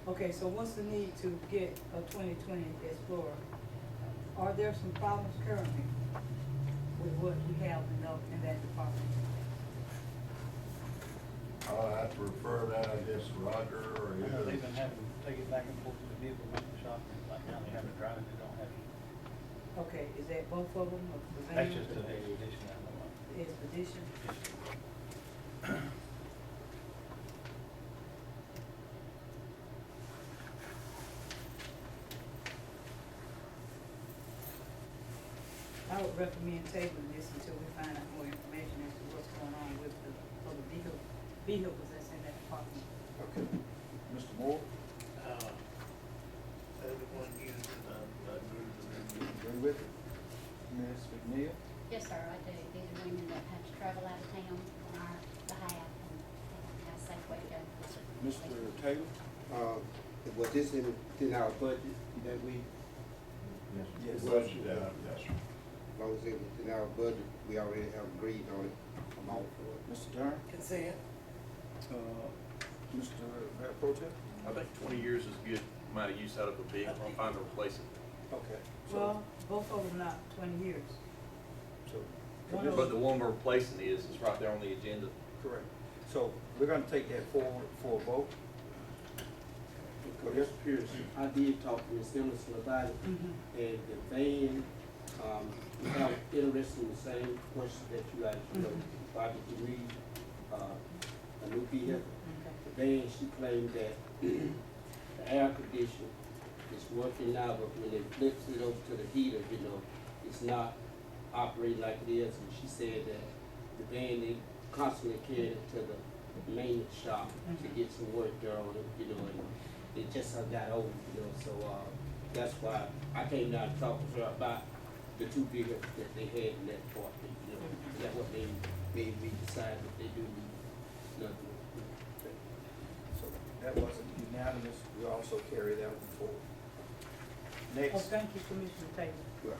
Okay, so what's the need to get a 2020 Explorer? Are there some problems currently with what you have in that department? I'll have to refer that, I guess, Roger or I know you. they've been having to take it back and forth to the vehicle maintenance shop, and like now they have to drive it, they don't have it. Okay, is that both of them, or the van? That's just an expedition, I know of. The Expedition? I would recommend tabling this until we find out more information as to what's going on with the vehicles that's in that department. Okay. Mr. Moore, Everyone uses, agree with it? Ms. McNeil? Yes, sir, I do. These are women that have to travel out of town on our behalf and have a safe way to go. Mr. Taylor? Was this in our budget that we, Yes. Budget down, yes, sir. as long as it was in our budget, we already have agreed on it? I'm all for it. Mr. Durham? Consent. Mr. Mayor Pro Tem? I think 20 years is a good amount of use out of a vehicle. I'm fine to replace it. Okay. Well, both of them not 20 years. So, But the one we're replacing is right there on the agenda. correct. So we're gonna take that forward for a vote. Mr. Pearson, I did talk to Ms. Emerson about it, and the van, I was interested in the same question that you guys, Bobby Reed, a new vehicle. The van, she claimed that the air conditioner is working now, but when it flips it over to the heater, it's not operating like it is, and she said that the van, they constantly carried it to the maintenance shop to get some work done on it, and it just got old, so, that's why I came down and talked to her about the two vehicles that they had in that department, That's what they made me decide that they do need nothing. So that wasn't unanimous. We also carry that one forward. Next. Oh, thank you, Commissioner Taylor.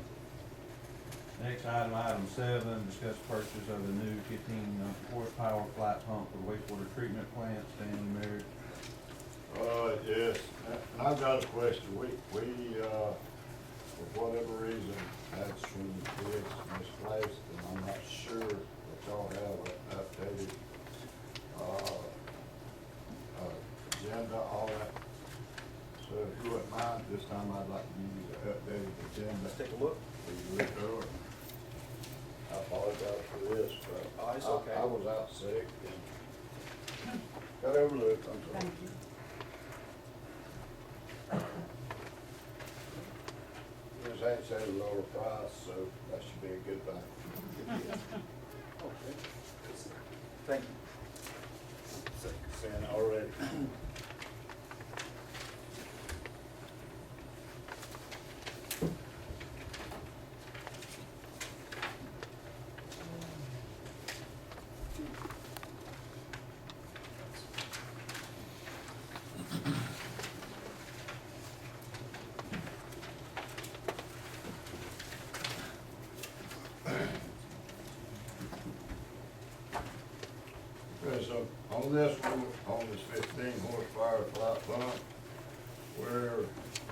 Next item 7, discuss purchase of the new 15 horsepower flat pump for the wastewater treatment plant, Stanley Merritt. Yes, and I've got a question. We, for whatever reason, had some bids misplaced, and I'm not sure that y'all have updated. all that. So if you wouldn't mind, this time I'd like to give you the updated agenda. Let's take a look. Please look over it. I apologize for this, but Oh, it's okay. I was out sick and got overlooked, I'm sorry. Thank you. This ain't said a lower price, so that should be a good thing. Okay. Thank you. Saying already. Okay, so on this one, on this 15 horsepower flat pump, we're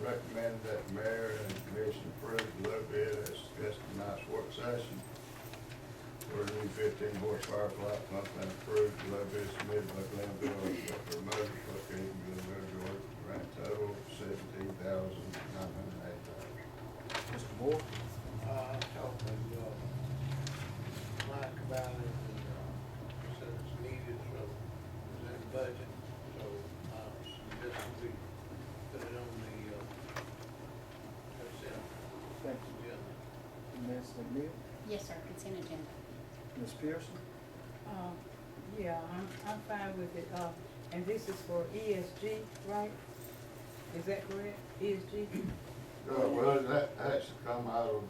recommending that the mayor and the commission approve the low bid as discussed in tonight's work session. We're new 15 horsepower flat pump and approve the low bid submitted by Glenville Electric Motors located in Glenville, Georgia, grand total $17,908. Mr. Moore? I talked to, Mike about it, and, said it's needed, so it's in the budget, so, suggest we put it on the, consent Thank you. agenda. Ms. McNeil? Yes, sir, consent agenda. Ms. Pearson? Yeah, I'm fine with it, and this is for ESG, right? Is that correct? ESG? Well, that actually come out of,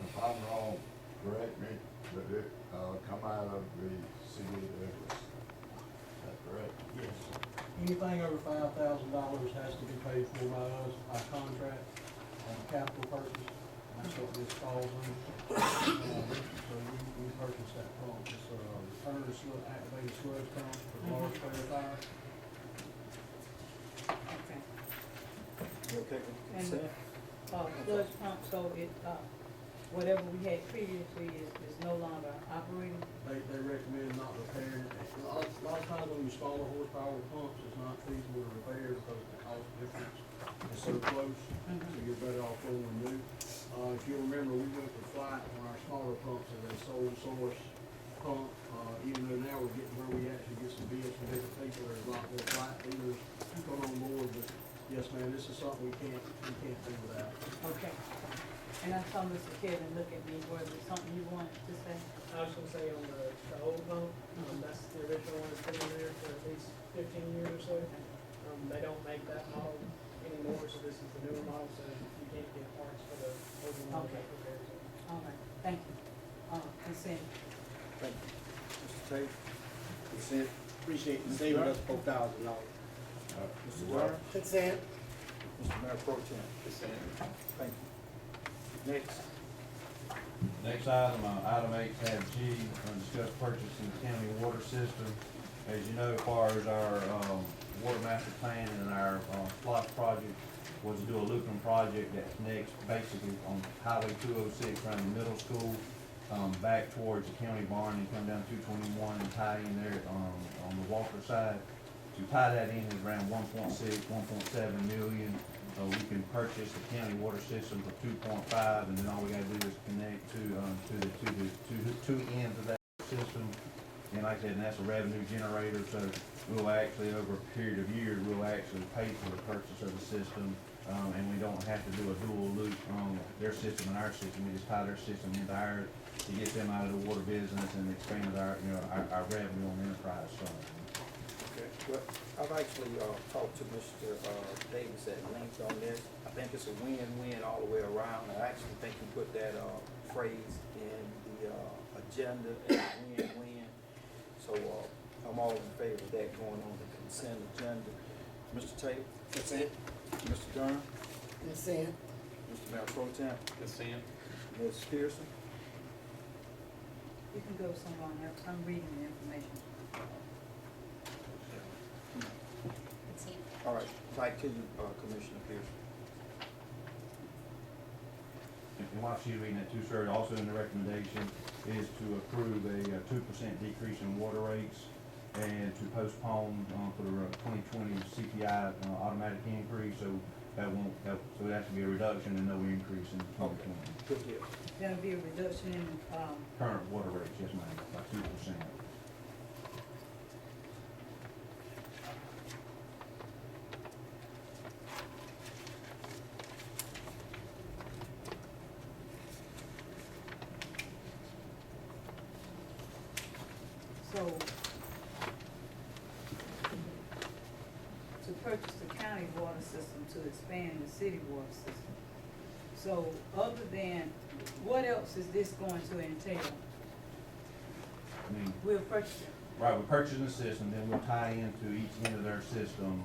if I'm wrong, correct me, but it, come out of the city of Douglas. Is that correct? Yes. Anything over $5,000 has to be paid for by us, by contract, on capital purchase. That's what this falls under. So we purchased that pump. It's a return activated sludge pump for large trailer fire. Okay. You okay with And consent? sludge pump, so it, whatever we had previously is no longer operating? They recommend not repairing it. A lot of times when you install a horsepower pumps, it's not feasible to repair because the cost difference is so close. So you're better off going new. If you remember, we went with Flight on our smaller pumps as a sole source pump. Even though now we're getting where we actually get some bids from different people, there's a lot more Flight dealers come on board. But yes, ma'am, this is something we can't do without. Okay. And I saw Mr. Kevin look at me, was it something you wanted to say? I was gonna say on the old pump, that's the original one that's been in there for at least 15 years or so. They don't make that model anymore, so this is the newer model, so you can't get parts for the older model that prepares it. All right, thank you. Consent. Thank you. Mr. Tate? Consent. Appreciate you saving us $4,000. Mr. Durham? Consent. Mr. Mayor Pro Tem? Consent. Thank you. Next. Next item, item 8tab G, discuss purchasing county water system. As you know, as far as our water master plan and our SPLOST project was to do a looping project that connects basically on Highway 206 around the middle school, back towards the county barn and come down 221 and tie in there on the Walker side. To tie that in is around 1.6, 1.7 million. We can purchase the county water system for 2.5, and then all we gotta do is connect to the two ends of that system. And like I said, and that's a revenue generator, so we'll actually, over a period of years, we'll actually pay for the purchase of the system, and we don't have to do a dual loop on their system and our system. We just tie their system into ours to get them out of the water business and expand our revenue on the enterprise fund. Okay, well, I've actually, talked to Mr. Davis at length on this. I think it's a win-win all the way around. I actually think he put that, phrase in the, agenda as win-win. So, I'm all in favor of that going on the consent agenda. Mr. Tate? Consent. Mr. Durham? Consent. Mr. Mayor Pro Tem? Consent. Ms. Pearson? You can go someone else, I'm reading the information. Consent. All right, back to you, Commissioner Pearson. And while she's reading that too, sir, also in the recommendation is to approve a 2% decrease in water rates. and to postpone, for the 2020 CPI, automatic increase, so that won't, so it has to be a reduction and no increase in 2020. Good deal. There'll be a reduction in, Current water rates, yes ma'am, by 2%. so to purchase the county water system to expand the city water system. So other than, what else is this going to entail? I mean, We'll purchase it. right, we're purchasing the system, then we'll tie into each end of their system,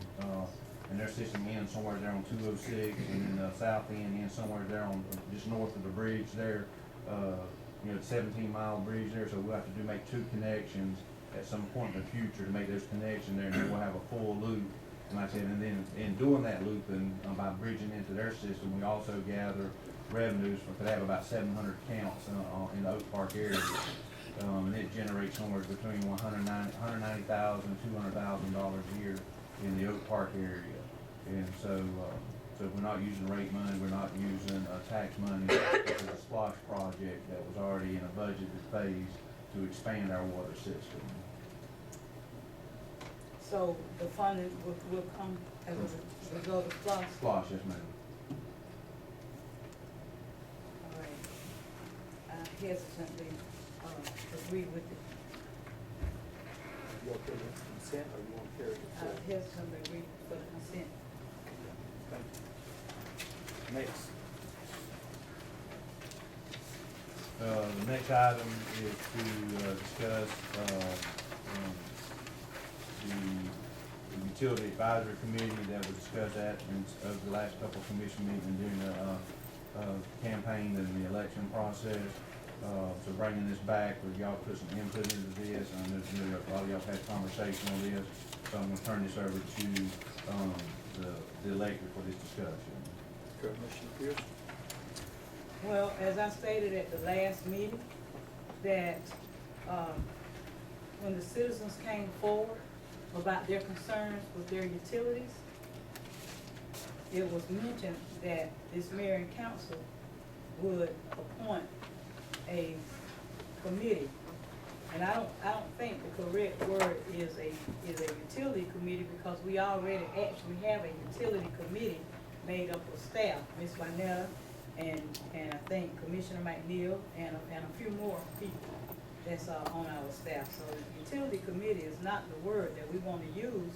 and their system ends somewhere there on 206, and then the south end ends somewhere there on, just north of the bridge there, the 17-mile bridge there, so we'll have to make 2 connections at some point in the future to make those connections there, and then we'll have a full loop. And like I said, and then in doing that loop and by bridging into their system, we also gather revenues for, they have about 700 counts in the Oak Park area. And it generates somewhere between $190,000 and $200,000 a year in the Oak Park area. And so, so we're not using rate money, we're not using tax money. It's a SPLOSH project that was already in a budgeted phase to expand our water system. So the funding will come as a result of SPLOSH? SPLOSH, yes ma'am. All right. I hesitantly agree with it. You okay with consent, or you want to carry it? I hesitantly agree for the consent. Thank you. Next. The next item is to discuss the utility advisory committee that was discussed over the last couple of commission meetings during the campaign and the election process. So bringing this back, y'all put some input into this, and I know a lot of y'all had conversation on this, so I'm gonna turn this over to the elected for this discussion. Commissioner Pierce? Well, as I stated at the last meeting, that when the citizens came forward about their concerns with their utilities, it was mentioned that this mayor and council would appoint a committee. And I don't think the correct word is a utility committee, because we already actually have a utility committee made up of staff, Ms. Wynetta, and I think Commissioner McNeil, and a few more people that's on our staff. So the utility committee is not the word that we want to use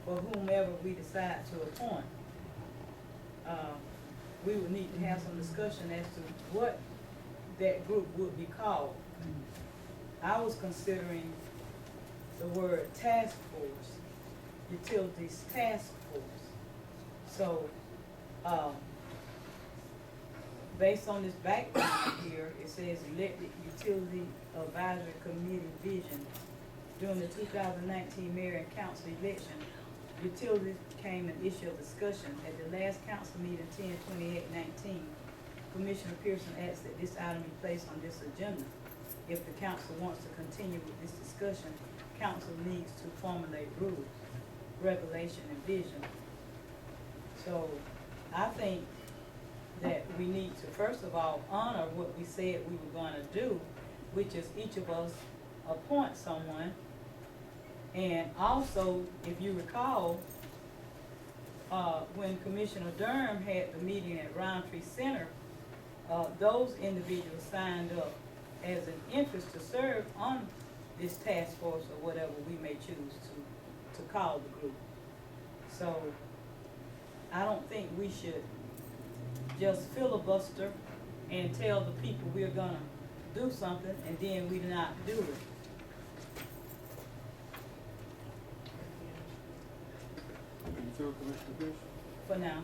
for whomever we decide to appoint. We would need to have some discussion as to what that group would be called. I was considering the word task force, utilities task force. So, based on this background here, it says elected utility advisory committee vision. During the 2019 mayor and council election, utilities became an issue of discussion. At the last council meeting, 10/28/19, Commissioner Pearson asked that this item be placed on this agenda. If the council wants to continue with this discussion, council needs to formulate rules, regulation, and vision. So I think that we need to, first of all, honor what we said we were going to do, which is each of us appoint someone. And also, if you recall, when Commissioner Durham had the meeting at Roundtree Center, those individuals signed up as an interest to serve on this task force or whatever we may choose to call the group. So I don't think we should just filibuster and tell the people we're gonna do something and then we not do it. You through, Commissioner Pierce? For now.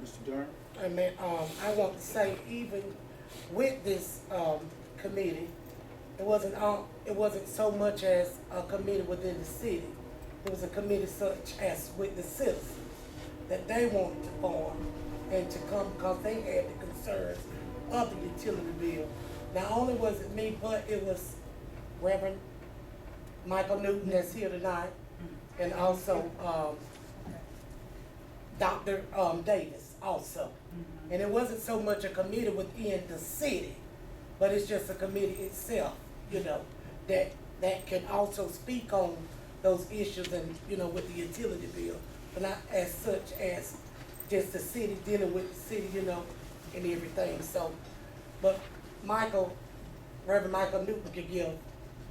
Mr. Durham? And then, I want to say, even with this, committee, it wasn't so much as a committee within the city. It was a committee such as with the citizens, that they wanted to form and to come, because they had the concerns of the utility bill. Not only was it me, but it was Reverend Michael Newton that's here tonight, and also, Dr. Davis also. And it wasn't so much a committee within the city, but it's just a committee itself, you know, that can also speak on those issues and, you know, with the utility bill, but not as such as just the city dealing with the city, you know, and everything. So, but Reverend Michael Newton could give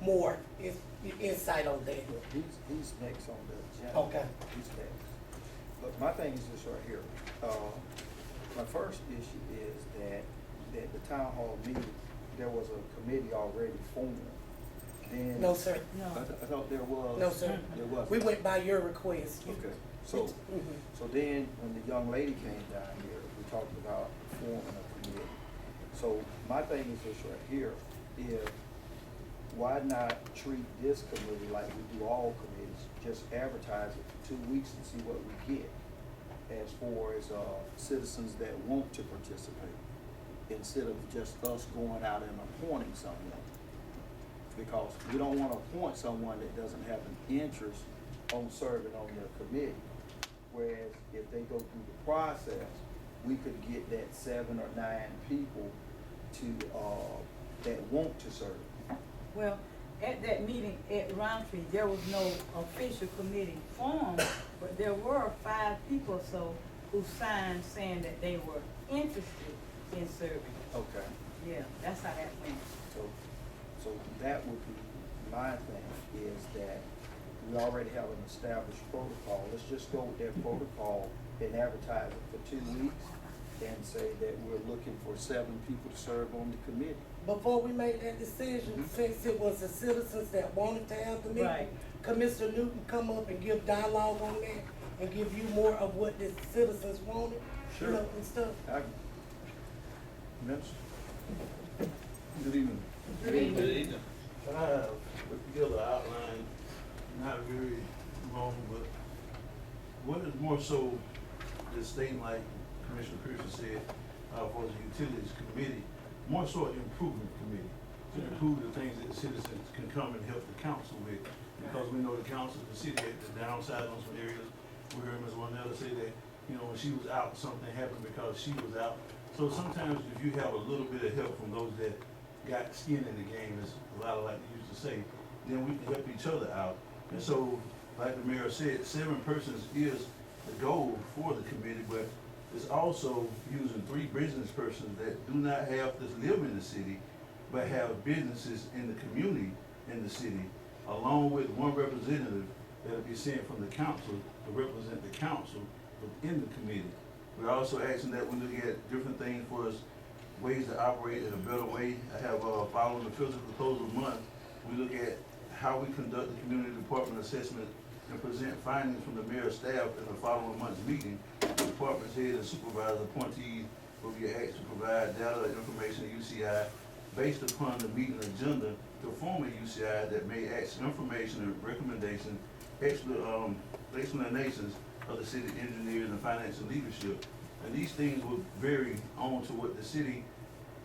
more insight on that. He's next on the agenda. Okay. He's next. But my thing is this right here. My first issue is that the town hall meeting, there was a committee already formed. Then No, sir. No. I thought there was. No, sir. There wasn't. We went by your request. Okay. So then when the young lady came down here, we talked about forming a committee. So my thing is this right here, is why not treat this committee like we do all committees? Just advertise it for 2 weeks and see what we get as far as citizens that want to participate, instead of just us going out and appointing someone. Because we don't want to appoint someone that doesn't have an interest on serving on their committee. Whereas if they go through the process, we could get that 7 or 9 people to that want to serve. Well, at that meeting at Roundtree, there was no official committee formed, but there were 5 people or so who signed saying that they were interested in serving. Okay. Yeah, that's how that went. So that would be my thing, is that we already have an established protocol. Let's just go with that protocol and advertise it for 2 weeks and say that we're looking for 7 people to serve on the committee. Before we made that decision, since it was the citizens that wanted to have the meeting, Right. could Mr. Newton come up and give dialogue on that and give you more of what the citizens wanted? Sure. You know, and stuff? Minister? Good evening. Good evening. Can I have put together an outline, not very long, but what is more so this thing like Commissioner Pearson said, for the Utilities Committee, more so an improvement committee, to improve the things that the citizens can come and help the council with. Because we know the council, the city had the downside on some areas. We heard Ms. Wanella say that, you know, when she was out, something happened because she was out. So sometimes if you have a little bit of help from those that got skin in the game, as a lot of like they used to say, then we can help each other out. And so, like the mayor said, 7 persons is the goal for the committee, but it's also using 3 business persons that do not have to live in the city, but have businesses in the community in the city, along with 1 representative that'll be sent from the council to represent the council within the committee. We're also asking that we look at different things for us, ways to operate in a better way. I have, following the physical close of the month, we look at how we conduct the community department assessment and present findings from the mayor's staff in the following month's meeting. The department's head and supervisor appointees will be asked to provide data and information to UCI based upon the meeting agenda to form a UCI that may ask information and recommendation, explanations of the city engineers and financial leadership. And these things will vary on to what the city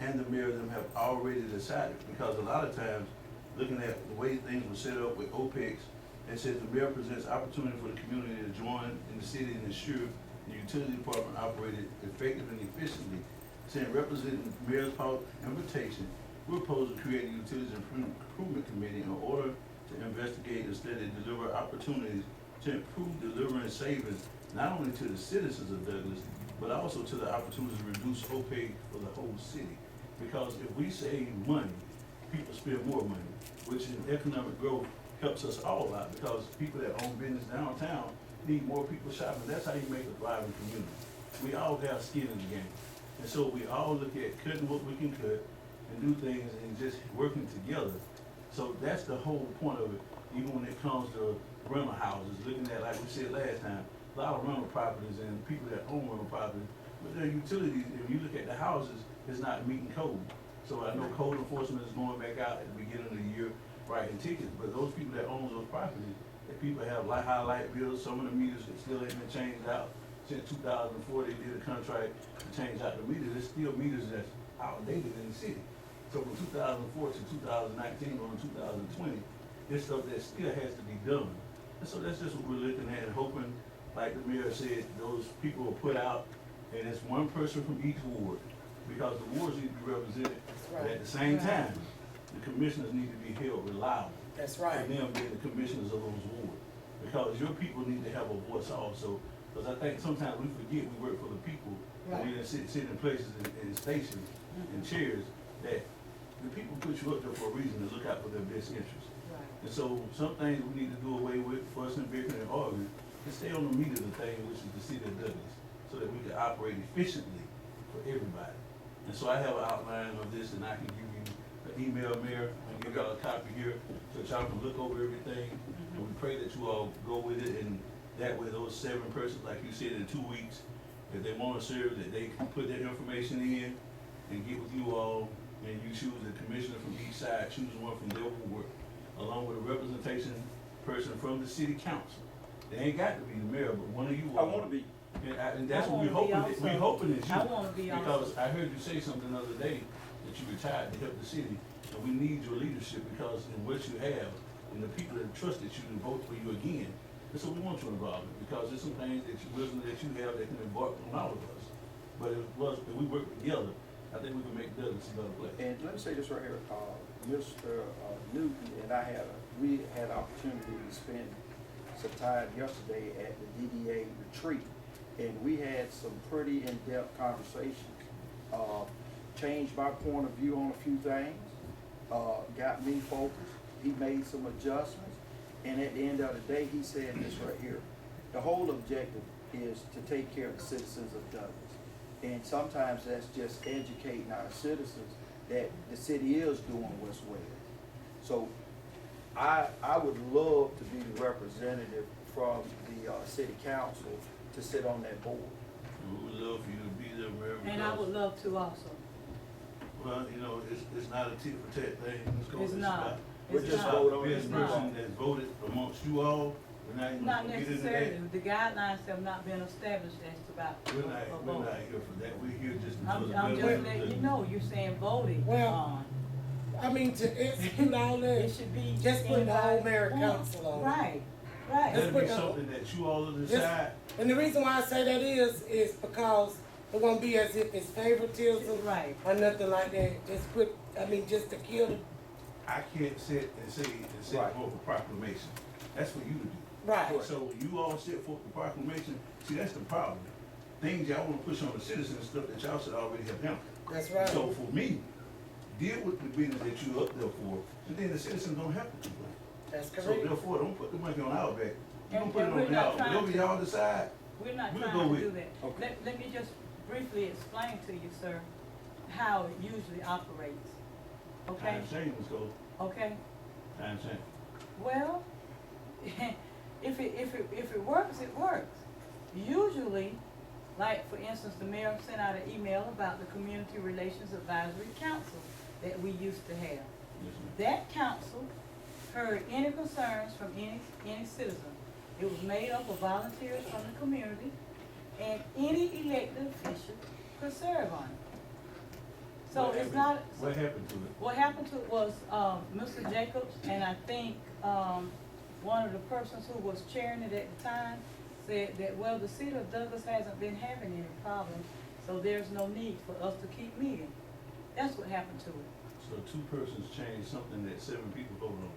and the mayor them have already decided, because a lot of times, looking at the way things were set up with OPEX, it says the mayor presents opportunity for the community to join in the city and ensure the utility department operated effectively and efficiently. Saying representing the mayor's invitation, we propose to create a utilities improvement committee in order to investigate and study and deliver opportunities to improve delivering savings, not only to the citizens of Douglas, but also to the opportunity to reduce OPEX for the whole city. Because if we save money, people spend more money, which in economic growth helps us all out, because people that own business downtown need more people shopping. That's how you make a thriving community. We all have skin in the game. And so we all look at cutting what we can cut and do things and just working together. So that's the whole point of it, even when it comes to rental houses, looking at, like we said last time, a lot of rental properties and people that own rental properties, but their utilities, if you look at the houses, it's not meeting code. So I know code enforcement is going back out at the beginning of the year, writing tickets, but those people that own those properties, that people have high light bills, some of the meters that still ain't been changed out. Since 2004, they did a contract to change out the meters. There's still meters that's outdated in the city. So from 2004 to 2019 or in 2020, it's stuff that still has to be done. And so that's just what we're looking at and hoping, like the mayor said, those people are put out, and it's one person from each ward, because the wards need to be represented. But at the same time, the commissioners need to be held reliable. That's right. For them being the commissioners of those wards. Because your people need to have a voice also. Because I think sometimes we forget we work for the people. Right. And we sit in places and stations and chairs that the people put you up there for a reason to look out for their best interests. Right. And so some things we need to do away with, fussing, bickering, and arguing, and stay on the meat of the thing, which is the city of Douglas, so that we can operate efficiently for everybody. And so I have an outline of this, and I can give you an email, Mayor, and give y'all a copy here, so that y'all can look over everything. And we pray that you all go with it, and that way those 7 persons, like you said, in 2 weeks, if they want to serve, that they can put their information in and get with you all, and you choose a commissioner from each side, choose one from their ward, along with a representation person from the city council. They ain't got to be the mayor, but one of you all. I wanna be. And that's I what we're wanna hoping, be we're hoping that you. I wanna be also. Because I heard you say something the other day, that you retired to help the city, and we need your leadership, because in what you have, and the people that trusted you to vote for you again, and so we want your involvement, because there's some things that you, wisdom that you have that can embark on all of us. But if we work together, I think we can make Douglas a better place. And let me say this right here, Mr. Newton and we had an opportunity to spend some time yesterday at the DDA retreat, and we had some pretty in-depth conversations. Changed my point of view on a few things, got me focused. He made some adjustments, and at the end of the day, he said this right here. The whole objective is to take care of the citizens of Douglas. And sometimes that's just educating our citizens that the city is doing what's well. So I would love to be the representative from the city council to sit on that board. We would love for you to be there, Mayor. And I would love to also. Well, you know, it's not a tit for tat thing. It's not. We're It's just not. vote on It's this not. person that voted amongst you all. We're not even Not gonna get into necessarily, that. the guidelines have not been established as to about We're a not vote. here for that. We're here just to. I'm just letting you know, you're saying voting Well, on. I mean, to execute all that, It should be. just put the whole anybody mayor on. council on. Right, right. That'd be put the- something that you all decide. And the reason why I say that is because it won't be as if it's favoritism. Right. Or nothing like that. Just to kill the. I can't sit and say Right. forth a proclamation. That's for you to do. Right. So when you all set forth the proclamation, see, that's the problem. Things y'all wanna push on the citizens, stuff that y'all should already have done. That's right. So for me, deal with the business that you up there for, and then the citizens don't have to complain. That's So correct. therefore, don't put the money on our back. You don't And- put it and we're on not y'all. trying Whatever to. y'all decide, We're not we'll trying go to with do it. that. Let me just briefly explain to you, sir, how it usually operates. Okay? Time change, Ms. Cole. Okay? Time change. Well, if it works, it works. Usually, like for instance, the mayor sent out an email about the Community Relations Advisory Council that we used to have. Yes, ma'am. That council heard any concerns from any citizen. It was made up of volunteers from the community, and any elected official could serve on it. So What it's happened- not. What happened to it? What happened to it was, Mr. Jacobs, and I think, one of the persons who was chairing it at the time said that, well, the city of Douglas hasn't been having any problems, so there's no need for us to keep meeting. That's what happened to it. So 2 persons changed something that 7 people voted on.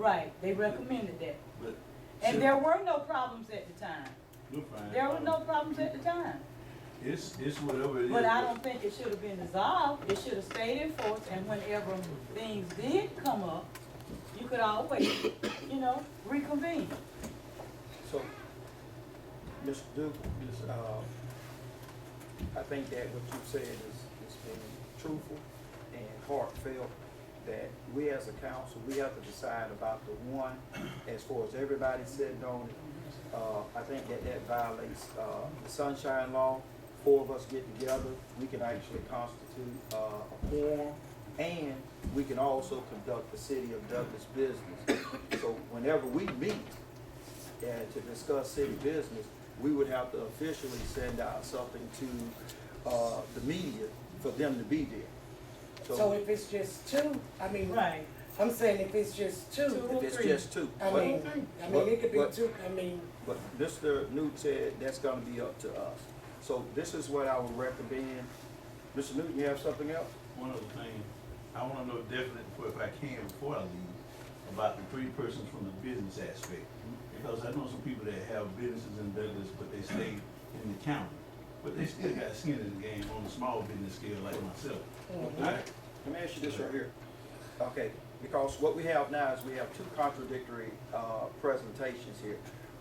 Right, they recommended that. But And there were no problems at the time. you're fine. There were no problems at the time. It's whatever it is. But I don't think it should have been dissolved. It should have stayed in force, and whenever things did come up, you could always, reconvene. So, Mr. Duke, I think that what you said is being truthful and heartfelt, that we as a council, we have to decide about the one, as far as everybody sitting on it. I think that violates the sunshine law. 4 of us get together, we can actually constitute a quorum, and we can also conduct the city of Douglas business. So whenever we meet to discuss city business, we would have to officially send out something to the media for them to be there. So if it's just 2, Right. I'm saying if it's just two, If it's just two. I mean, it could be But- two, I mean, But Mr. Newt said that's gonna be up to us. So this is what I would recommend. Mr. Newt, you have something else? One other thing, I wanna know definitely, if I can, before I leave, about the three persons from the business aspect. Because I know some people that have businesses in Douglas, but they stay in the county. But they still got skin in the game on a small business scale like myself. Let me ask you this right here. Okay, because what we have now is we have two contradictory presentations here.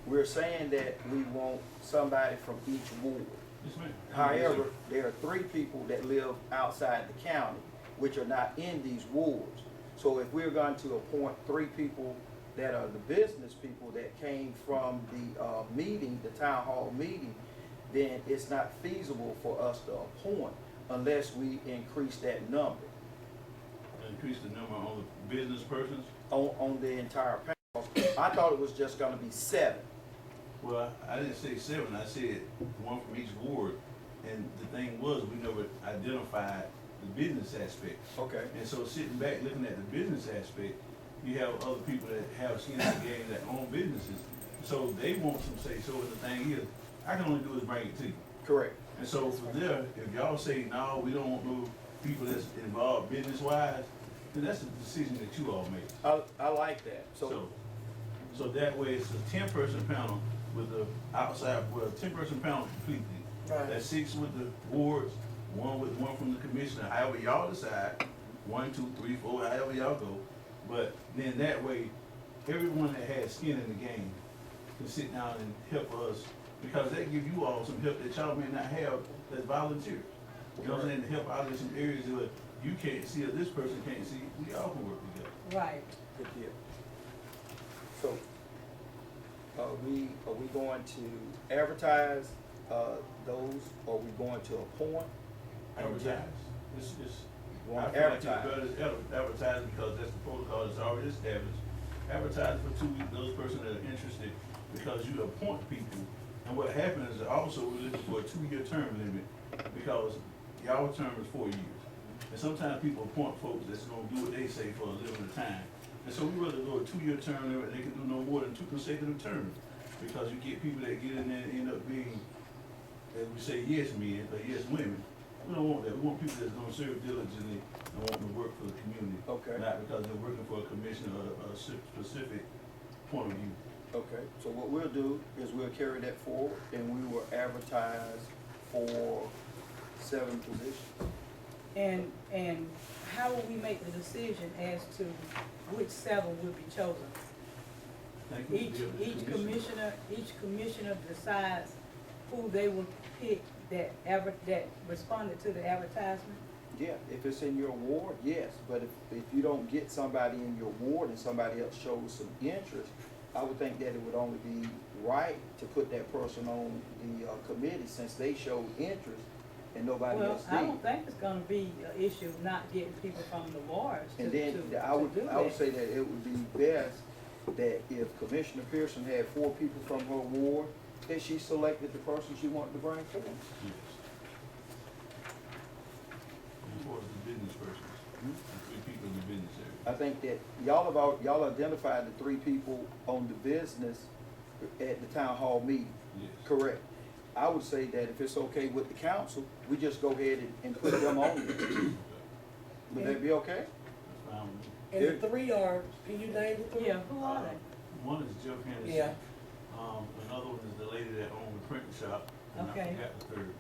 We're saying that we want somebody from each ward. Yes, ma'am. However, there are three people that live outside the county, which are not in these wards. So if we're going to appoint three people that are the business people that came from the meeting, the town hall meeting, then it's not feasible for us to appoint unless we increase that number Increase the number on the business persons. on the entire panel. I thought it was just gonna be 7. Well, I didn't say 7, I said one from each ward. And the thing was, we never identified the business aspect. Okay. And so sitting back, looking at the business aspect, you have other people that have skin in the game that own businesses. So they want some say so, and the thing is, I can only do is bring it to you. Correct. And so for there, if y'all say, no, we don't want no people that's involved business-wise, then that's a decision that you all make. I like that. So that way, it's a 10-person panel with the outside, well, 10-person panel completely. Right. That's 6 with the wards, one from the commissioner, however y'all decide, 1, 2, 3, 4, however y'all go. But then that way, everyone that has skin in the game can sit down and help us, because that give you all some help that y'all may not have that's volunteer. You know what I'm saying, to help out in some areas where you can't see or this person can't see, we all can work together. Right. Good deal. So, are we going to advertise those, or are we going to appoint? Advertise. It's, Want I to feel like it's advertise. better to advertise because that's the protocol that's already established. Advertise for 2 weeks, those persons that are interested, because you appoint people. And what happens is also we're looking for a 2-year term limit, because y'all term is 4 years. And sometimes people appoint folks that's gonna do what they say for a limited time. And so we rather go a 2-year term limit, they can do no more than 2 consecutive terms. Because you get people that get in there and end up being, as we say, yes men, or yes women. We don't want that. We want people that's gonna serve diligently and want to work for the community. Okay. Not because they're working for a commission or a specific point of view. Okay, so what we'll do is we'll carry that forward, and we will advertise for 7 positions. And how will we make the decision as to which 7 will be chosen? Thank you. Each commissioner decides who they will pick that responded to the advertisement? Yeah, if it's in your ward, yes, but if you don't get somebody in your ward and somebody else shows some interest, I would think that it would only be right to put that person on the committee since they showed interest and nobody else did. Well, I don't think it's gonna be an issue of not getting people from the wards to And then do I would that. say that it would be best that if Commissioner Pearson had 4 people from her ward, that she selected the person she wanted to bring forward. Yes. As far as the business persons, the 3 people in the business area. I think that y'all identified the 3 people on the business at the town hall meeting. Yes. Correct. I would say that if it's okay with the council, we just go ahead and put them on there. Would that be okay? That's fine with me. and the 3 are, can you name the 3? Yeah, who are they? One is Jeff Henderson. Yeah. Another one is the lady that owned the print shop, and Okay. I forgot the third.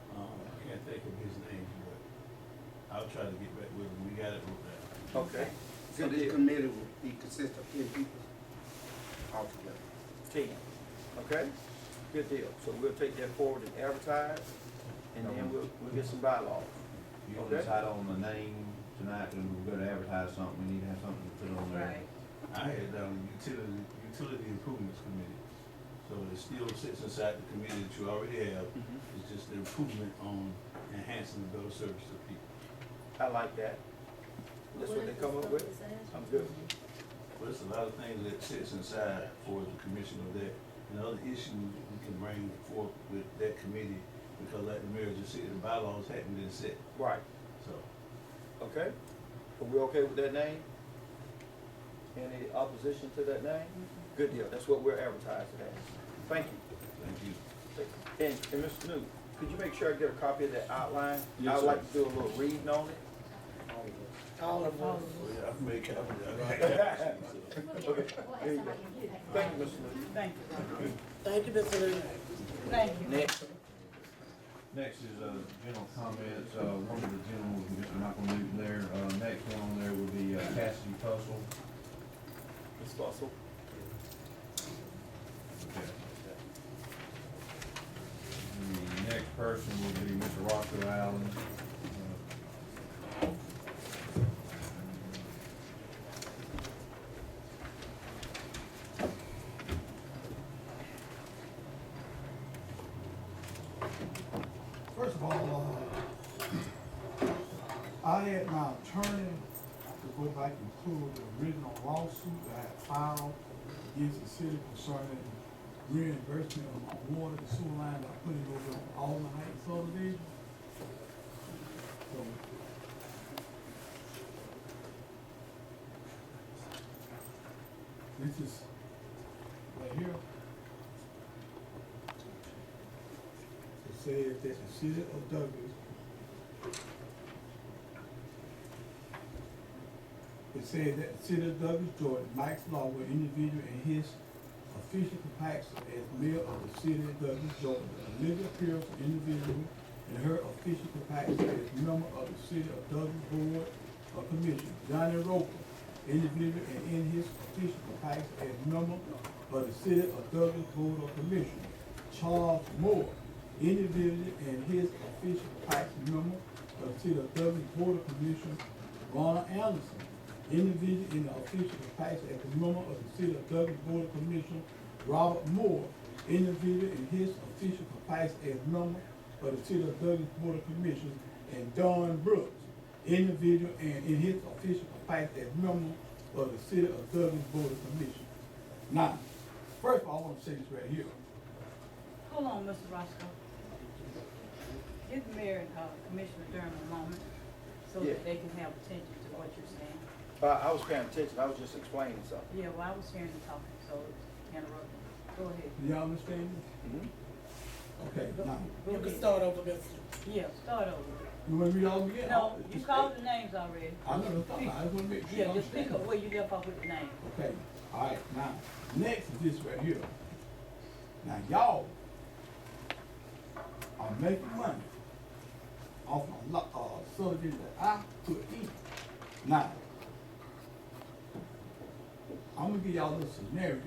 I can't think of his name, but I'll try to get back with him. We got it wrote down. Okay. So this committee will be consist of 10 people altogether. 10. Okay? Good deal. So we'll take that forward and advertise, and then we'll get some bylaws. You don't Okay. decide on the name tonight, and we're gonna advertise something, we need to have something to put on there. Right. I had down the utility improvements committee. So it still sits inside the committee that you already have. It's just the improvement on enhancing the better service to people. I like that. That's what they come up with? I'm good. But it's a lot of things that sits inside for the commission of that. And other issues we can bring forth with that committee, because like the mayor just said, the bylaws hadn't been set. Right. So, Okay? Are we okay with that name? Any opposition to that name? Good deal, that's what we're advertising as. Thank you. Thank you. And Mr. New, could you make sure I get a copy of that outline? Yes, I'd sir. like to do a little reading on it. All of them. Oh, yeah, I can make copies. Okay, here you go. Thank you, Mr. New. Thank you. Thank you, Mr. Lee. Thank you. Next. Next is, general comments, one of the gentlemen was Mr. Michael Newton there, next one on there would be Cassidy Fussell. Ms. Fussell. Okay. The next person will be Mr. Roscoe Allen. First of all, I had my attorney to go back and pull the original lawsuit that I had filed against the city concerning reimbursement of my water and sewer line that I put it over on Alden Heights subdivision. So, this is right here. It says that the city of Douglas, it says that the city of Douglas, Georgia, Mike Law, an individual in his official capacity as mayor of the city of Douglas, Georgia, Olivia Pierce, an individual in her official capacity as member of the city of Douglas Board of Commission, Johnny Roper, individual and in his official capacity as member of the city of Douglas Board of Commission, Charles Moore, individual and his official capacity member of the city of Douglas Board of Commission, Ronald Anderson, individual in the official capacity as a member of the city of Douglas Board of Commission, Robert Moore, individual in his official capacity as member of the city of Douglas Board of Commission, and Don Brooks, individual and in his official capacity as member of the city of Douglas Board of Commission. Now, first of all, I want to say this right here. Hold on, Mr. Roscoe. Give the mayor and Commissioner Durham a moment so Yeah. that they can have attention to what you're saying. I was paying attention, I was just explaining something. Yeah, well, I was hearing you talking, so interrupt me. Go ahead. Do y'all understand this? Okay, now, You can start over, Mr. Yeah, start over. you want to read all of them again? No, you called the names already. I know, I just want to make sure you Yeah, just pick understand. up where you left off with the name. Okay, all right, now, next is this right here. Now, y'all are making money off my subdivision that I put in. Now, I'm gonna give y'all a little scenario,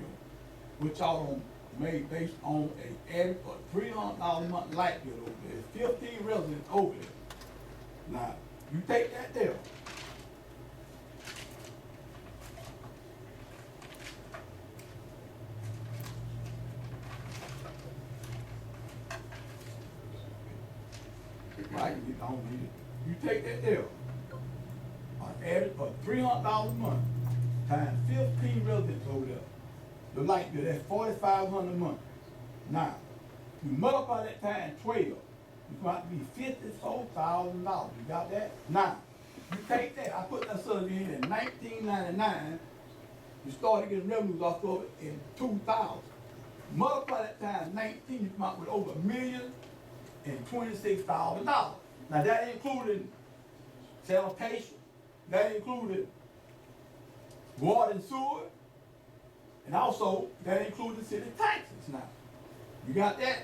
which y'all done made based on a average of $300 a month light bill over there. There's 15 residents over there. Now, you take that there. Right, you don't need it. You take that there, an average of $300 a month, times 15 residents over there. The light bill, that's $4,500 a month. Now, you multiply that times 12, you come out to be $54,000. You got that? Now, you take that, I put that subdivision in 1999, you started getting revenues off of it in 2000. Multiply that times 19, you come out with over $1,026,000. Now that ain't including sanitation, that ain't included water and sewer, and also that included city taxes now. You got that?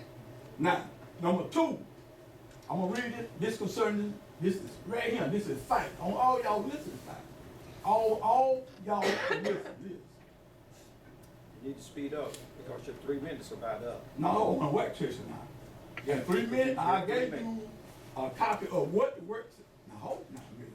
Now, number two, I'm gonna read it, this concerning, this is right here, this is fact. I want all y'all listen to that. All y'all listen to this. You need to speed up, because your 3 minutes are about up. No, on a work session now. Yeah, 3 minutes, I gave you a copy of what the work, now hold on a minute.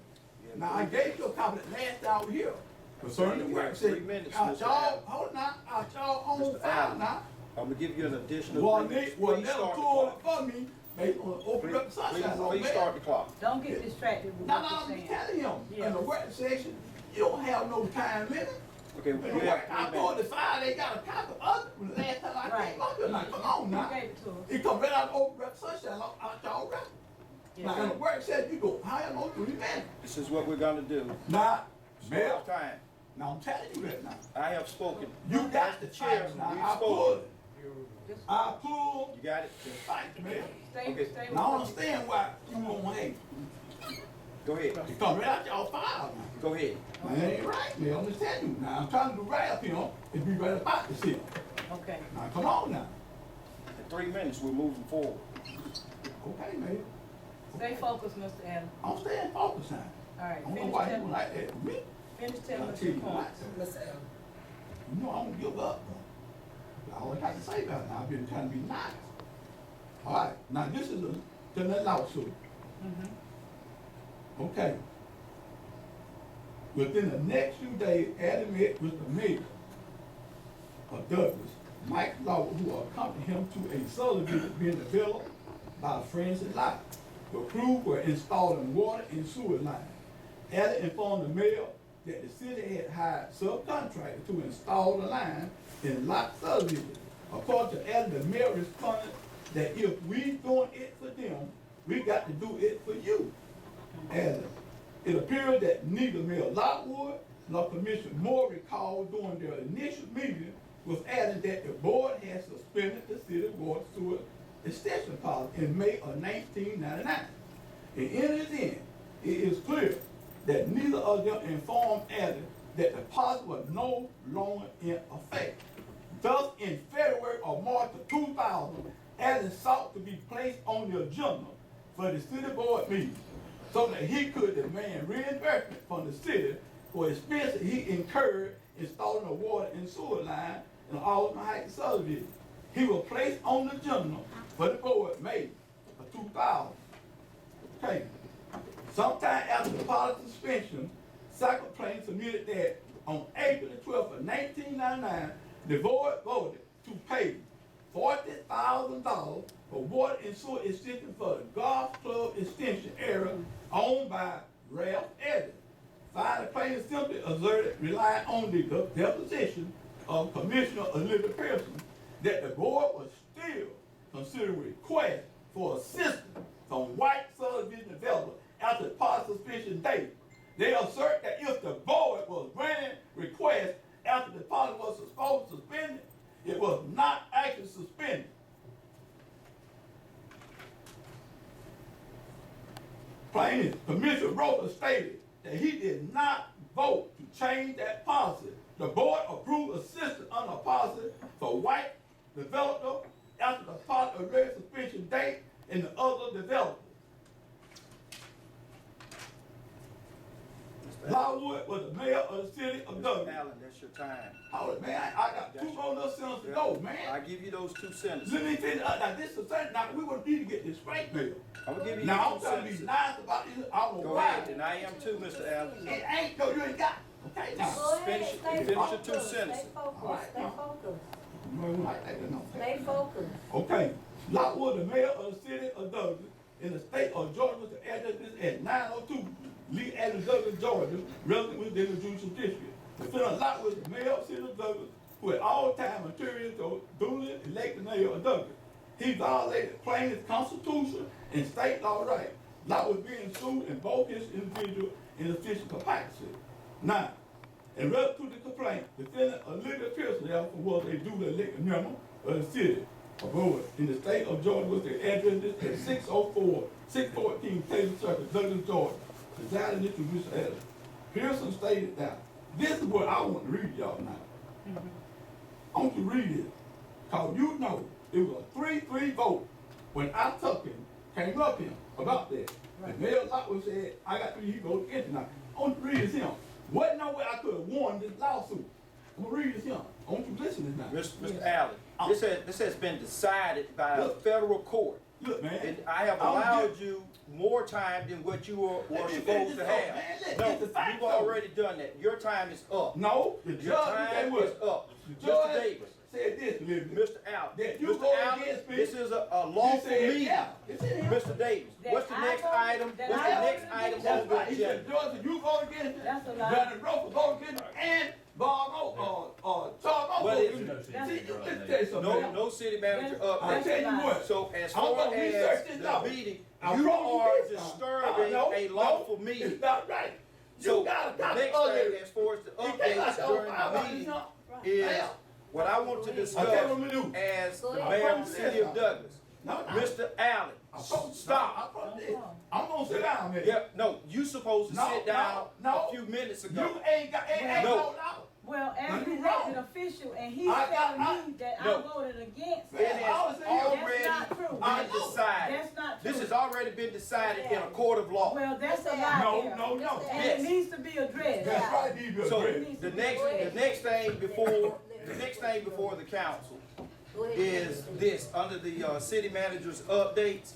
Now, I gave you a copy that last out here concerning the work session. 3 minutes, Out Mr. y'all, Allen. hold on, out y'all own Mr. file Allen, now. I'm gonna give you an additional Well, 3 minutes. well, Please never start the pull it clock. for me, they gonna open up the sunshine law, Please start the clock. Don't get distracted with No, what no, you're I'm saying. telling him, Yeah. in the work session, you don't have no time limit. Okay, In we the have work, 3 I minutes. pulled the file, they got a copy of it from the last time I Right. came up here, now, come on now. You gave it to us. It come right out of open rep sunshine law, out y'all record. Yes, Now, sir. in the work session, you go higher, no 3 minutes. This is what we're gonna do. Now, Mayor, Stop time. Now, I'm telling you that now. I have spoken. You got As the the chair, facts now. we've I spoken. pulled it. I pulled You got it? the facts, man. Okay. Now, I understand why you won't hate. Go ahead. It come right out y'all file now. Go ahead. Now, that ain't right, man. I'm just telling you. Now, I'm trying to do right up here and be right about the city. Okay. Now, come on now. In 3 minutes, we're moving forward. Okay, man. Stay focused, Mr. Allen. I'm staying focused now. All right, I don't know finish why you telling, like that with me. finish telling I'll us tell your you points. what. Mr. Allen. You know I don't give up. That's all I got to say about it now. I've been trying to be nice. All right. Now, this is the lawsuit. Okay. Within the next few days, Adam met with the mayor of Douglas, Mike Law, who accompanied him to a subdivision being developed by friends and lot. The crew were installing water and sewer lines. Adam informed the mayor that the city had hired subcontractors to install the line in Lot subdivision. According to Adam, the mayor responded that if we doing it for them, we got to do it for you. Adam. It appears that neither Mayor Lockwood nor Commissioner Moore recalled during their initial meeting was adding that the board had suspended the city water sewer extension policy in May of 1999. In any event, it is clear that neither of them informed Adam that the policy was no longer in effect. Thus, in February or March of 2000, Adam sought to be placed on the agenda for the city board meeting, so that he could demand reimbursement from the city for expenses he incurred installing a water and sewer line in the Alderman Heights subdivision. He was placed on the agenda for the board May of 2000. Okay. Sometime after the policy suspension, Cycle Plain submitted that on April the 12th of 1999, the board voted to pay $40,000 for water and sewer extension for the golf club extension area owned by Ralph Evans. Finally, plaintiff simply asserted, relying on the deposition of Commissioner Olivia Pearson, that the board was still considering requests for assistance from white subdivision developers after the policy suspension date. They assert that if the board was granting requests after the policy was supposed to suspend it was not actually suspended. Plaintiff, Commissioner Roper stated that he did not vote to change that policy. The board approved assistance under a policy for white developer after the policy already suspension date and the other developers. Lockwood was the mayor of the city of Douglas. Allen, that's your time. Hold it, man. I got two more little sentences to go, man. I give you those 2 sentences. Let me finish. Now, this is something. Now, we would need to get this straight, Mayor. I'm gonna give you Now, your I'm 2 trying to sentences. be nice about this. I don't know Go why. ahead, and I am too, Mr. Allen. It ain't, no, you ain't got it. Okay, now. Finish your 2 sentences. Stay focused. No, like that, no. Stay focused. Okay. Lockwood, the mayor of the city of Douglas, in the state of Georgia, was the address is at 902 Lee Avenue, Douglas, Georgia, resident within the judicial district. Defendant Lockwood, the mayor of the city of Douglas, who at all times material to duly elected mayor of Douglas. He violated plaintiff's constitution and state law rights. Lockwood being sued in both his individual and official capacity. Now, in relative to the complaint, defendant Olivia Pearson, therefore, was a duly elected member of the city of Georgia in the state of Georgia with the address at 614 Taylor Circle, Douglas, Georgia. Presiding this was Mr. Adams. Pearson stated that this is what I want to read y'all now. I want to read it, because you know it was a 3-3 vote when I took him, came up here about that. And Mayor Lockwood said, I got 3, he voted against it. Now, I want to read this him. Wasn't no way I could have won this lawsuit. I'm going to read this him. I want you to listen to this now. Mr. Allen, this has been decided by a federal court. Look, man. And I have allowed you more time than what you were supposed to have. No, you've already done that. Your time is up. No, the Your judge time is up. The Mr. judge Davis. said this, Mr. Allen. that you Mr. go Allen, against me. this is a lawful He said, meeting. yeah, it's in here. Mr. Davis, what's the next item? What's the next item That's on the right. He said, agenda? Judge, you vote against it. That's a lie. Johnny Roper vote against it, and Bob Charles What vote is against it? it. See, let me tell you something. No, man. no city manager up I'll there. tell you what. So as I'm far gonna as research this the out. meeting, I you promise are this. disturbing No, a lawful meeting. It's not right. So, gotta the copy next all thing, this. as far as the You can't updates let your during file the out meeting, this is what I want to discuss Okay, what we do? as the Go ahead. mayor of the city of Douglas. No, no. Mr. Allen, stop. I'm gonna sit down there. Yeah, no, you supposed to No, sit down no. a few minutes ago. You ain't No. Well, as You an wrong. elected official, and he's I got- telling me that No. I voted against It it. has That's already not true. been decided. That's not true. This has already been decided in a court of law. Well, that's a lie. No, there. no, no. And Yes. it needs to be addressed. That's right, need to So address. the next thing before the council is this, under the city manager's updates.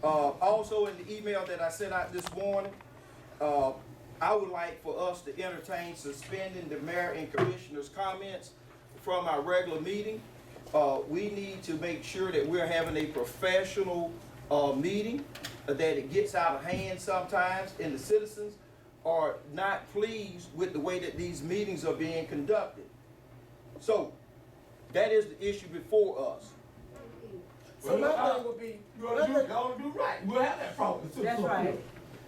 Also in the email that I sent out this morning, I would like for us to entertain suspending the mayor and commissioner's comments from our regular meeting. We need to make sure that we're having a professional meeting, that it gets out of hand sometimes, and the citizens are not pleased with the way that these meetings are being conducted. So, that is the issue before us. So my thing would be, You ought to do right. We'll have that problem. That's right.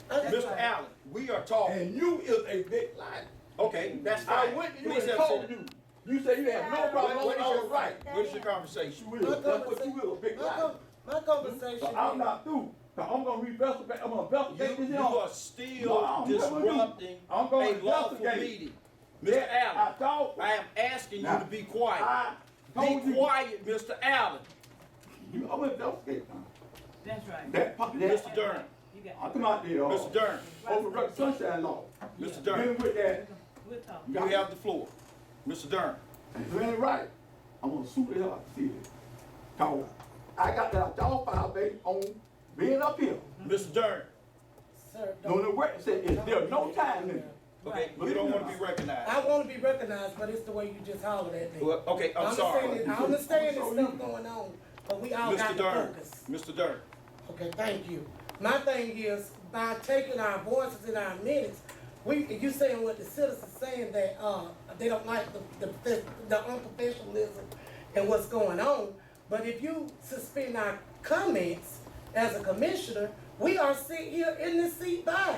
Mr. Allen, we are talking. And you is a big liar. Okay, that's I fine. went to you Please and have a told seat. you. You said you have no problem What with is all your right. What is your conversation? You will. That's what you will, a big liar. my conversation. So I'm not through. So I'm gonna investigate. I'm gonna investigate this. You are still No, I'm never disrupting I'm gonna a lawful investigate. meeting. Yeah, Mr. Allen, I thought- I am asking you Now, to be quiet. I told Be you. quiet, Mr. Allen. I'm gonna investigate. That's right. Mr. Durham. You got I come out there. Mr. Durham. Over the sunshine law. Mr. Been Durham. with that. We'll talk. You have the floor. Mr. Durham. And if it ain't right, I'm gonna sue the hell out of the city. Cause I got that y'all file based on being up here. Mr. Durham. Sir, Doing the work, said, is there no time limit? Okay, you don't want to be recognized. I want to be recognized, but it's the way you just hollered at me. Well, okay, I'm sorry. I understand there's stuff going on, but we all got Mr. to Durham. focus. Mr. Durham. Okay, thank you. My thing is, by taking our voices in our minutes, you saying what the citizens saying that, they don't like the unprofessionalism and what's going on. But if you suspend our comments as a commissioner, we are sitting here in this seat by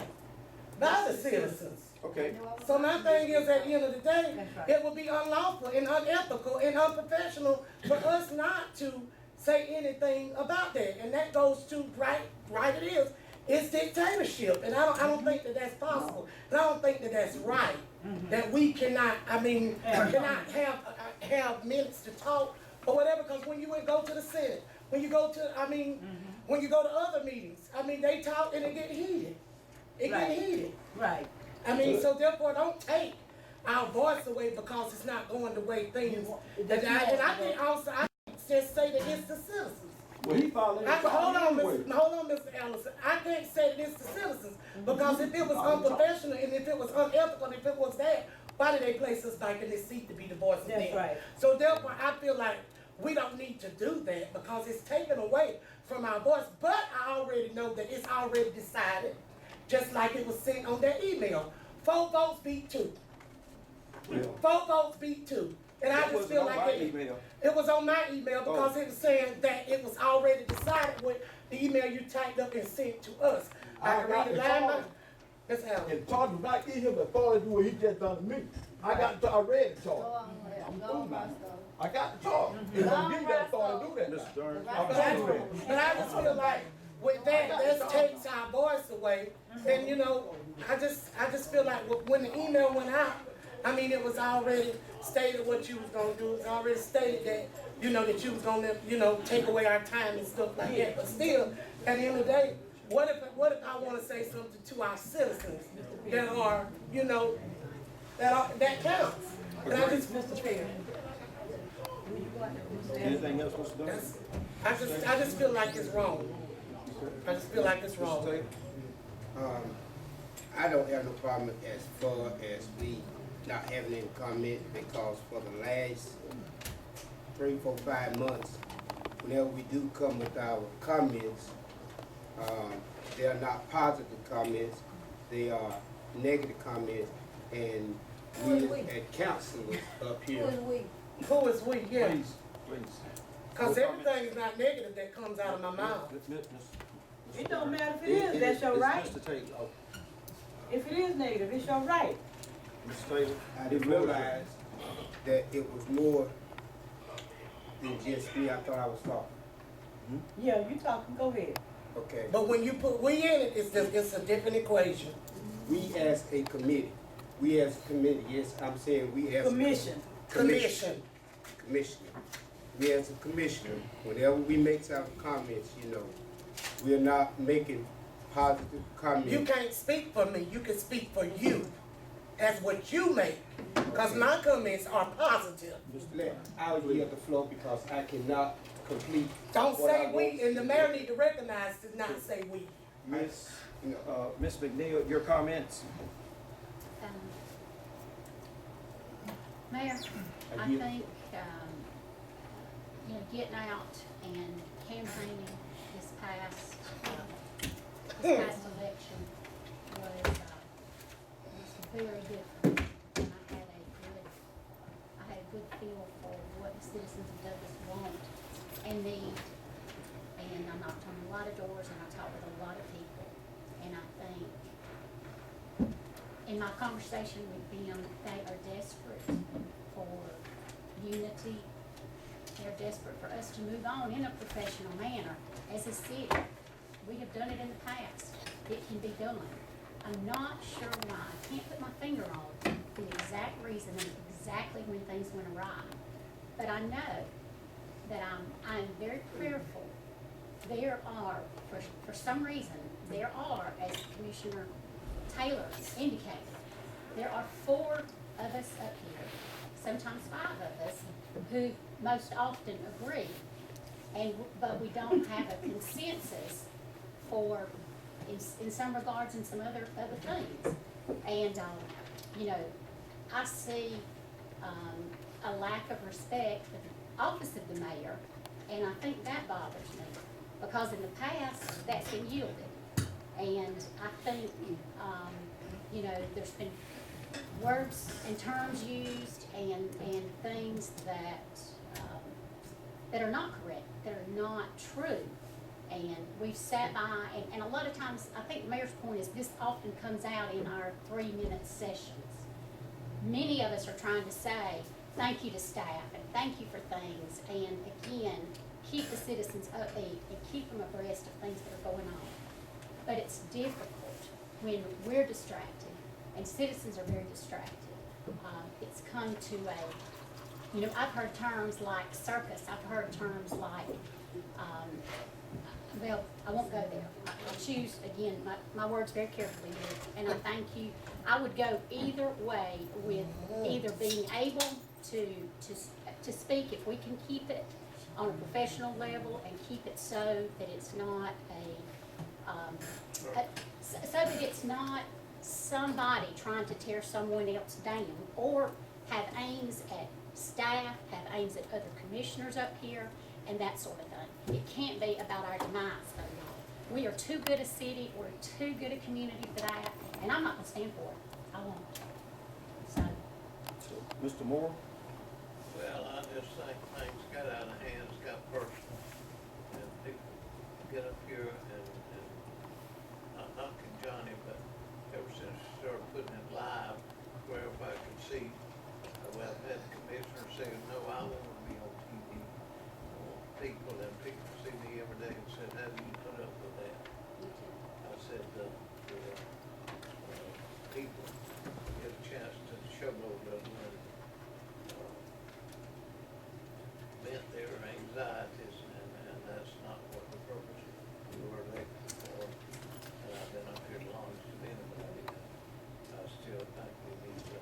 the citizens. Okay. So my thing is, at the end of the day, it would be unlawful and unethical and unprofessional for us not to say anything about that. And that goes to right it is. It's dictatorship, and I don't think that that's possible. And I don't think that that's right. That we cannot, cannot have minutes to talk or whatever. Because when you go to the Senate, when you go to, when you go to other meetings, they talk and it get heated. It get heated. Right. So therefore, don't take our voice away because it's not going the way things. And I think also, I just say that it's the citizens. Well, he followed. Hold on, Mr. Ellison. I can't say that it's the citizens because if it was unprofessional and if it was unethical, and if it was that, why did they place us back in this seat to be the voice of them? That's right. So therefore, I feel like we don't need to do that because it's taken away from our voice. But I already know that it's already decided, just like it was sent on that email. 4 votes beat 2. 4 votes beat 2. And I just feel like it was on my email because it was saying that it was already decided with the email you typed up and sent to us. I can read it line by Ms. Allen. And Charles was not in him authority to do what he just done to me. I read the charge. I'm through now. I got the charge. He don't give you that authority to do that. Mr. Durham. But I just feel like with that takes our voice away. And I just feel like when the email went out, it was already stated what you was gonna do. It was already stated that, that you was gonna, take away our time and stuff like that. But still, at the end of the day, what if I wanna say something to our citizens that are, that counts? And I just, Mr. Chair. Anything else, Mr. Durham? I just feel like it's wrong. I just feel like it's wrong. I don't have no problem as far as we not having any comment because for the last 3, 4, 5 months, whenever we do come with our comments, they are not positive comments, they are negative comments, and we as councilors up here. Who is we? Yeah. Please. Because everything is not negative that comes out of my mouth. It don't matter if it is, that's your right. Mr. Taylor. If it is negative, it's your right. Mr. Taylor? I didn't realize that it was more than just me. I thought I was talking. Yeah, you talking, go ahead. Okay. But when you put we in it, it's a different equation. We as a committee, yes, I'm saying we as. Commission. Commission. We as a commissioner, whenever we make our comments, we're not making positive comments. You can't speak for me. You can speak for you. That's what you make. Because my comments are positive. I'll yield the floor because I cannot complete. Don't what say I we, want and the to mayor do. need to recognize to not say we. Miss McNeil, your comments? Mayor, I yield. think, getting out and campaigning this past election was very different. And I had a good feel for what the citizens of Douglas want and need. And I knocked on a lot of doors and I talked with a lot of people. And I think in my conversation with them, they are desperate for unity. They're desperate for us to move on in a professional manner as a city. We have done it in the past. It can be done. I'm not sure why. I can't put my finger on the exact reason and exactly when things went awry. But I know that I'm very prayerful. There are, for some reason, there are, as Commissioner Taylor indicated, there are 4 of us up here, sometimes 5 of us, who most often agree, but we don't have a consensus for, in some regards and some other things. And, I see a lack of respect for the office of the mayor, and I think that bothers me, because in the past, that's been yielded. And I think, there's been words and terms used and things that are not correct, that are not true. And we've sat by, and a lot of times, I think the mayor's point is this often comes out in our 3-minute sessions. Many of us are trying to say thank you to staff and thank you for things, and again, keep the citizens upbeat and keep them abreast of things that are going on. But it's difficult when we're distracted, and citizens are very distracted. It's come to I've heard terms like circus, I've heard terms like, well, I won't go there. I choose, again, my words very carefully here, and I thank you. I would go either way with either being able to speak, if we can keep it on a professional level and keep it so that it's not so that it's not somebody trying to tear someone else down, or have aims at staff, have aims at other commissioners up here, and that sort of thing. It can't be about our demise, though, y'all. We are too good a city, we're too good a community for that, and I'm not gonna stand for it. I won't. So. Mr. Moore? Well, I just think things got out of hand, got personal, and people get up here and not knocking Johnny, but ever since he started putting it live, where everybody could see, well, I've had the commissioner say, no, I want to be on TV. I want people, and people see me every day and said, how do you put up with that? I said, the people get a chance to showboat them and vent their anxieties, and that's not what the purpose we were elected for. And I've been up here as long as anybody. I still think we need to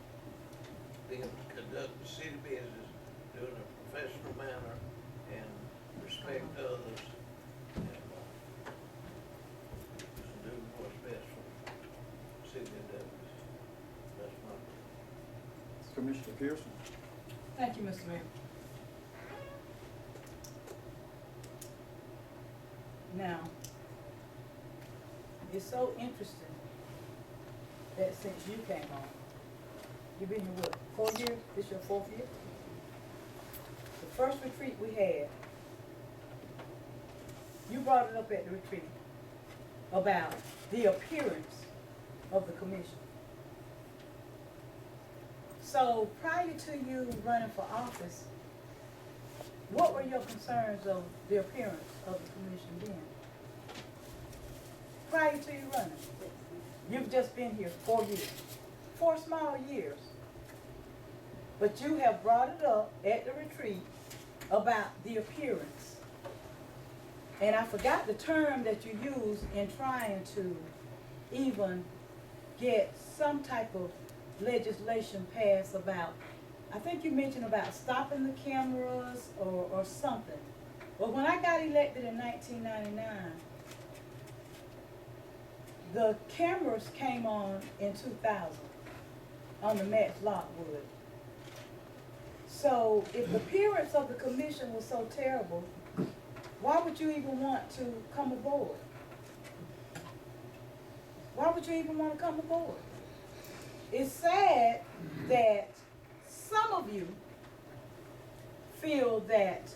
be able to conduct the city business, do it in a professional manner, and respect others, and do what's best for the city of Douglas. That's my opinion. Commissioner Pearson? Thank you, Mr. Mayor. Now, it's so interesting that since you came on, you've been here what, 4 years? This your 4th year? The first retreat we had, you brought it up at the retreat about the appearance of the commission. So prior to you running for office, what were your concerns of the appearance of the commission then? Prior to you running? You've just been here 4 years, 4 small years. But you have brought it up at the retreat about the appearance. And I forgot the term that you used in trying to even get some type of legislation passed about, I think you mentioned about stopping the cameras or something. Well, when I got elected in 1999, the cameras came on in 2000 on the Max Lockwood. So if the appearance of the commission was so terrible, why would you even want to come aboard? Why would you even want to come aboard? It's sad that some of you feel that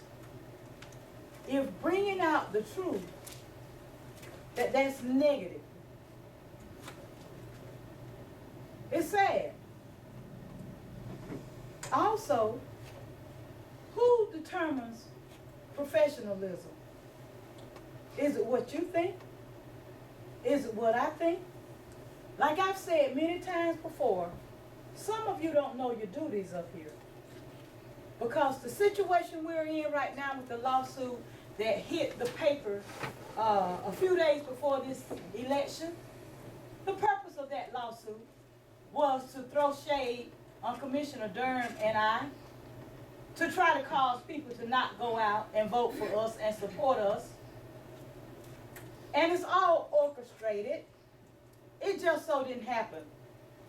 if bringing out the truth, that's negative. It's sad. Also, who determines professionalism? Is it what you think? Is it what I think? Like I've said many times before, some of you don't know your duties up here. Because the situation we're in right now with the lawsuit that hit the paper a few days before this election, the purpose of that lawsuit was to throw shade on Commissioner Durham and I, to try to cause people to not go out and vote for us and support us. And it's all orchestrated. It just so didn't happen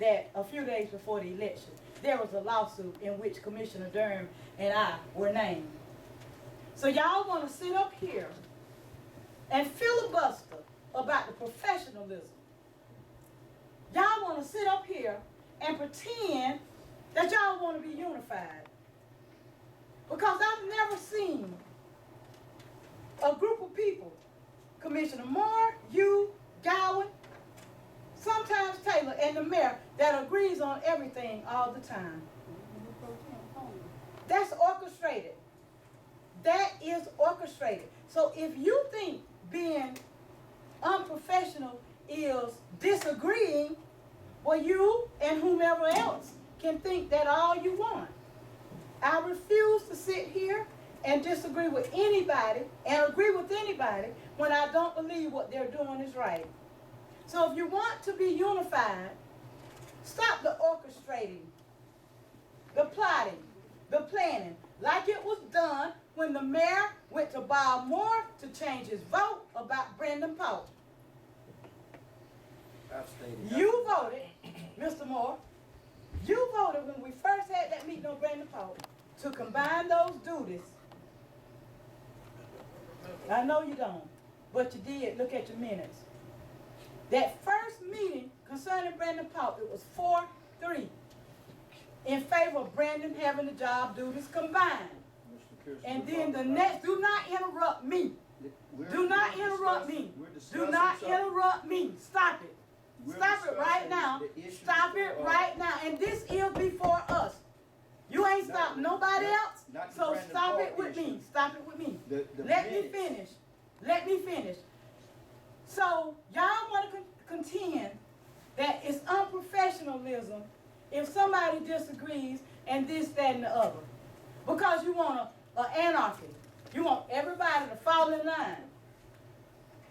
that a few days before the election, there was a lawsuit in which Commissioner Durham and I were named. So y'all want to sit up here and filibuster about the professionalism. Y'all want to sit up here and pretend that y'all want to be unified. Because I've never seen a group of people, Commissioner Moore, you, Gowan, sometimes Taylor, and the mayor, that agrees on everything all the time. That's orchestrated. That is orchestrated. So if you think being unprofessional is disagreeing, well, you and whomever else can think that all you want. I refuse to sit here and disagree with anybody and agree with anybody when I don't believe what they're doing is right. So if you want to be unified, stop the orchestrating, the plotting, the planning, like it was done when the mayor went to Bob Moore to change his vote about Brendan Pope. You voted, Mr. Moore, you voted when we first had that meeting on Brendan Pope to combine those duties. I know you don't, but you did. Look at your minutes. That first meeting concerning Brendan Pope, it was 4-3 in favor of Brendan having the job duties combined. And then the next, do not interrupt me. Do not interrupt me. Do not interrupt me. Stop it. Stop it right now. Stop it right now. And this is before us. You ain't stopped nobody else, so stop it with me. Stop it with me. Let me finish. Let me finish. So y'all want to contend that it's unprofessionalism if somebody disagrees and this, that, and the other. Because you want an anarchy. You want everybody to fall in line.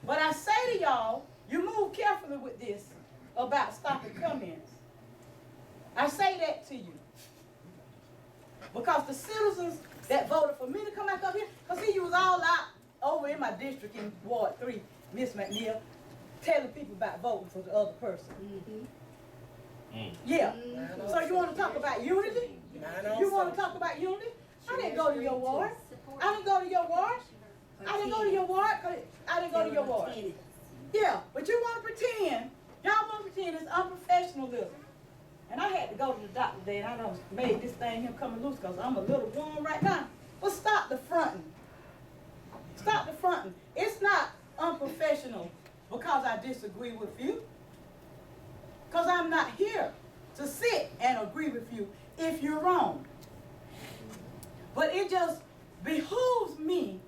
But I say to y'all, you move carefully with this about stopping comments. I say that to you. Because the citizens that voted for me to come back up here, because see, you was all out over in my district in Ward 3, Miss McNeil, telling people about voting for the other person. Yeah. So you want to talk about unity? You want to talk about unity? I didn't go to your ward. I didn't go to your ward. I didn't go to your ward. I didn't go to your ward. Yeah, but you want to pretend, y'all want to pretend it's unprofessionalism. And I had to go to the doctor today, and I done made this thing here coming loose because I'm a little warm right now. But stop the fronting. Stop the fronting. It's not unprofessional because I disagree with you. it just behooves me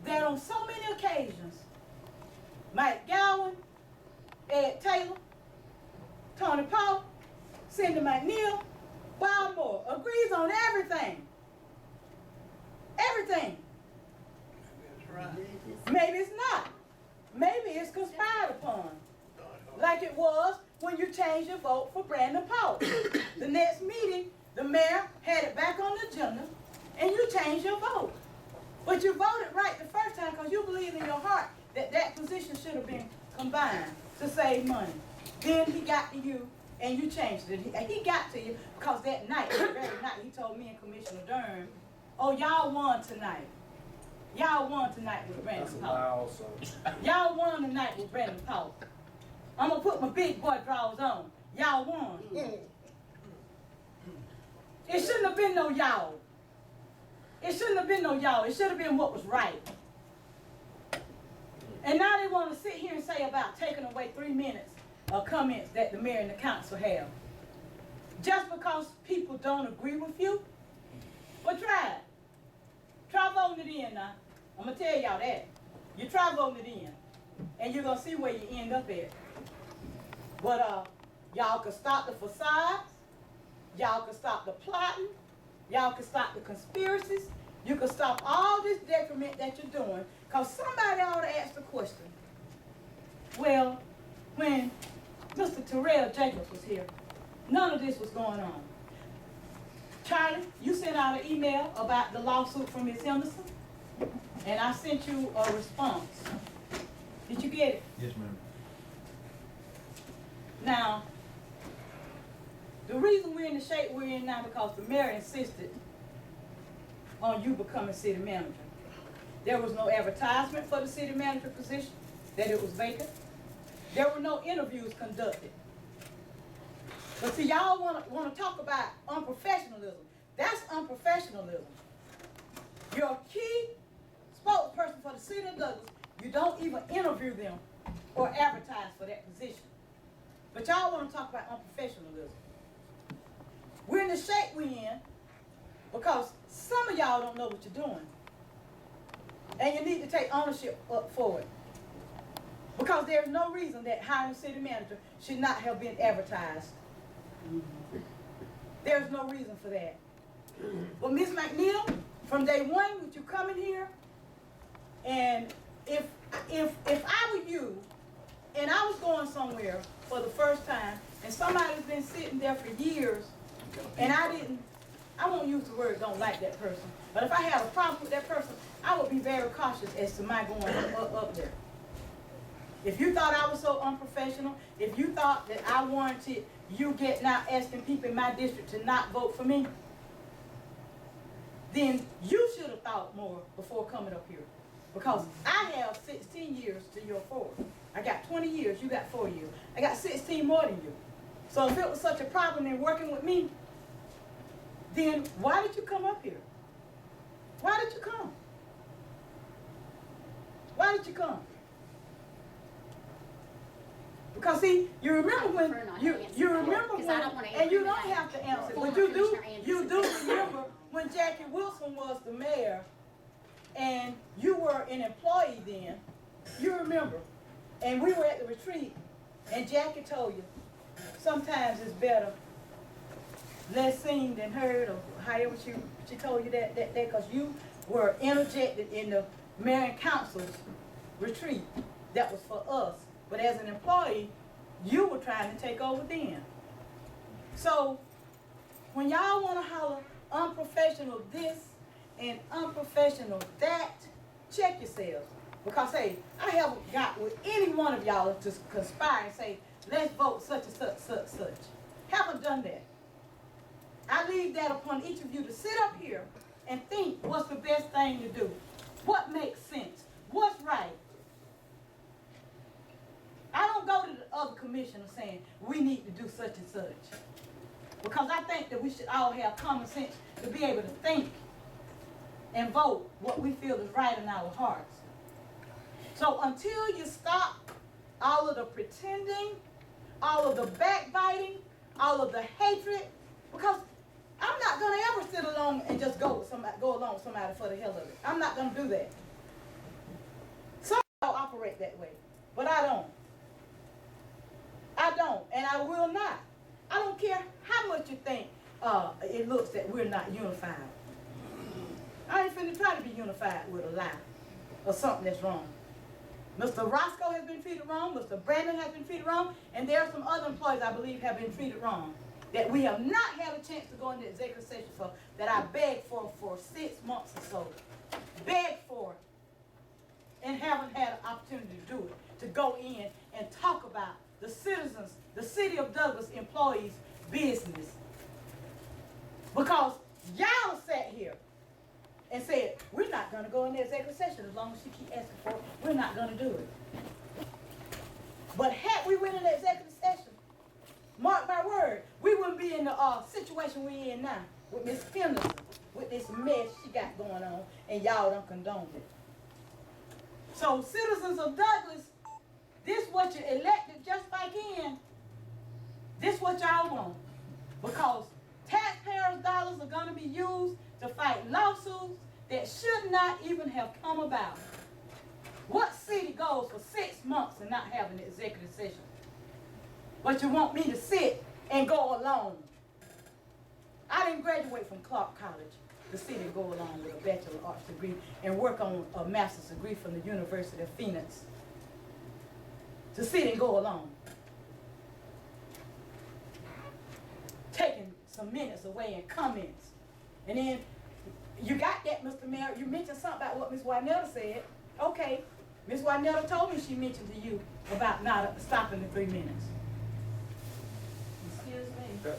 that on so many occasions, Mike Gowan, Ed Taylor, Tony Paul, Cindy McNeil, Bob Moore agrees on everything. Everything. That's right. Maybe it's not. Maybe it's conspired upon. Like it was when you changed your vote for Brandon Paul. The next meeting, the mayor had it back on the agenda, and you changed your vote. But you voted right the first time because you believed in your heart that that position should have been combined to save money. Then he got to you, and you changed it. He got to you because that night, that very night, he told me and Commissioner Durham, oh, y'all won tonight. Y'all won tonight with Brandon Paul. Y'all won tonight with Brandon Paul. I'm going to put my big boy drawers on. Y'all won. It shouldn't have been no y'all. It shouldn't have been no y'all. It should have been what was right. And now they want to sit here and say about taking away 3 minutes of comments that the mayor and the council have. Just because people don't agree with you? Well, try it. Try voting it in now. I'm going to tell y'all that. You try voting it in, and you're going to see where you end up at. But y'all can stop the facades. Y'all can stop the plotting. Y'all can stop the conspiracies. You can stop all this detriment that you're doing. Because somebody ought to ask the question. Well, when Mr. Terrell Jacobs was here, none of this was going on. Charlie, you sent out an email about the lawsuit from Ms. Henderson, and I sent you a response. Did you get it? Yes, ma'am. Now, the reason we're in the shape we're in now because the mayor insisted on you becoming city manager. There was no advertisement for the city manager position, that it was vacant. There were no interviews conducted. But see, y'all want to talk about unprofessionalism. That's unprofessionalism. You're a key spokesperson for the city of Douglas. You don't even interview them or advertise for that position. But y'all want to talk about unprofessionalism. We're in the shape we're in because some of y'all don't know what you're doing. And you need to take ownership up for it. Because there's no reason that hiring a city manager should not have been advertised. There's no reason for that. But Ms. McNeil, from day one, with you coming here, and if I were you, and I was going somewhere for the first time, and somebody's been sitting there for years, and I won't use the word don't like that person, but if I have a problem with that person, I would be very cautious as to my going up there. If you thought I was so unprofessional, if you thought that I warranted you getting out asking people in my district to not vote for me, then you should have thought more before coming up here. Because I have 16 years to your 4. I got 20 years, you got 4 years. I got 16 more than you. So if it was such a problem in working with me, then why did you come up here? Why did you come? Why did you come? Because see, you remember when you remember when, and you don't have to answer, but you do remember when Jackie Wilson was the mayor, and you were an employee then. You remember, and we were at the retreat, and Jackie told you sometimes it's better less seen than heard, or however she told you that because you were interjected in the mayor and council's retreat that was for us. But as an employee, you were trying to take over then. So when y'all want to holler unprofessional this and unprofessional that, check yourselves. Because hey, I haven't got with any one of y'all to conspire and say, let's vote such and such, such, such. Haven't done that. I leave that upon each of you to sit up here and think what's the best thing to do. What makes sense? What's right? I don't go to the other commissioner saying, we need to do such and such. Because I think that we should all have common sense to be able to think and vote what we feel is right in our hearts. So until you stop all of the pretending, all of the backbiting, all of the hatred, because I'm not gonna ever sit along and just go along with somebody for the hell of it. I'm not gonna do that. Some people operate that way, but I don't. I don't, and I will not. I don't care how much you think it looks that we're not unified. I ain't finna try to be unified with a lie or something that's wrong. Mr. Roscoe has been treated wrong, Mr. Brandon has been treated wrong, and there are some other employees I believe have been treated wrong that we have not had a chance to go into executive session for, that I begged for 6 months or so. Begged for it, and haven't had an opportunity to do it, to go in and talk about the citizens, the city of Douglas employees' business. Because y'all sat here and said, we're not gonna go into executive session as long as she keep asking for it, we're not gonna do it. But had we went into executive session, mark my word, we wouldn't be in the situation we're in now with Miss Henderson, with this mess she got going on, and y'all don't condone it. So citizens of Douglas, this what you elected just back in, this what y'all want. Because taxpayers' dollars are gonna be used to fight lawsuits that should not even have come about. What city goes for 6 months and not have an executive session? But you want me to sit and go alone. I didn't graduate from Clark College to sit and go along with a Bachelor of Arts degree and work on a master's degree from the University of Phoenix. To sit and go along. Taking some minutes away and comments. And then you got that, Mr. Mayor. You mentioned something about what Ms. Wynetta said. Okay, Ms. Wynetta told me she mentioned to you about not stopping the 3 minutes. Excuse me.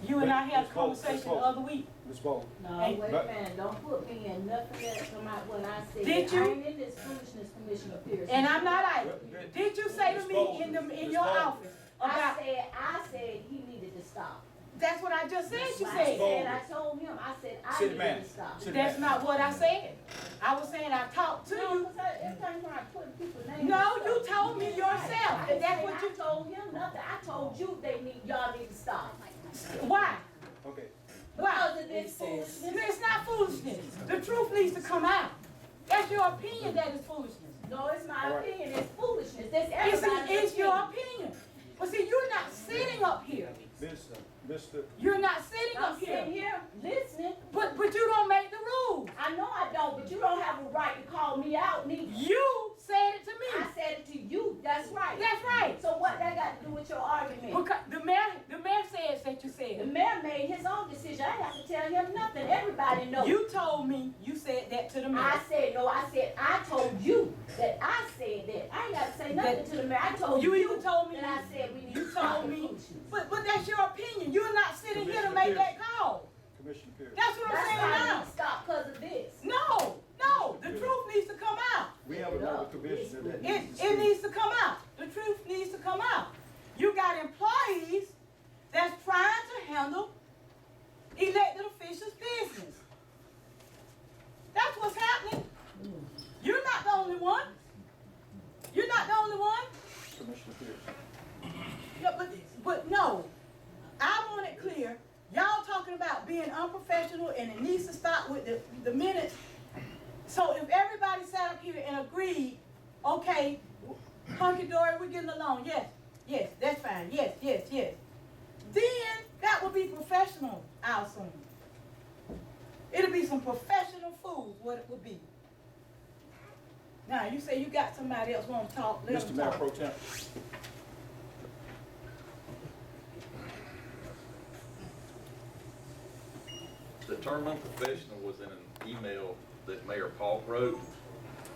You and I had a conversation the other week. Ms. Bowles. No, wait a minute, don't put me in nothing else about what I said. Did you? I ain't in this foolishness, Commissioner Pierce. And I'm not idle. Did you say to me in your office about? I said he needed to stop. That's what I just said. You I said. I told him. I said I needed to stop. That's not what I said. I was saying I talked to you. No, because every time when I put people's names. No, you told me yourself. And that's what you told him. Nothing. I told you y'all need to stop. Why? Okay. Why? Because of this foolishness. It's not foolishness. The truth needs to come out. That's your opinion that is foolishness. No, it's my opinion. It's foolishness. That's It's everybody's your opinion. But see, you're not sitting up here. Mr. You're not sitting I'm up here. sitting here listening. But you don't make the rules. I know I don't, but you don't have a right to call me out, neither. You said it to me. I said it to you. That's right. That's right. So what that got to do with your argument? Because the mayor says that you said The it. mayor made his own decision. I have to tell him nothing. Everybody knows. You told me you said that to the mayor. I told you that I said that. I ain't got to say nothing to the mayor. I told you. You even told me that I said we need you to stop told the me. foolishness. But that's your opinion. You're not sitting here to make that call. Commissioner Pierce. That's what I'm saying why I now. need to stop because of this. No, the truth needs to come out. We have another commissioner that needs to It speak. needs to come out. The truth needs to come out. You got employees that's trying to handle elected officials' business. That's what's happening. You're not the only one. You're not the only one. Commissioner Pierce. Yeah, but no, I want it clear. Y'all talking about being unprofessional and it needs to stop with the minutes. So if everybody sat up here and agreed, okay, hunky-dory, we're getting along. Yes, that's fine. Yes. Then that would be professional, I'll assume. It'll be some professional fools, what it would be. Now, you say you got somebody else want to talk, let Mr. them Mayor talk. Pro Tem. The term unprofessional was in an email that Mayor Paul wrote,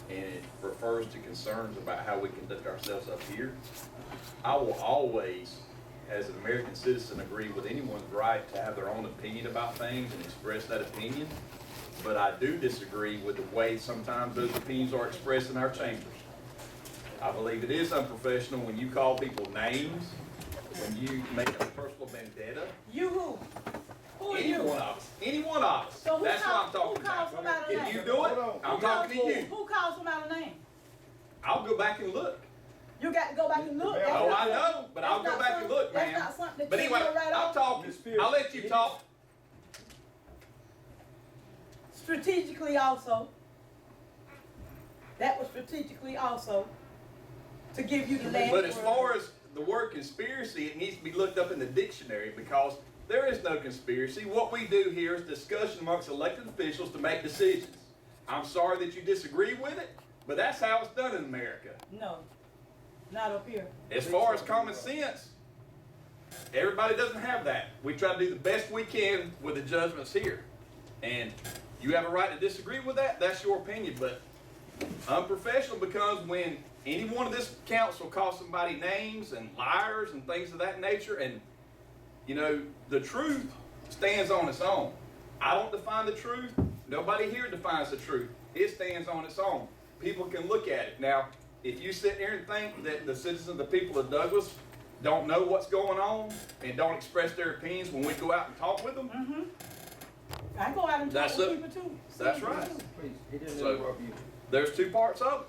and it refers to concerns about how we conduct ourselves up here. I will always, as an American citizen, agree with anyone's right to have their own opinion about things and express that opinion, but I do disagree with the way sometimes those opinions are expressed in our chambers. I believe it is unprofessional when you call people names, when you make a personal vendetta. You who? Who are Any you? one of us. Any one of us. So who That's call- what I'm talking who calls about. somebody a If name? you do it, I'm talking to you. Who calls somebody a name? I'll go back and look. You got to go back and look. That's Oh, not I know, something- but I'll that's go not back and something- look, That's man. not something that But you anyway, know right I'll off. talk. I'll let you talk. strategically also. That was strategically also to give you the last But as word. far as the word conspiracy, it needs to be looked up in the dictionary because there is no conspiracy. What we do here is discussion amongst elected officials to make decisions. I'm sorry that you disagree with it, but that's how it's done in America. No, not up here. As far as common sense, everybody doesn't have that. We try to do the best we can with the judgments here. And you have a right to disagree with that. That's your opinion. But unprofessional becomes when anyone of this council calls somebody names and liars and things of that nature. And, you know, the truth stands on its own. I don't define the truth. Nobody here defines the truth. It stands on its own. People can look at it. Now, if you sit here and think that the citizens, the people of Douglas, don't know what's going on and don't express their opinions when we go out and talk with them, I go out and talk That's with it. people too. that's right. Please, he didn't So- interrupt you. There's two parts of it.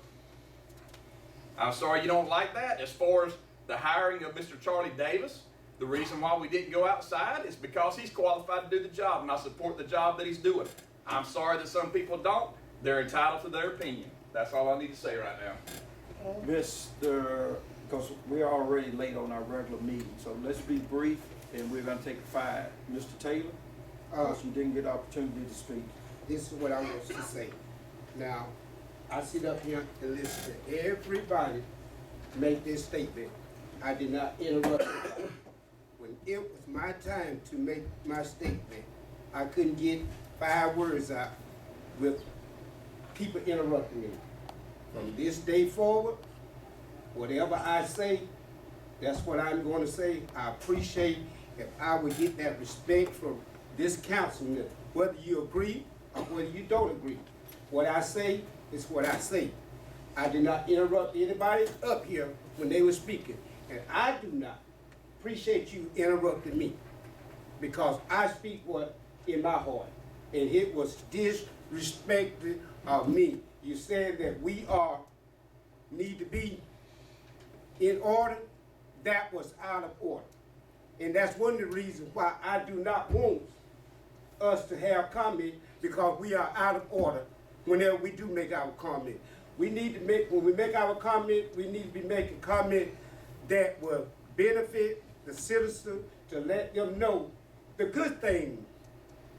I'm sorry you don't like that. As far as the hiring of Mr. Charlie Davis, the reason why we didn't go outside is because he's qualified to do the job, and I support the job that he's doing. I'm sorry that some people don't. They're entitled to their opinion. That's all I need to say right now. Mr., because we're already late on our regular meeting, so let's be brief, and we're gonna take 5. Mr. Taylor, because you didn't get the opportunity to speak. This is what I want to say. Now, I sit up here and listen to everybody make this statement. I did not interrupt anybody. When it was my time to make my statement, I couldn't get 5 words out with people interrupting me. From this day forward, whatever I say, that's what I'm going to say. I appreciate if I would get that respect from this councilman, whether you agree or whether you don't agree. What I say is what I say. I did not interrupt anybody up here when they were speaking. And I do not appreciate you interrupting me because I speak what in my heart. And it was disrespected of me. You said that we need to be in order. That was out of order. And that's one of the reasons why I do not want us to have comment, because we are out of order whenever we do make our comment. We need to make, when we make our comment, we need to be making comment that will benefit the citizen, to let them know the good thing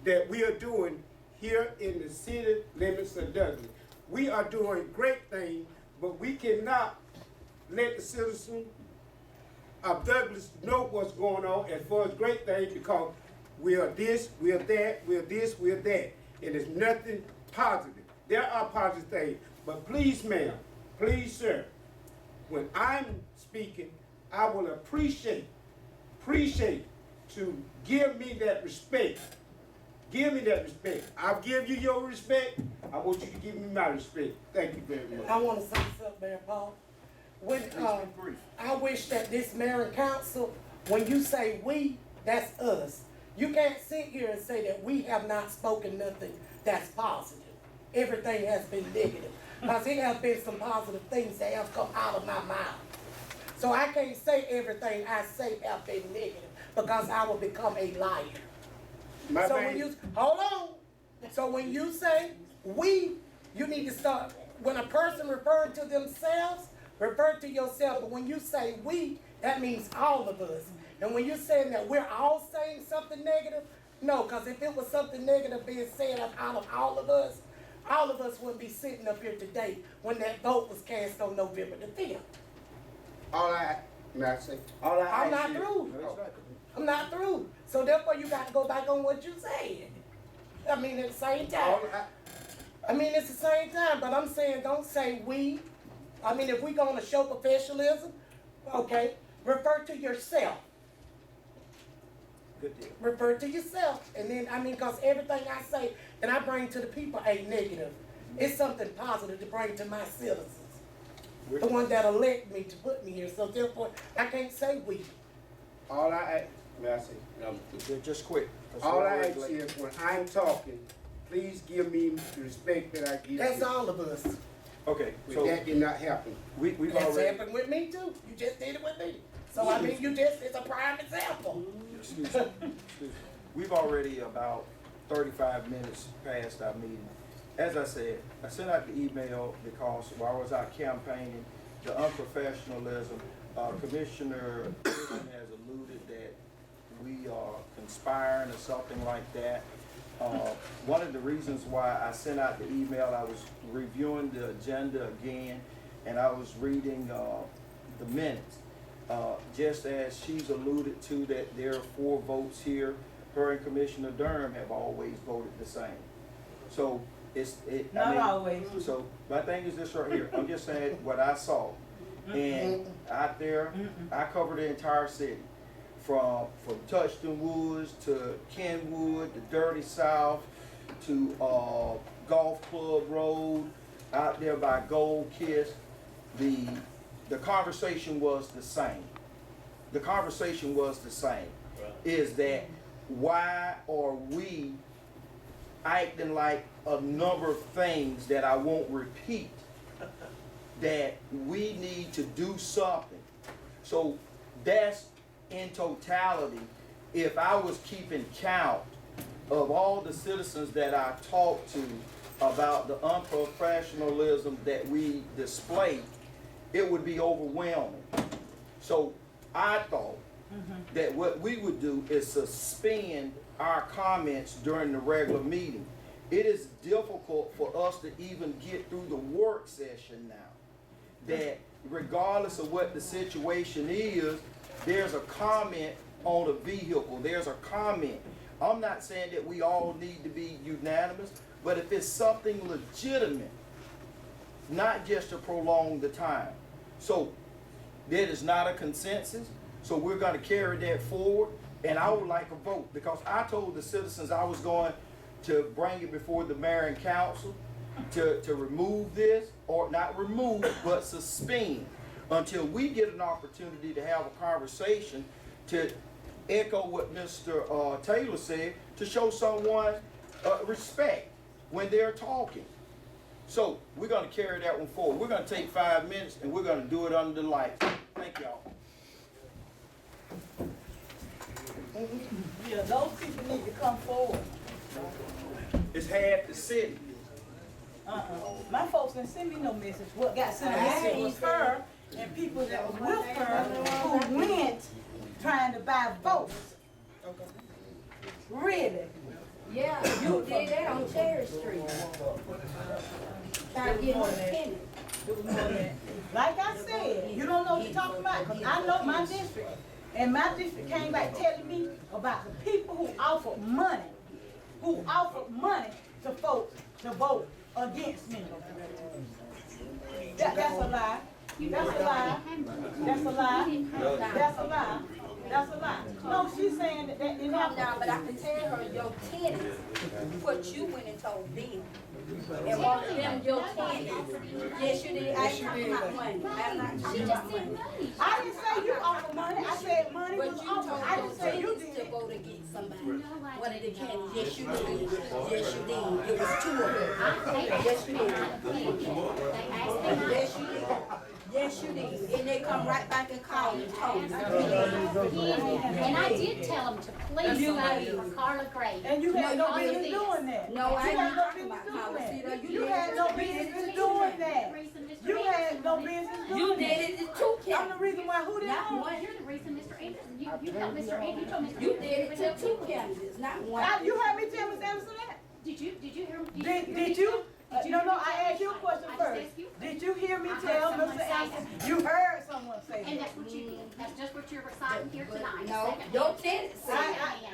that we are doing here in the city limits of Douglas. We are doing great things, but we cannot let the citizen of Douglas know what's going on as far as great things, because we are this, we are that, we are this, we are that. And it's nothing positive. There are positive things, but please, ma'am, please, sir, when I'm speaking, I will appreciate to give me that respect. Give me that respect. I'll give you your respect. I want you to give me my respect. Thank you very much. I want to say something, Mayor Paul. When, I wish that this mayor and council, when you say we, that's us. You can't sit here and say that we have not spoken nothing that's positive. Everything has been negative. Because there have been some positive things that have come out of my mouth. So I can't say everything I say have been negative, because I will become a liar. Hold on. So when you say we, you need to start, when a person refers to themselves, refer to yourself. But when you say we, that means all of us. And when you're saying that we're all saying something negative, no, because if it was something negative being said out of all of us wouldn't be sitting up here today when that vote was cast on November the 5th. I'm not through. I'm not through. So therefore you got to go back on what you said. I mean, at the same time. It's the same time, but I'm saying don't say we. I mean, if we're going to show professionalism, okay, refer to yourself. Good deal. Refer to yourself. And then, because everything I say that I bring to the people ain't negative. It's something positive to bring to my citizens. The one that elect me to put me here. So therefore, I can't say we. Just quick. All I ask is, when I'm talking, please give me the respect that I give you. That's all of us. Okay, so that did not happen. We've That's already. happened with me too. You just did it with me. So it's a prime example. Excuse me. We've already about 35 minutes past our meeting. As I said, I sent out the email because while I was out campaigning, the unprofessionalism, Commissioner Pearson has alluded that we are conspiring or something like that. One of the reasons why I sent out the email, I was reviewing the agenda again, and I was reading the minutes. Just as she's alluded to that there are 4 votes here, her and Commissioner Durham have always voted the same. So Not always. So my thing is this right here. I'm just saying what I saw. And out there, I covered the entire city. From Touchton Woods to Kenwood, the Dirty South, to Golf Club Road, out there by Gold Kiss. The conversation was the same. The conversation was the same. Is that why are we acting like a number of things that I won't repeat, that we need to do something? So that's in totality. If I was keeping count of all the citizens that I talked to about the unprofessionalism that we display, it would be overwhelming. So I thought that what we would do is suspend our comments during the regular meeting. It is difficult for us to even get through the work session now. That regardless of what the situation is, there's a comment on a vehicle, there's a comment. I'm not saying that we all need to be unanimous, but if it's something legitimate, not just to prolong the time. So that is not a consensus, so we're gonna carry that forward, and I would like a vote, because I told the citizens I was going to bring it before the mayor and council to remove this, or not remove, but suspend, until we get an opportunity to have a conversation, to echo what Mr. Taylor said, to show someone respect when they're talking. So we're gonna carry that one forward. We're gonna take 5 minutes and we're gonna do it under the lights. Thank y'all. Yeah, those people need to come forward. It's half the city. My folks didn't send me no message. What got sent a message was her and people that was with her who went trying to buy votes. Really? Yeah, you did that on Cherry Street. Trying to get more tenants. It was more than that. Like I said, you don't know what you're talking about, because I know my district. And my district came back telling me about the people who offered money to folks to vote against me. That's a lie. That's a lie. That's a lie. That's a lie. That's a lie. No, she's saying that didn't happen. Now, but I can tell her your tenants, what you went and told them. And one of them, your tenants. Yes, you did. I ain't talking about money. I'm not talking about money. I didn't say you offered money. I said money was offered. I didn't say you did. To vote against somebody. One of the candidates. Yes, you did. Yes, you did. It was 2 of them. Yes, you did. Yes, you did. Yes, you did. And they come right back and call you. And I did tell them to please vote for Carla Gray. And you had no business doing that. No, I You had ain't no talking business about Carla. doing See, that. you You did had it. no business doing that. You had no business doing that. You did it to 2 I'm the counties. reason why who did Not it? one. You're the reason Mr. Anderson, you helped Mr. Anderson, you told Mr. You did it to 2 candidates, not one. You heard me tell Ms. Anderson that? Did you hear him? Did you? No, I asked you a question first. Did you hear me tell Mr. Anderson? You heard someone say And that. that's what you did. That's just what you're reciting here tonight. No, your tenant said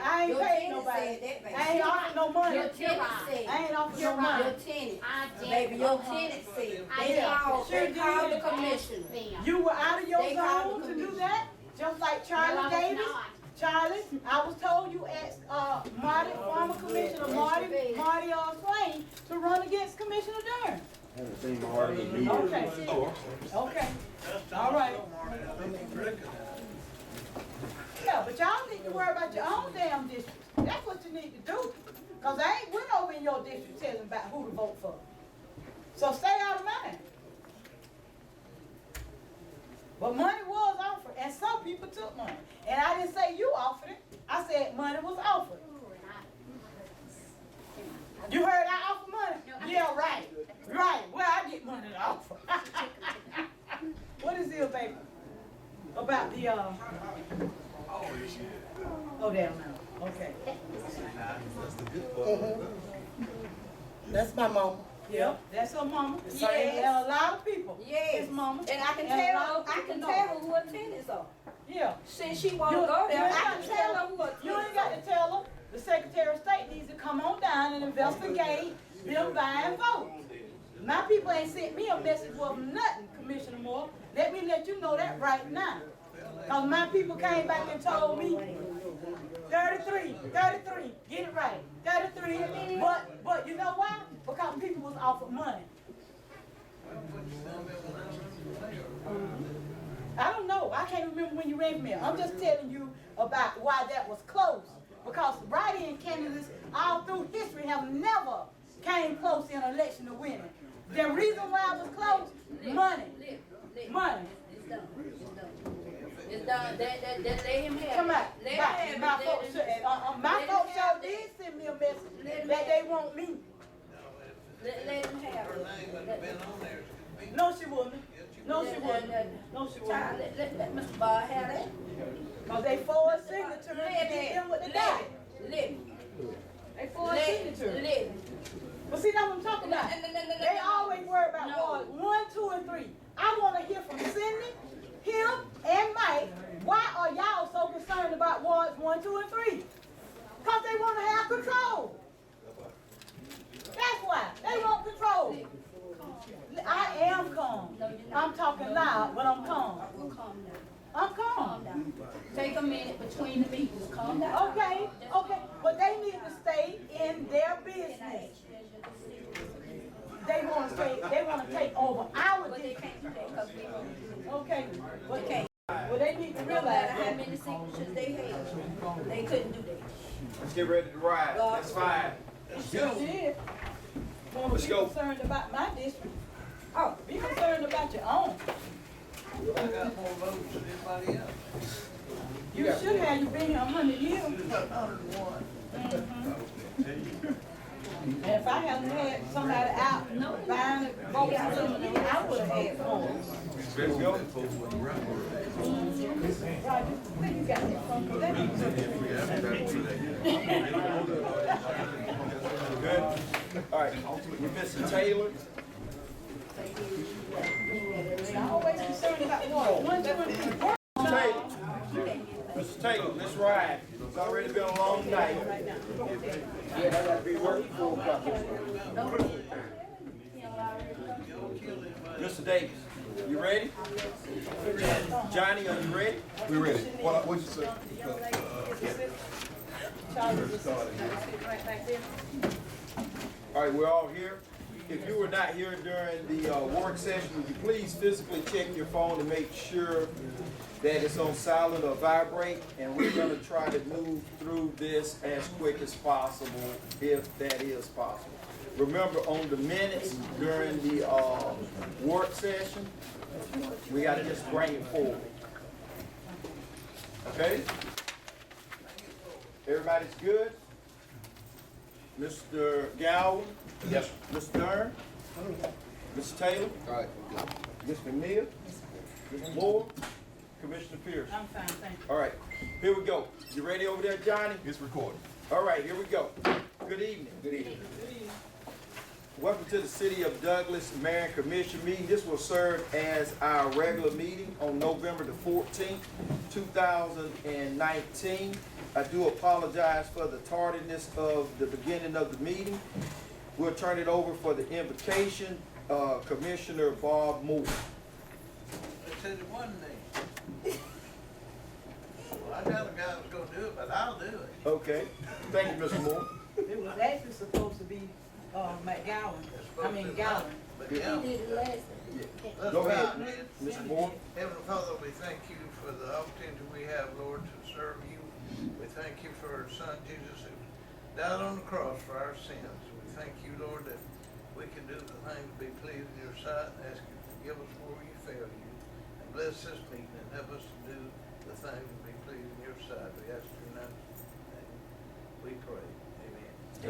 I ain't Your paid tenant nobody. said that, baby. I ain't offered no money. Your tenant said. I ain't offered no Your money. tenant. I did. Baby, your tenant said. They called the commissioner. You were out of your They called zone the to do commission. that? Just like No, I Charlie was Davis? not. Charlie, I was told you asked Marty, former Commissioner Marty Swain to run against Commissioner Durham. Haven't seen Marty in meetings. Okay. Okay. All right. Yeah, but y'all need to worry about your own damn district. That's what you need to do. Cause I ain't went over in your district telling about who to vote for. So stay out of mine. But money was offered, and some people took money. And I didn't say you offered it. I said money was offered. off. What is it, baby? About the, oh, damn, no, okay. That's my mama. Yep, that's her mama. Yes. And a lot of people. Yes. His mama. And I can And a lot tell, of I people can know. tell her who her tenants are. Yeah. Since she wanna You- go you there, ain't I got can to tell her who her You ain't tenants got are. to tell her. The Secretary of State needs to come on down and investigate them buying votes. My people ain't sent me a message worth nothing, Commissioner Moore. Let me let you know that right now. Cause my people came back and told me 33, get it right, 33. But you know why? Because people was offered money. I don't know. I can't remember when you read me. I'm just telling you about why that was close. Because write-in candidates all through history have never came close in an election to winning. The reason why it was close, money. Money. It's done, it's done. It's done, let him have it. Come on. Let him have it. My folks sure did send me a message that they want me. Let him have it. No, she wouldn't. No, she wouldn't. No, she Child, wouldn't. let Mr. Bar have that. Cause they forged signatures to get them what they got. Let They forged signatures. Let But see, that's what I'm talking about. They always worry about wards 1, 2, and 3. I want to hear from Cindy, him, and Mike. Why are y'all so concerned about wards 1, 2, and 3? Because they want to have control. That's why. They want control. I am calm. I'm talking loud, but I'm calm. Calm down. I'm calm. Calm down. Take a minute between the meetings. Calm down. Okay, okay. But they need to stay in their business. They want to take over our But they district. can't do that because we won't. Okay, but They can't. well, they need to No realize matter how that. many signatures they had, they couldn't do that. Let's get ready to ride. That's fine. Sure did. Want Let's to be go. concerned about my district. Oh, be concerned about your own. I got more votes than anybody else. You should have. You been here 100 years. 101. And if I hadn't had somebody out buying votes for me, I would have had more. Let's go. Roger, where you got that from? 'Cause that Good. All right. We're missing Taylor. They always concerned about Ward 1, 2, and 3. Taylor. Mr. Taylor, let's ride. It's already been a long night. Yeah, I gotta be working 4 o'clock. Mr. Davis, you ready? Johnny, are you ready? We ready. What'd you say? All right, we're all here. If you were not here during the work session, would you please physically check your phone to make sure that it's on silent or vibrate? And we're gonna try to move through this as quick as possible, if that is possible. Remember, on the minutes during the work session, we gotta just bring it forward. Okay? Everybody's good? Mr. Gowan? Yes. Mr. Dern? Mr. Taylor? All right. Ms. McNeil? Ms. Moore? Commissioner Pierce? I'm fine, thank you. All right, here we go. You ready over there, Johnny? It's recording. All right, here we go. Good evening. Good evening. Welcome to the City of Douglas Mayor and Commission meeting. This will serve as our regular meeting on November the 14th, 2019. I do apologize for the tardiness of the beginning of the meeting. We'll turn it over for the invocation, Commissioner Bob Moore. They said it wasn't me. Well, I got a guy that's gonna do it, but I'll do it. Okay, thank you, Mr. Moore. It was actually supposed to be McGowan, Gowan. But He yeah, did it last time. let's Go bow ahead, our heads. Mr. Moore. Heavenly Father, we thank you for the opportunity we have, Lord, to serve you. We thank you for our son Jesus who died on the cross for our sins. We thank you, Lord, that we can do the thing to be pleasing in your sight and ask you to forgive us where we fail you. And bless this meeting and help us to do the thing to be pleasing in your sight. We ask you now. We pray.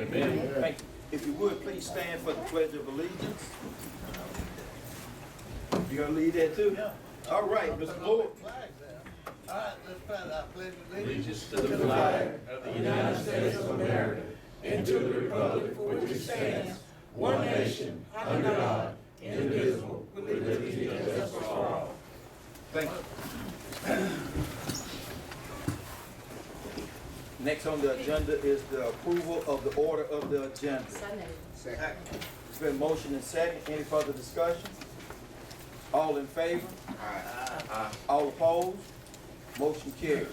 Amen. Amen. Thank you. If you would, please stand for the Pledge of Allegiance. You gonna lead that too? Yeah. All right, Mr. Moore. All right, let's pray. I pledge Allegiance to the flag of the United States of America and to the republic for which it stands, one nation, under God, indivisible, with liberty and justice for all. Thank you. Next on the agenda is the approval of the order of the agenda. Second. It's been motion and second. Any further discussion? All in favor? Aye. All opposed? Motion carries.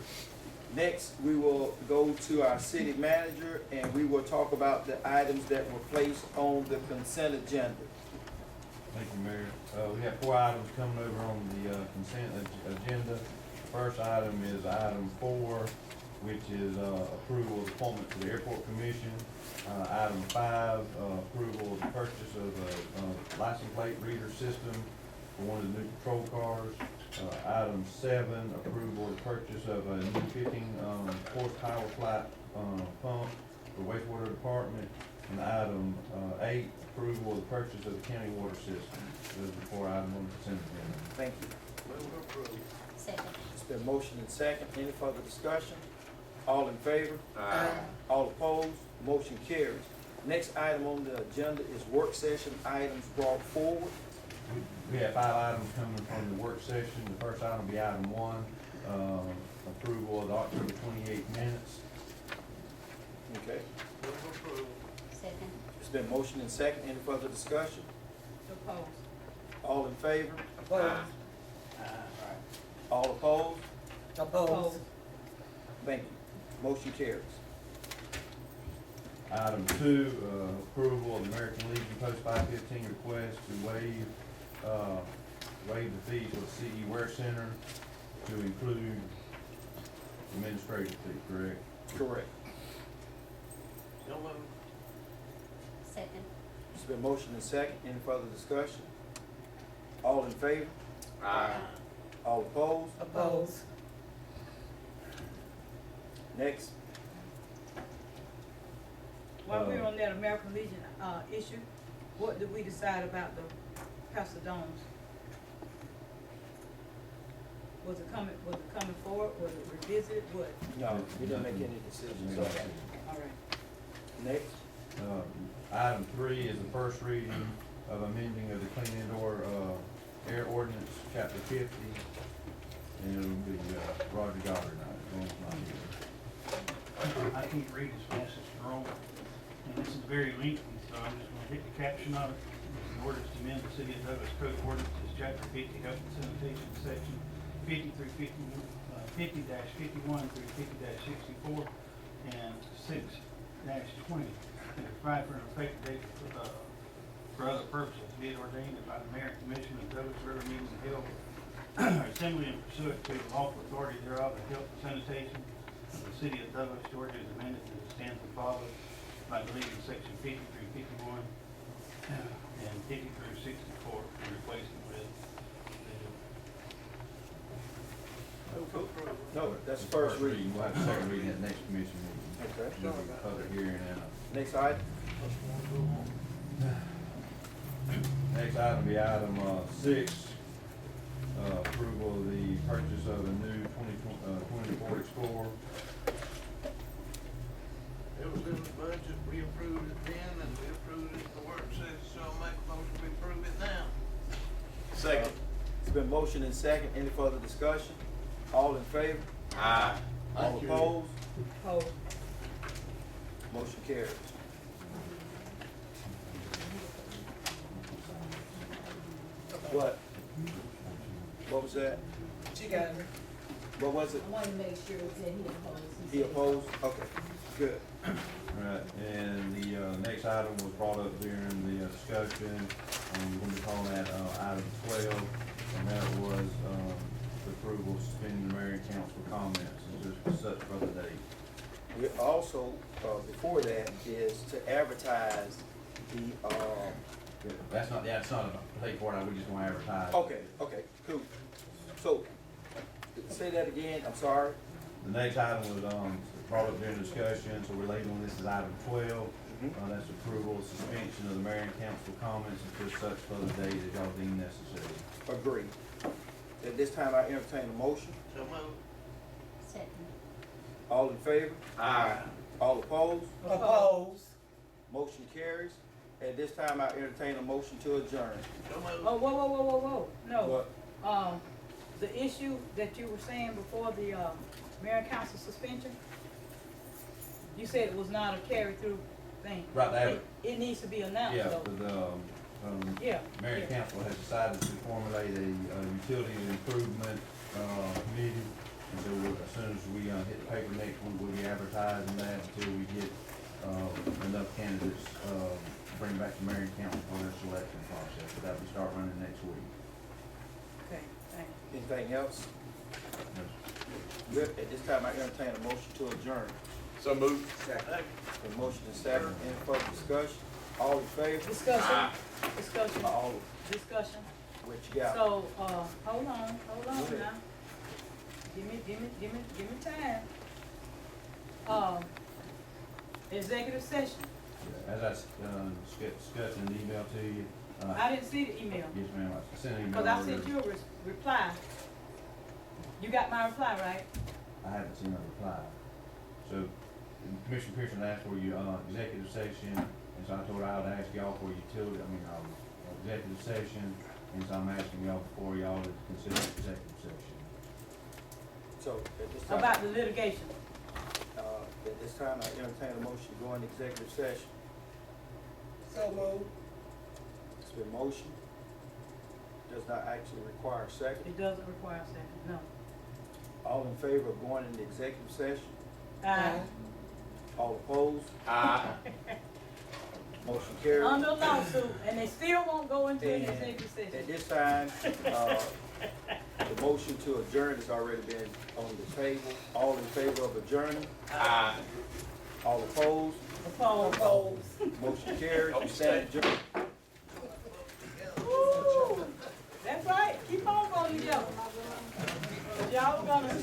Next, we will go to our city manager and we will talk about the items that were placed on the consent agenda. Thank you, Mayor. We have 4 items coming over on the consent agenda. First item is item 4, which is approval of appointment to the airport commission. Item 5, approval of the purchase of a license plate reader system for one of the new patrol cars. Item 7, approval of the purchase of a new 15 horsepower flat pump for wastewater department. And item 8, approval of the purchase of the county water system. Those are the 4 items on the consent agenda. Thank you. Second. It's been motion and second. Any further discussion? All in favor? Aye. All opposed? Motion carries. Next item on the agenda is work session items brought forward. We have 5 items coming from the work session. The first item will be item 1, approval of the October 28 minutes. Okay. Second. It's been motion and second. Any further discussion? Opposed. All in favor? Opposed. All opposed? Opposed. Thank you. Motion carries. Item 2, approval of the American Legion Post 515 request to waive the fees for the C.E.R. Center to include administrative fee, correct? Correct. Second. It's been motion and second. Any further discussion? All in favor? All opposed? Opposed. Next. While we're on that American Legion, issue, what did we decide about the Pastor Domes? Was it coming forward, was it revisited, what? No, we didn't make any decisions on that. All right. Next. Item 3 is the first reading of amending of the clean indoor air ordinance, chapter 50. And it'll be Roger Goddard now, not here. I can't read as fast as Jerome, and this is very lengthy, so I'm just gonna hit the caption on it. In order to amend the City of Douglas Code ordinances, chapter 50, health and sanitation, section 50 through 50-51 through 50-64, and 6-20, and to provide for an effective date for other purposes, be it ordained by the mayor and commission of Douglas River meeting held assembly and pursuant to the lawful authority thereof, the health and sanitation of the City of Douglas, Georgia, is amended to the stands and follows by deleting section 50 through 51 and 50 through 64 and replacing with No, that's first reading. We'll have a second reading at next commission meeting. Okay. There'll be a public hearing and Next item. next item will be item 6, approval of the purchase of a new 2024 Explorer. It was in the budget, we approved it then, and we approved it at the work session, so I'll make a motion we approve it now. Second. It's been motion and second. Any further discussion? All in favor? Aye. All opposed? Opposed. Motion carries. What? What was that? She got it. What was it? I wanted to make sure that he opposed. He opposed? Okay, good. Right, and the next item was brought up during the discussion, we're gonna be calling that item 12, and that was the approval of suspending the mayor and council comments, and just such for the date. We also, before that, is to advertise the, That's not a take for it, we just gonna advertise. okay, cool. So, say that again, I'm sorry. The next item was brought up during the discussion, so we're labeling this as item 12, That's approval, suspension of the mayor and council comments until such further date as y'all deem necessary. Agreed. At this time, I entertain a motion. So moved. Second. All in favor? Aye. All opposed? Oppose. Motion carries. At this time, I entertain a motion to adjourn. So moved. Oh, whoa, no. But The issue that you were saying before the, mayor and council suspension, you said it was not a carry-through thing. Right, they have it. It needs to be announced, Yeah, though. but the, Yeah, mayor and yeah. council has decided to formulate a utility improvement, committee. And so as soon as we, hit the paper next one, we'll be advertising that until we get, enough candidates, bring back to mayor and council for their selection process. So that'll start running next week. Okay, thank you. anything else? Good. At this time, I entertain a motion to adjourn. So moved. The motion is second. Any further discussion? All in favor? Discussion, discussion, All, discussion. what you got? So, hold on now. Give me time. Executive session. As I, discussed in the email to you, I didn't see the email, yes, ma'am, I sent an email. cause I earlier. sent you a reply. You got my reply, right? I haven't seen a reply. So Commissioner Pearson asked for your, executive session, and so I told her I would ask y'all for utility, executive session, and so I'm asking y'all before y'all to consider executive session. So, at this time. About the litigation. At this time, I entertain a motion to go into executive session. So moved. It's been motion. Does not actually require a second. It doesn't require a second, no. All in favor of going into executive session? Aye. All opposed? Aye. Motion carries. Under lawsuit, and they still won't go into an And executive session. at this time, the motion to adjourn has already been on the table. All in favor of adjourning? Aye. All opposed? Oppose. Motion carries. We stand adjourned. Woo. That's right, keep on going together. Y'all gonna do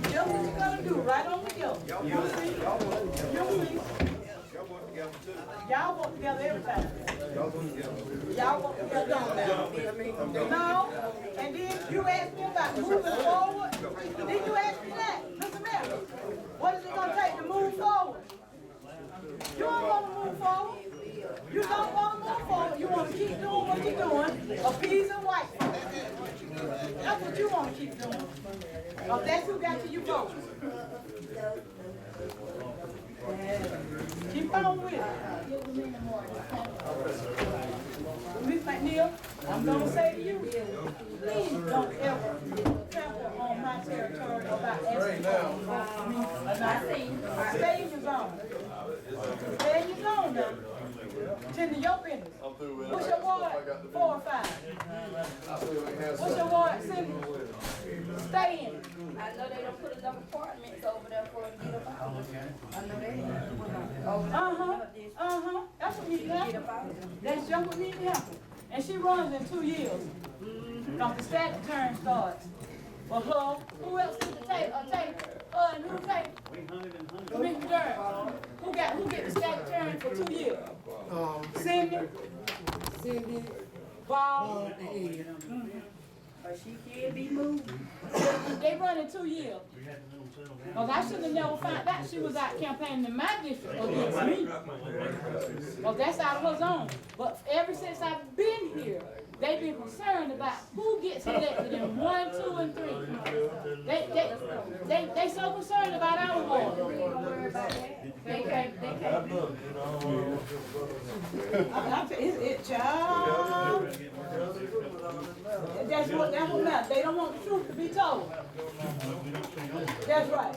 just what you're gonna do, right on together. You'll see. You'll see. Y'all work together too. Y'all work together every time. Y'all work together. Y'all work together, don't now. No, and then you asked me about moving forward. Did you ask me that, Mr. Mayor? What is it gonna take to move forward? You don't wanna move forward. You don't wanna move forward. You wanna keep doing what you're doing, appeasing white folks. That's what you wanna keep doing. If that's who got you vote. Keep on with it. Ms. McNeil, I'm gonna say to you, please don't ever trample on my territory about asking for me. Stay in your zone. Stay in your zone now. Tend to your business. What's your ward? 4 or 5. What's your ward, Cindy? Stay in it. I know they don't put enough apartments over there for them to get up out of there. I know they don't. That's what needs to happen. That's just what needs to happen. And she runs in 2 years. Cause the statutory term starts. For her, who else is the tape? And who tape? Commissioner Durham. Who get the statutory term for 2 years? Cindy. Bob. But she can't be moved. They run in 2 years. Cause I should have never found out she was out campaigning in my district against me. Cause that's out of her zone. But ever since I've been here, they've been concerned about who gets elected in 1, 2, and 3. They so concerned about our ward. They can't. Child. That's what matters. They don't want the truth to be told. That's right.